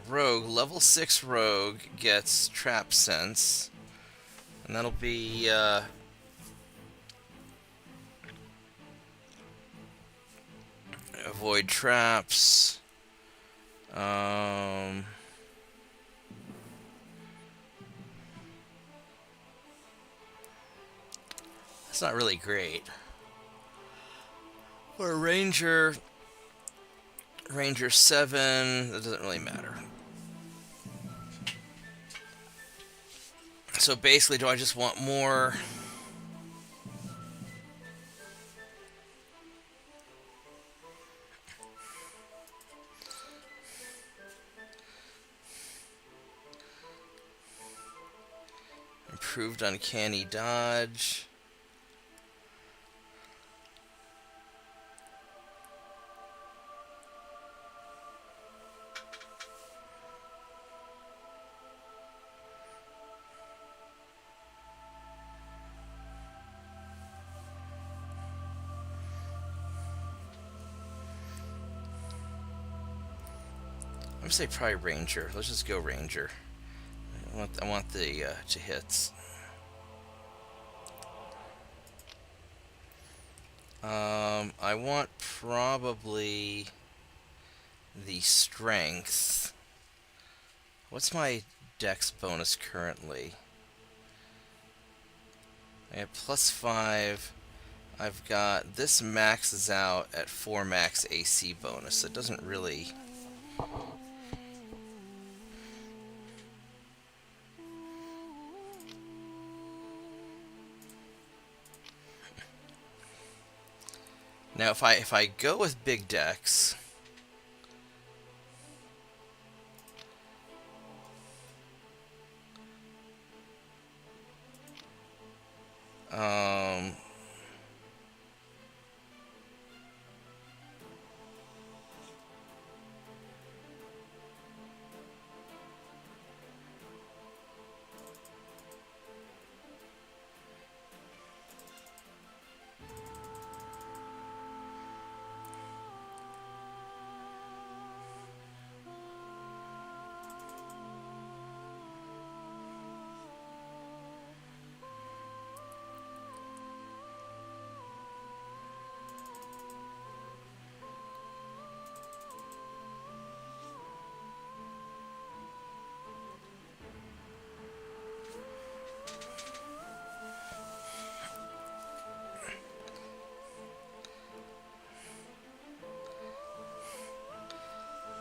Rogue, level 6 Rogue gets Trap Sense. And that'll be, avoid traps. That's not really great. For a Ranger 7, that doesn't really matter. So basically, do I just want more? Improved uncanny dodge. I'm gonna say probably Ranger. Let's just go Ranger. I want the to hits. I want probably the strength. What's my dex bonus currently? I have +5. I've got this maxes out at 4 max AC bonus. It doesn't really. Now if I go with big dex,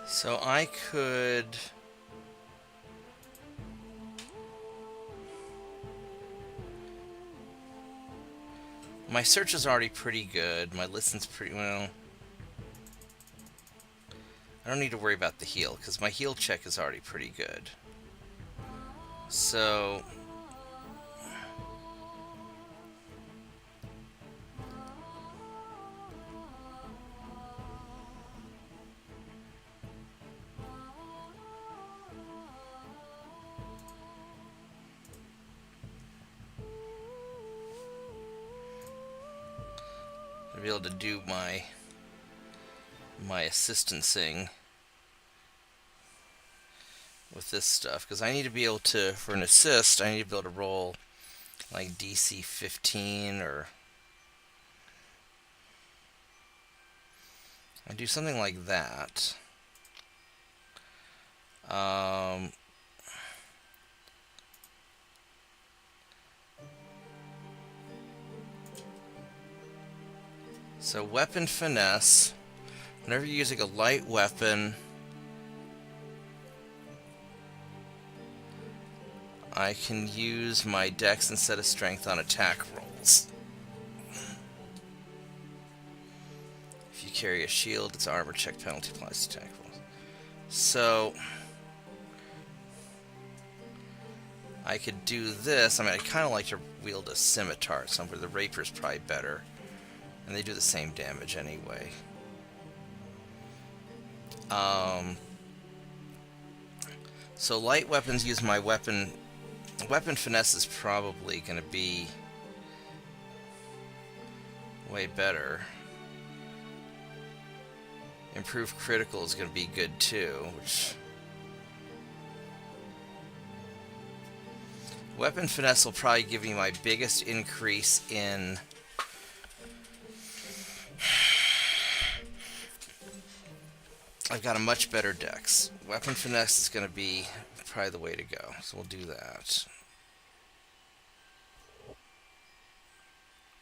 so I could. My search is already pretty good. My listen's pretty well. I don't need to worry about the heal because my heal check is already pretty good. So I'll be able to do my assistancing with this stuff, because I need to be able to, for an assist, I need to be able to roll like DC 15, or I do something like that. Um, so weapon finesse. Whenever you're using a light weapon, I can use my dex instead of strength on attack rolls. If you carry a shield, its armor check penalty applies to attack rolls. So I could do this. I mean, I kind of like to wield a scimitar somewhere. The rapier's probably better, and they do the same damage anyway. So light weapons use my weapon. Weapon finesse is probably going to be way better. Improved critical is going to be good too, which... Weapon finesse will probably give me my biggest increase in... I've got a much better dex. Weapon finesse is going to be probably the way to go, so we'll do that.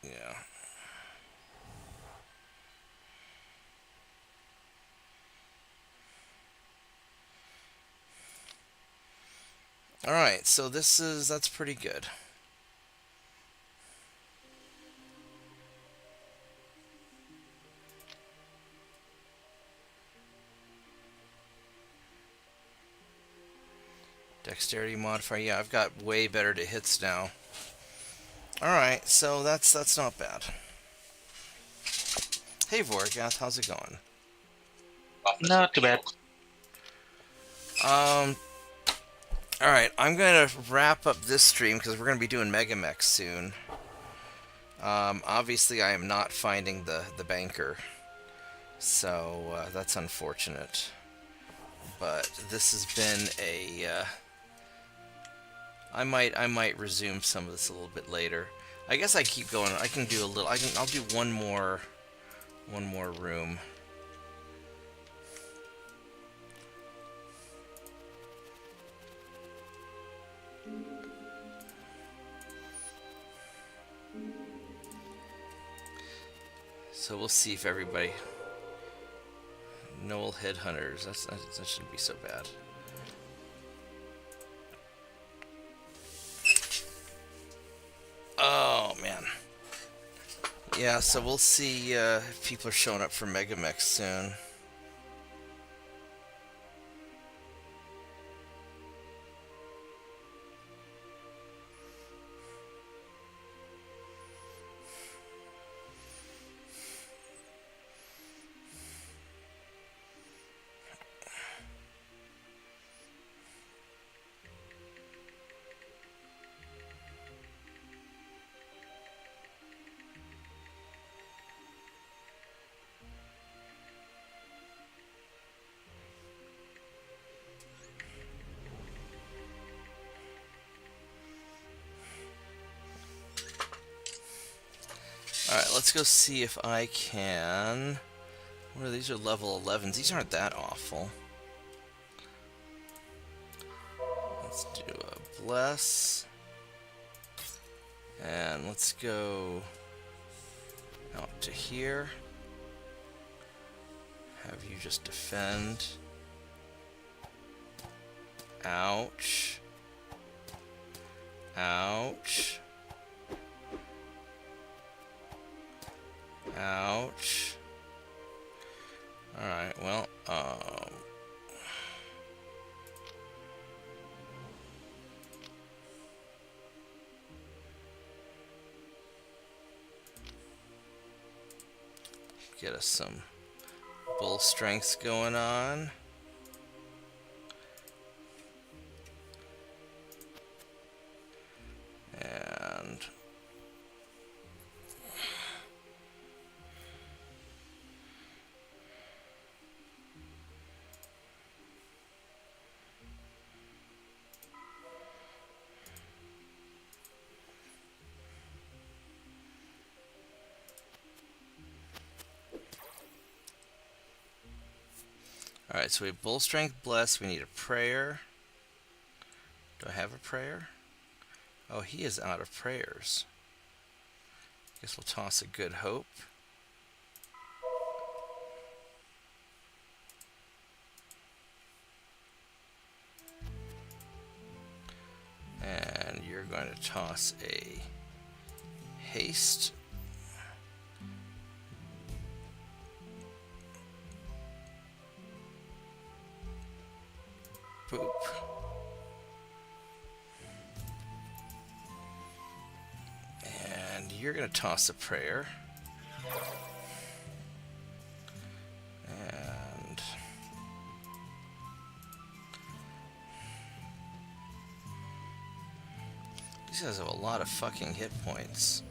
Yeah. Alright, so that's pretty good. Dexterity modifier, yeah, I've got way better to hits now. Alright, so that's not bad. Hey Vorgath, how's it going? Not too bad. Alright, I'm gonna wrap up this stream because we're gonna be doing Megamech soon. Obviously I am not finding the banker, so that's unfortunate. But this has been a I might resume some of this a little bit later. I guess I keep going. I can do a little. I'll do one more room. So we'll see if everybody... Noel Headhunters. That shouldn't be so bad. Oh, man. Yeah, so we'll see if people are showing up for Megamech soon. Alright, let's go see if I can... What are these? Are level 11s. These aren't that awful. Let's do a bless. And let's go out to here. Have you just defend. Ouch. Ouch. Ouch. Alright, well, get us some bull strengths going on. And Alright, so we have bull strength, bless. We need a prayer. Do I have a prayer? Oh, he is out of prayers. Guess we'll toss a good hope. And you're going to toss a haste. Boop. And you're going to toss a prayer. And these guys have a lot of fucking hit points.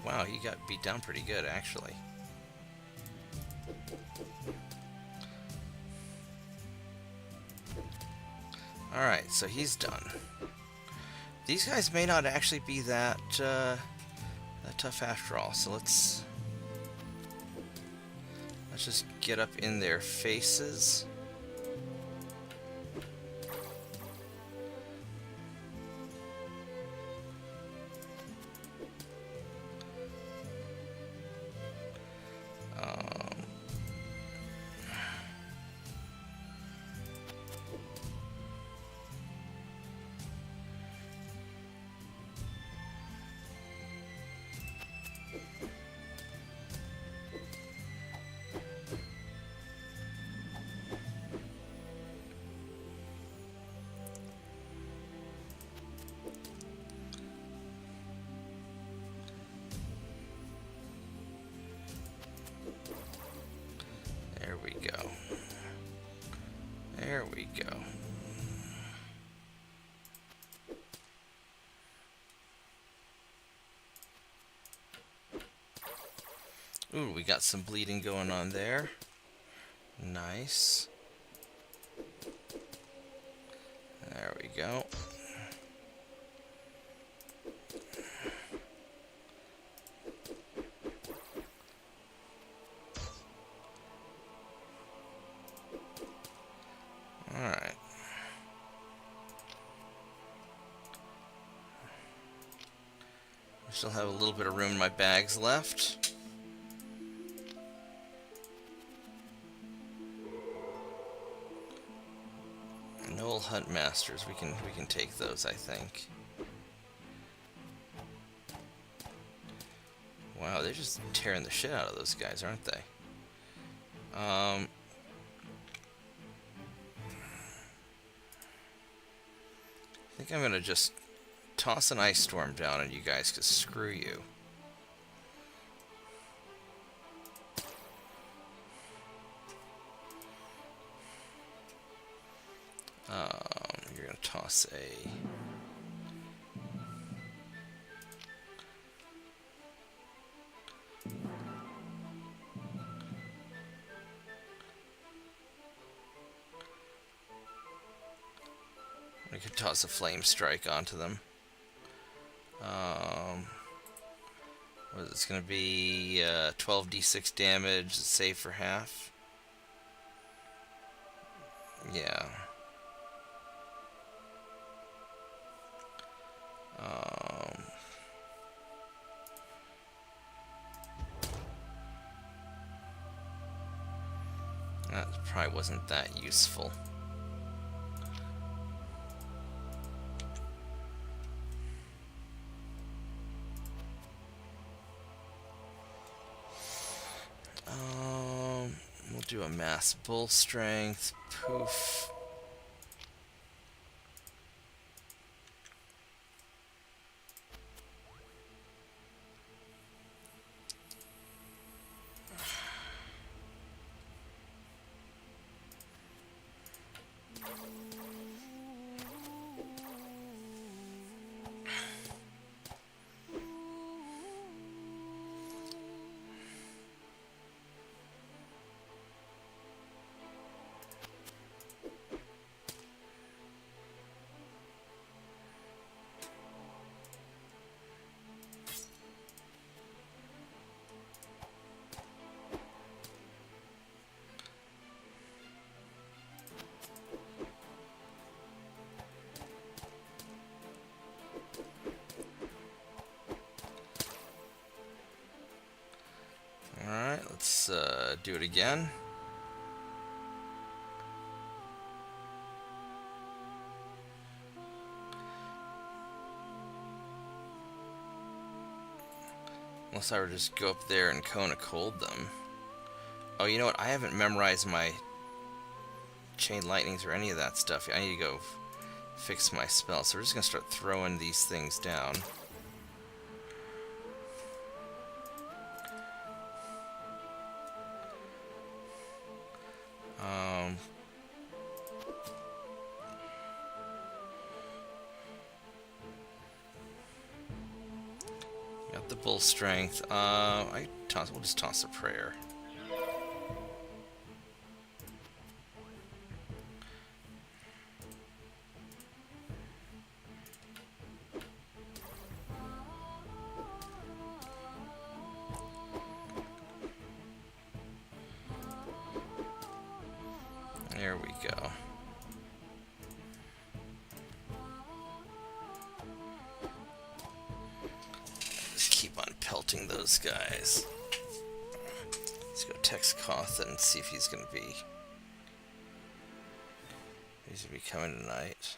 Wow, he got beat down pretty good, actually. Alright, so he's done. These guys may not actually be that tough after all, so let's just get up in their faces. There we go. There we go. Ooh, we got some bleeding going on there. Nice. There we go. Alright. I still have a little bit of room in my bags left. Noel Hunt Masters, we can take those, I think. Wow, they're just tearing the shit out of those guys, aren't they? I think I'm gonna just toss an ice storm down on you guys, cause screw you. You're gonna toss a we could toss a flame strike onto them. What is this gonna be? 12d6 damage, save for half. Yeah. That probably wasn't that useful. We'll do a mass bull strength. Poof. let's do it again. Unless I were to just go up there and Cone of Cold them. Oh, you know what? I haven't memorized my Chain Lightnings or any of that stuff. I need to go fix my spell. So we're just going to start throwing these things down. Got the Bull Strength. We'll just toss a Prayer. There we go. Just keep on pelting those guys. Let's go text Koth and see if he's gonna be coming tonight.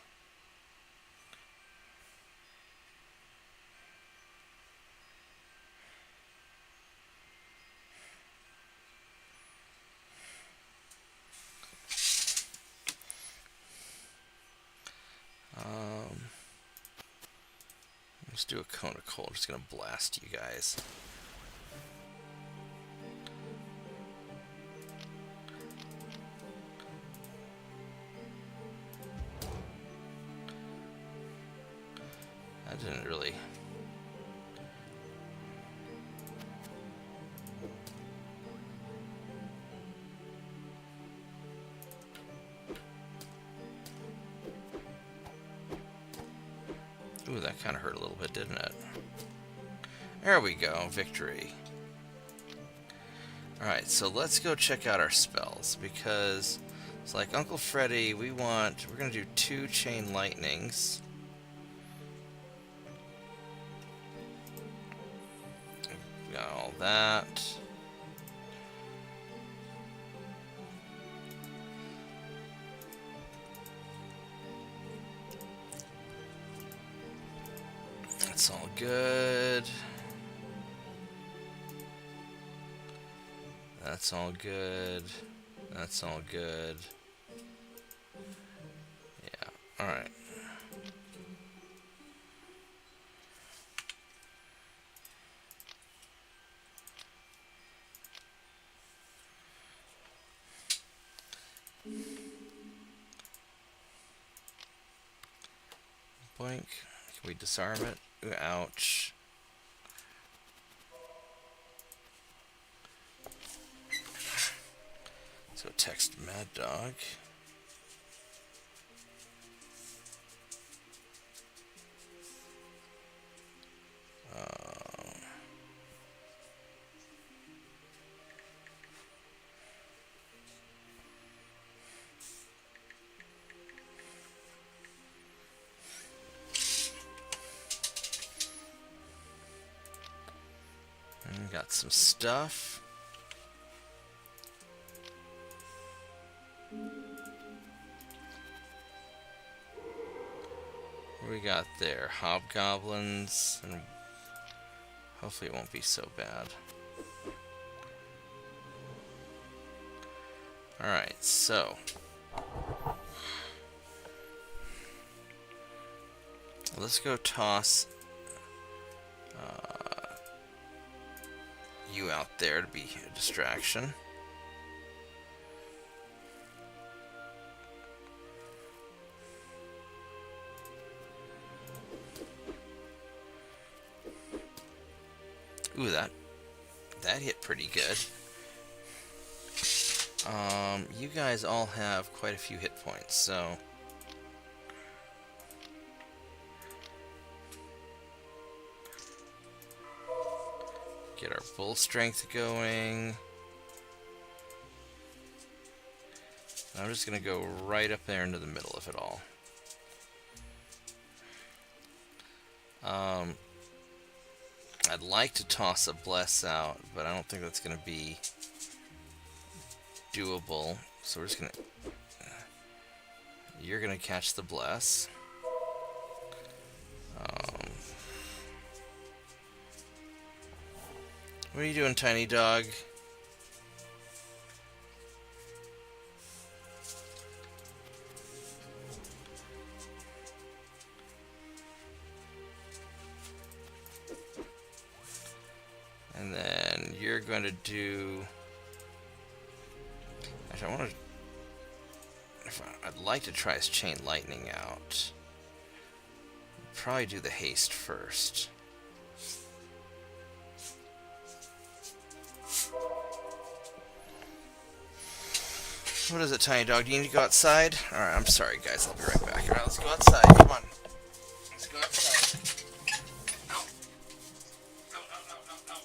Let's do a Cone of Cold. Just gonna blast you guys. That didn't really. Ooh, that kind of hurt a little bit, didn't it? There we go, victory. Alright, so let's go check out our spells, because it's like Uncle Freddy, we're gonna do 2 Chain Lightnings. We got all that. That's all good. That's all good. That's all good. Yeah, alright. Boink. Can we disarm it? Ooh, ouch. So text Mad Dog. Got some stuff. What we got there? Hobgoblins, and hopefully it won't be so bad. Alright, so let's go toss you out there to be a distraction. Ooh, that hit pretty good. You guys all have quite a few hit points, so get our bull strength going. I'm just gonna go right up there into the middle of it all. I'd like to toss a bless out, but I don't think that's gonna be doable. So we're just gonna. You're gonna catch the bless. What are you doing, tiny dog? And then you're going to do. Actually, I'd like to try his chain lightning out. Probably do the haste first. What is it, tiny dog? Do you need to go outside? Alright, I'm sorry, guys. I'll be right back. Alright, let's go outside. Come on. Let's go outside. Ow. Ow, ow, ow, ow, ow.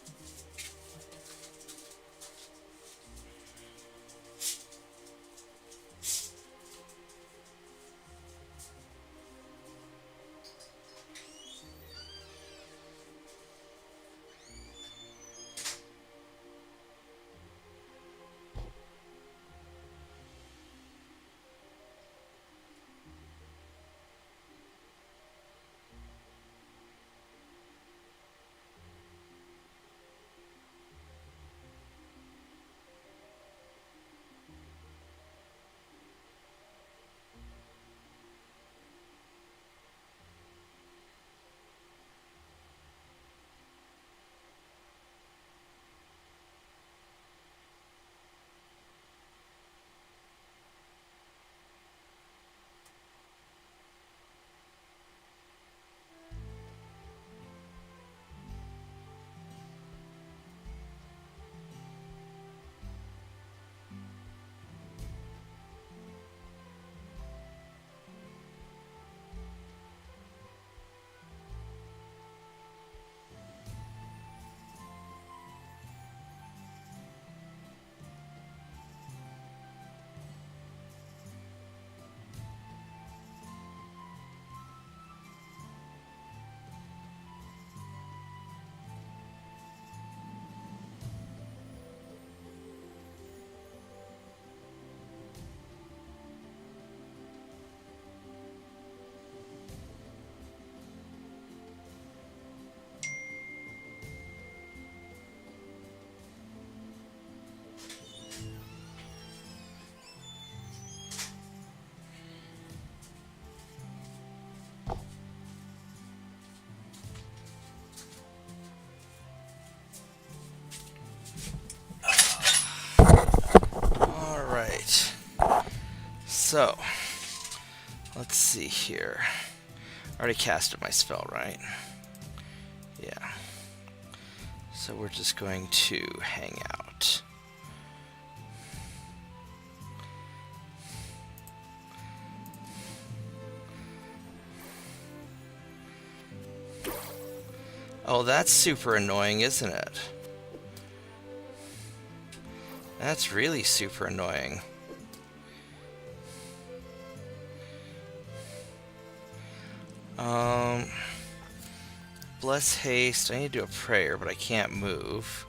Alright. So, let's see here. I already casted my spell, right? Yeah. So we're just going to hang out. Oh, that's super annoying, isn't it? That's really super annoying. Bless haste. I need to do a prayer, but I can't move.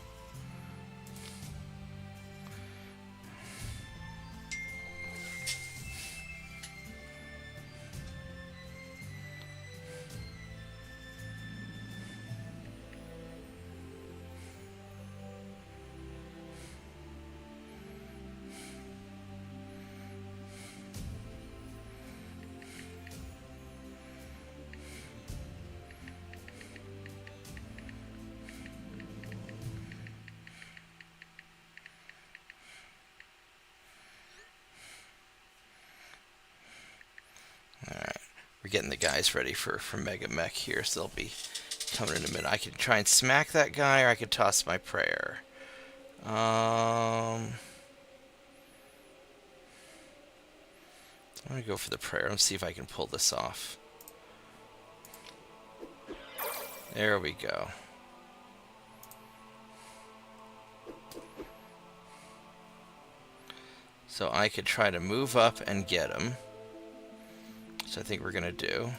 Alright, we're getting the guys ready for Mega Mech here, so they'll be coming in a minute. I could try and smack that guy, or I could toss my prayer. I'm gonna go for the prayer. Let's see if I can pull this off. There we go. So I could try to move up and get him. So I think we're gonna do.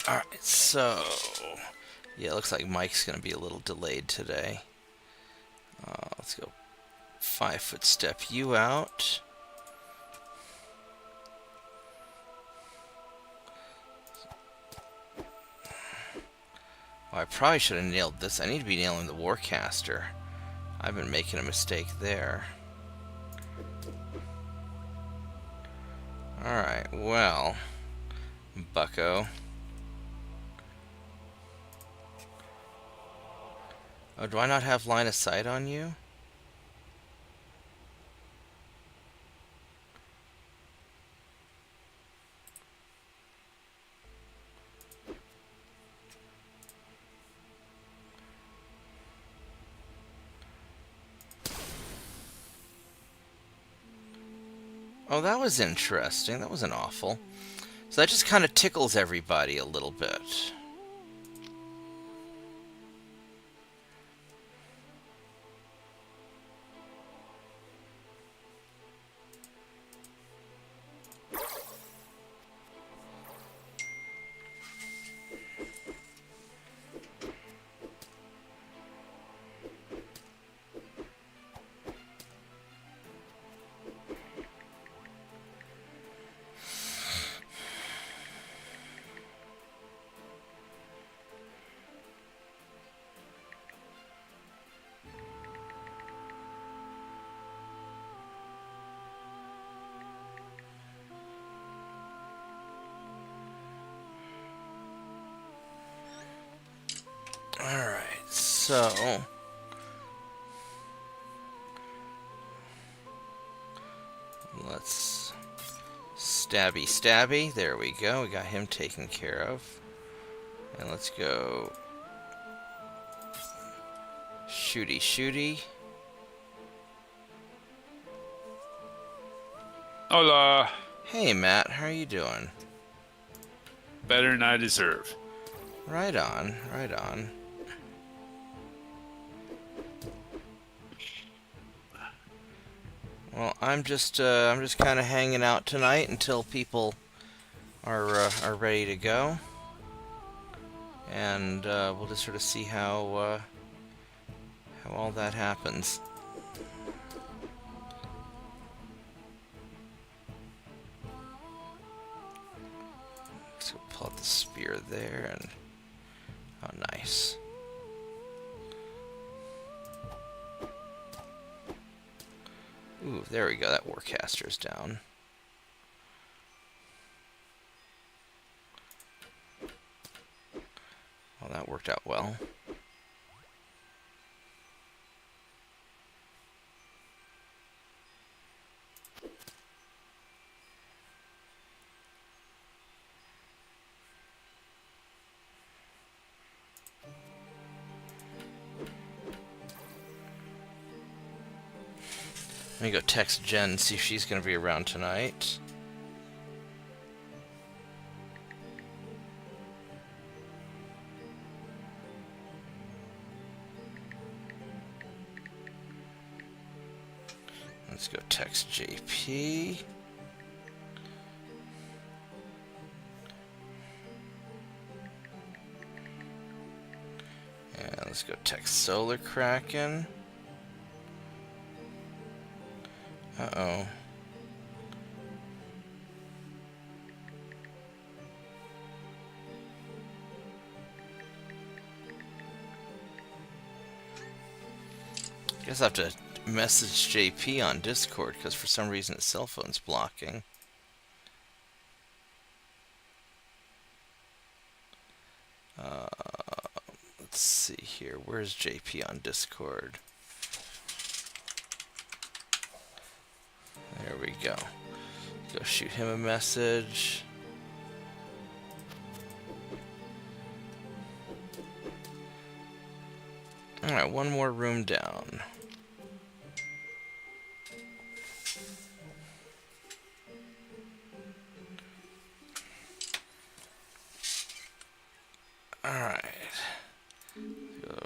Alright, so... Yeah, it looks like Mike's going to be a little delayed today. Let's go 5-foot step you out. Oh, I probably should have nailed this. I need to be nailing the Warcaster. I've been making a mistake there. Alright, well... Bucko. Oh, do I not have line of sight on you? Oh, that was interesting. That wasn't awful. So that just kind of tickles everybody a little bit. Alright, so... Let's... Stabby, stabby. There we go. We got him taken care of. And let's go... Shooty, shooty. Hola. Hey, Matt. How are you doing? Better than I deserve. Right on, right on. Well, I'm just kind of hanging out tonight until people are ready to go, and we'll just sort of see how all that happens. Let's go pull out the spear there, and oh, nice. Ooh, there we go. That Warcaster's down. Well, that worked out well. Let me go text Jen and see if she's going to be around tonight. Let's go text JP. And let's go text Solar Kraken. Uh-oh. Guess I have to message JP on Discord because for some reason his cell phone's blocking. Let's see here. Where's JP on Discord? There we go. Go shoot him a message. Alright, one more room down. Alright. Go.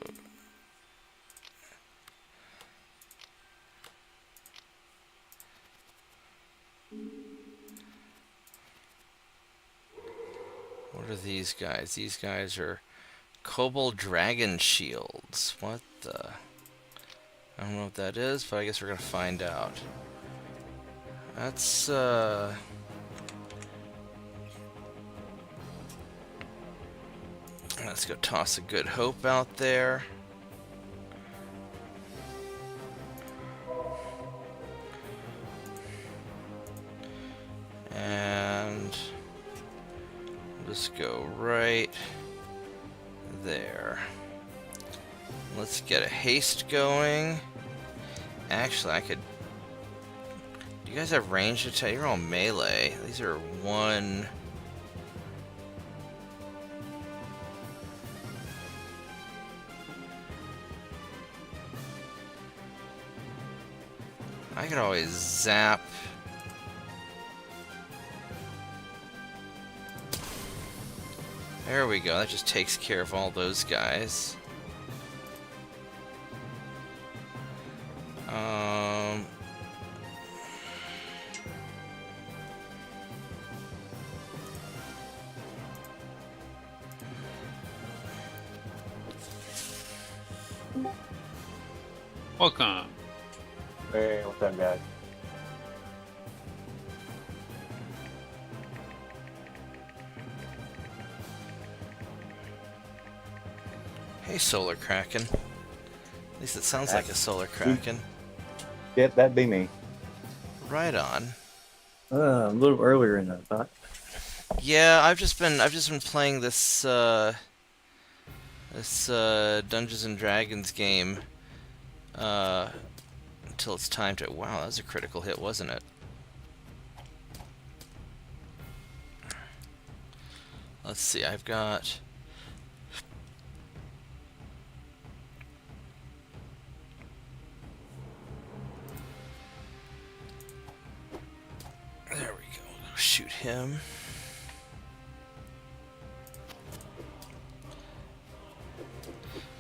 What are these these guys? These guys are Kobold Dragon Shields. What the? I don't know what that is, but I guess we're gonna find out. That's, let's go toss a Good Hope out there. And just go right there. Let's get a haste going. Actually, I could... Do you guys have range attack? You're all melee. These are one... I could always zap. There we go. That just takes care of all those guys. Welcome. Hey, what's up, guys? Hey, Solar Kraken. At least it sounds like a Solar Kraken. Yep, that'd be me. Right on. A little earlier than I thought. Yeah, I've just been playing this Dungeons and Dragons game until it's time to. Wow, that was a critical hit, wasn't it? Let's see. I've got. There we go. Shoot him.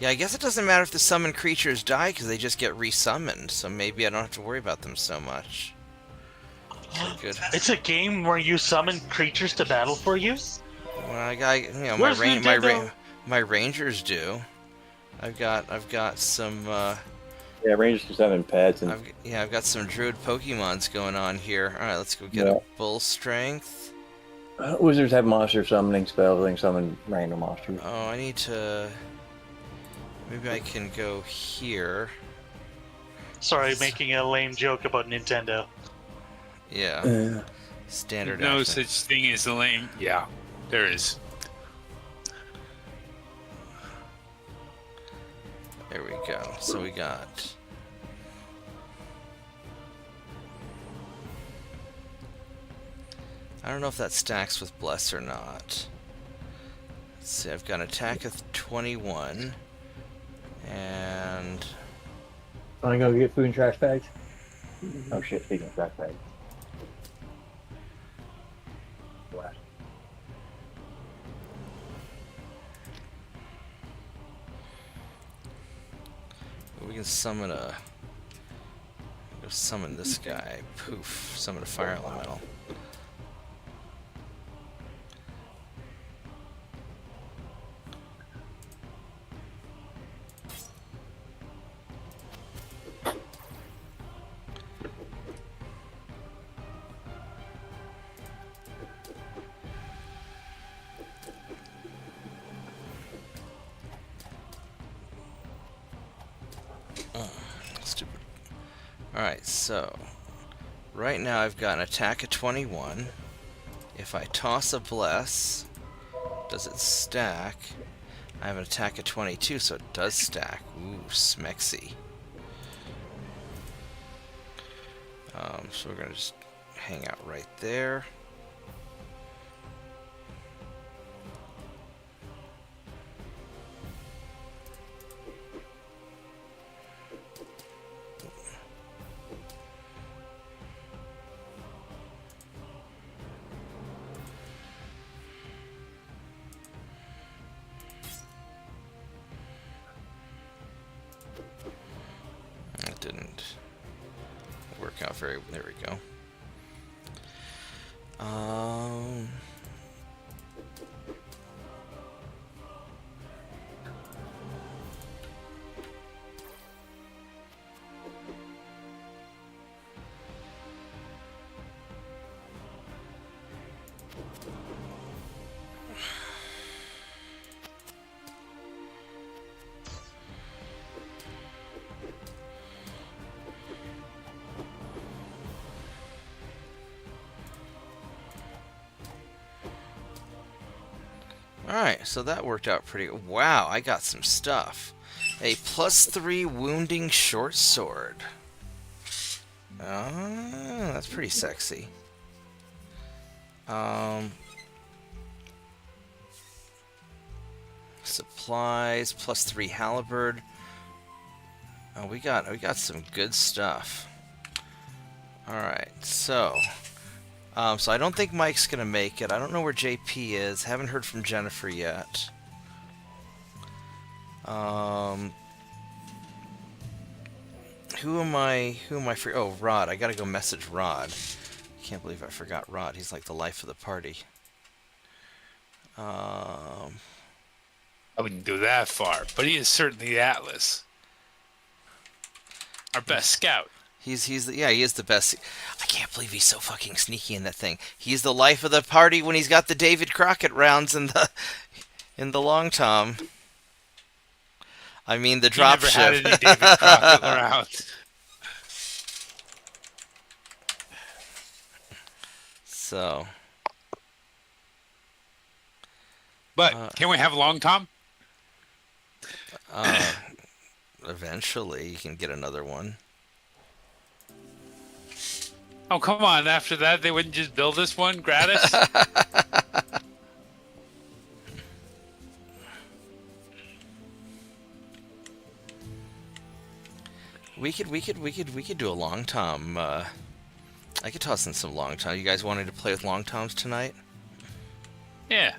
Yeah, I guess it doesn't matter if the summoned creatures die because they just get resummoned, so maybe I don't have to worry about them so much. Good. It's a game where you summon creatures to battle for you? Well, I got, you know, Where's Nintendo? my rangers do. I've got some Yeah, Rangers can summon pets and I've got some druid Pokemons going on here. All right, let's go get a bull strength. wizards have monster summoning spells. They can summon random monsters. Oh, I need to. Maybe I can go here. Sorry, making a lame joke about Nintendo. Yeah. Standard No action. such thing as a lame. Yeah, there is. There we go. So we got. I don't know if that stacks with Bless or not. Let's see, I've got an attack of 21. And. Want to go get food and trash bags? Oh shit, speaking of trash bags. We can summon a. Go summon this guy. Poof. Summon a fire elemental. Stupid. Alright, so right now I've got an attack of 21. If I toss a bless, does it stack? I have an attack of 22, so it does stack. Ooh, smexy. So we're gonna just hang out right there. It didn't work out very. There we go. Alright, so that worked out pretty good. Wow, I got some stuff. A +3 wounding short sword. Oh, that's pretty sexy. Supplies, +3 halberd. Oh, we got some good stuff. Alright, so I don't think Mike's gonna make it. I don't know where JP is. Haven't heard from Jennifer yet. Who am I free? Oh, Rod. I gotta go message Rod. Can't believe I forgot Rod. He's like the life of the party. I wouldn't go that far, but he is certainly the Atlas. Our best scout. He is the best. I can't believe he's so fucking sneaky in that thing. He's the life of the party when he's got the David Crockett rounds in the long tom. I mean the drop ship. Never had any David Crockett rounds. So. But can we have a long tom? Eventually, you can get another one. Oh, come on. After that, they wouldn't just build us one gratis? We could do a long tom. I could toss in some long tom. You guys wanted to play with long toms tonight? Yeah.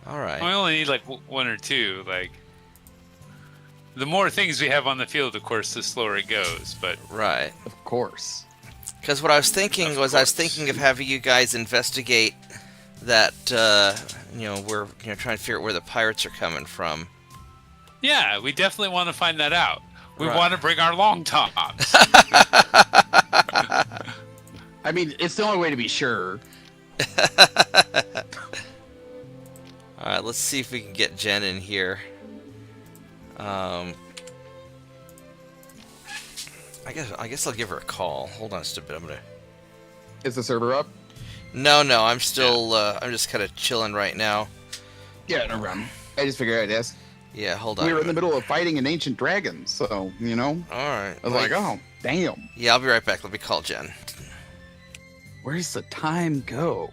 All right. We only need like one or two. Like, the more things we have on the field, of course, the slower it goes. But Right. Of course. Because what I was thinking was, I was thinking of having you guys investigate that. We're trying to figure out where the pirates are coming from. yeah, we definitely want to find that out. We Right. want to bring our long toms. I mean, it's the only way to be sure. All right, let's see if we can get Jen in here. I guess I'll give her a call. Hold on just a bit. I'm gonna. Is the server up? No, I'm still. I'm just kind of chilling right now. Yeah, no problem. I just figured I'd ask. Yeah, hold on. We were in the middle of fighting an ancient dragon, so, All right. I was like, oh, damn. Yeah, I'll be right back. Let me call Jen. Where's the time go?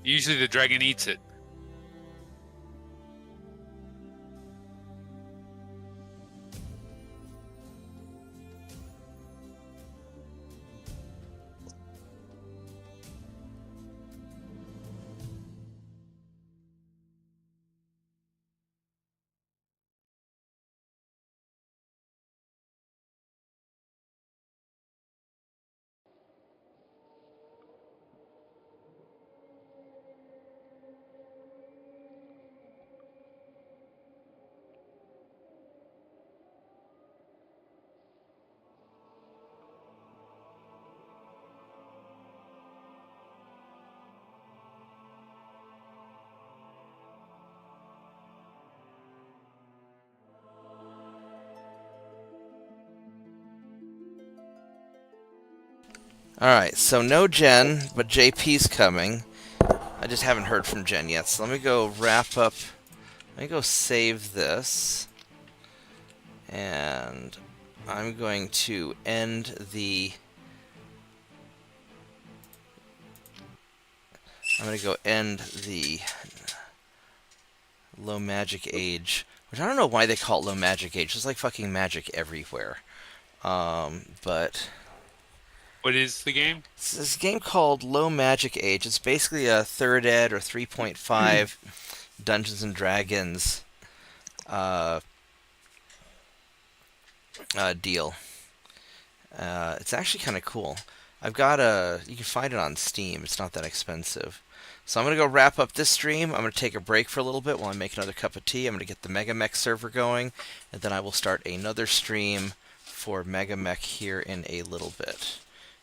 Usually the dragon eats it. Alright, so no Jen, but JP's coming. I just haven't heard from Jen yet, so let me go wrap up. Let me go save this. And I'm going to end the... I'm going to go end the low magic age. Which I don't know why they call it low magic age. There's like fucking magic everywhere. But... What is the game? It's this game called Low Magic Age. It's basically a 3rd ed or 3.5 Dungeons and Dragons deal. It's actually kind of cool. You can find it on Steam. It's not that expensive. So I'm going to go wrap up this stream. I'm going to take a break for a little bit while I make another cup of tea. I'm going to get the Megamech server going, and then I will start another stream for Megamech here in a little bit.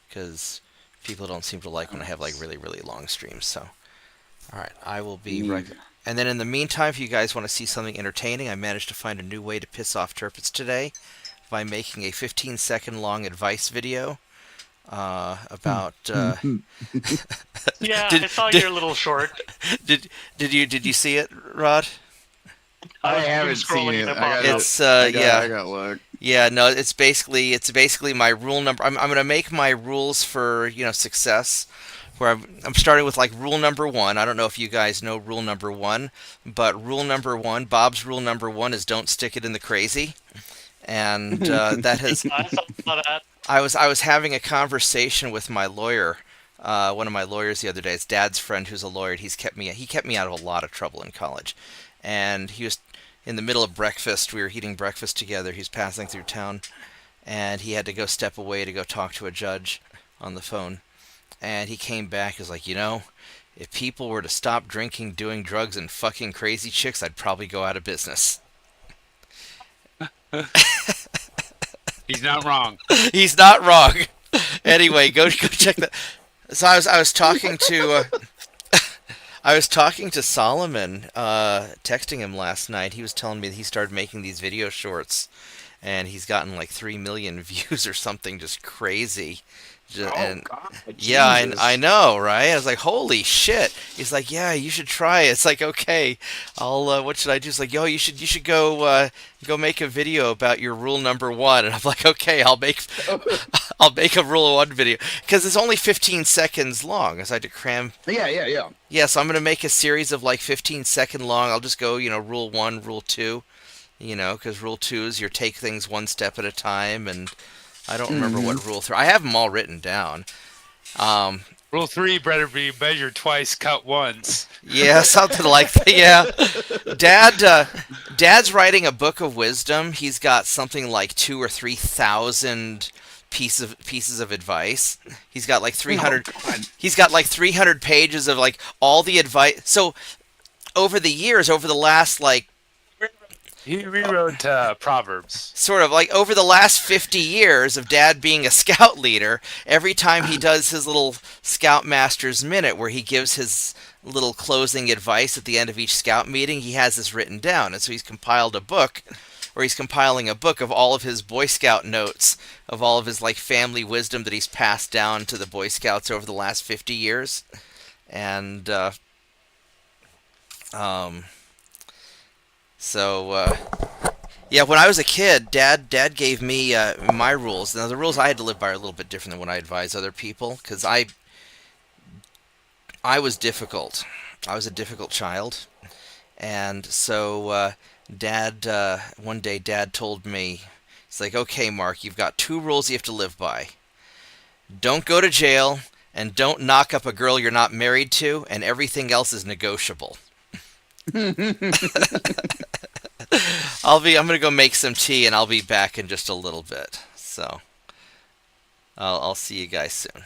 Because People don't seem to like when I have like really, really long streams. So, all right, I will be Me right. either. And then in the meantime, if you guys want to see something entertaining, I managed to find a new way to piss off Turpits today by making a 15-second long advice video about. Yeah, Did, I saw did, your little short. did you see it, Rod? I was doom haven't seen scrolling it. and it I popped got up. It's I yeah. got luck. Yeah, no, it's basically my rule number. I'm gonna make my rules for success, where I'm starting with like rule number one. I don't know if you guys know rule number one, but rule number one, Bob's rule number one is don't stick it in the crazy, and that has. I saw that. I was having a conversation with my lawyer, one of my lawyers the other day. It's Dad's friend who's a lawyer. He kept me out of a lot of trouble in college, and he was in the middle of breakfast. We were eating breakfast together. He was passing through town, and he had to go step away to go talk to a judge on the phone. And he came back. He was like, if people were to stop drinking, doing drugs, and fucking crazy chicks, I'd probably go out of business. He's not wrong. He's not wrong. Anyway, go check that. So I was talking to I was talking to Solomon, texting him last night. He was telling me that he started making these video shorts, and he's gotten like 3 million views or something, just crazy. And God, yeah, Jesus. I know, right? I was like, holy shit. He's like, yeah, you should try it. It's like, okay, I'll. What should I do? It's like, yo, you should go make a video about your rule number one. And I'm like, okay, I'll make a rule one video because it's only 15 seconds long. As I had to cram. Yeah. Yeah, so I'm gonna make a series of like 15-second long. I'll just go, rule one, rule two, because rule two is you take things one step at a time, and I don't remember what rule three. I have them all written down. Rule 3 better be measured twice, cut once. Yeah, something like that. Yeah, Dad's writing a book of wisdom. He's got something like 2,000 or 3,000 pieces of advice. He's got like 300. He's got like 300 pages of like all the advice. So over the years, over the last like He rewrote Proverbs. sort of like over the last 50 years of Dad being a scout leader, every time he does his little Scoutmaster's Minute where he gives his little closing advice at the end of each scout meeting, he has this written down. And so he's compiled a book, or he's compiling a book of all of his Boy Scout notes, of all of his like family wisdom that he's passed down to the Boy Scouts over the last 50 years. And So, yeah, when I was a kid, Dad gave me my rules. Now, the rules I had to live by are a little bit different than when I advise other people, because I was difficult. I was a difficult child, and so one day, Dad told me, he's like, "Okay, Mark, you've got 2 rules you have to live by. Don't go to jail, and don't knock up a girl you're not married to, and everything else is negotiable." I'm gonna go make some tea, and I'll be back in just a little bit. So I'll see you guys soon.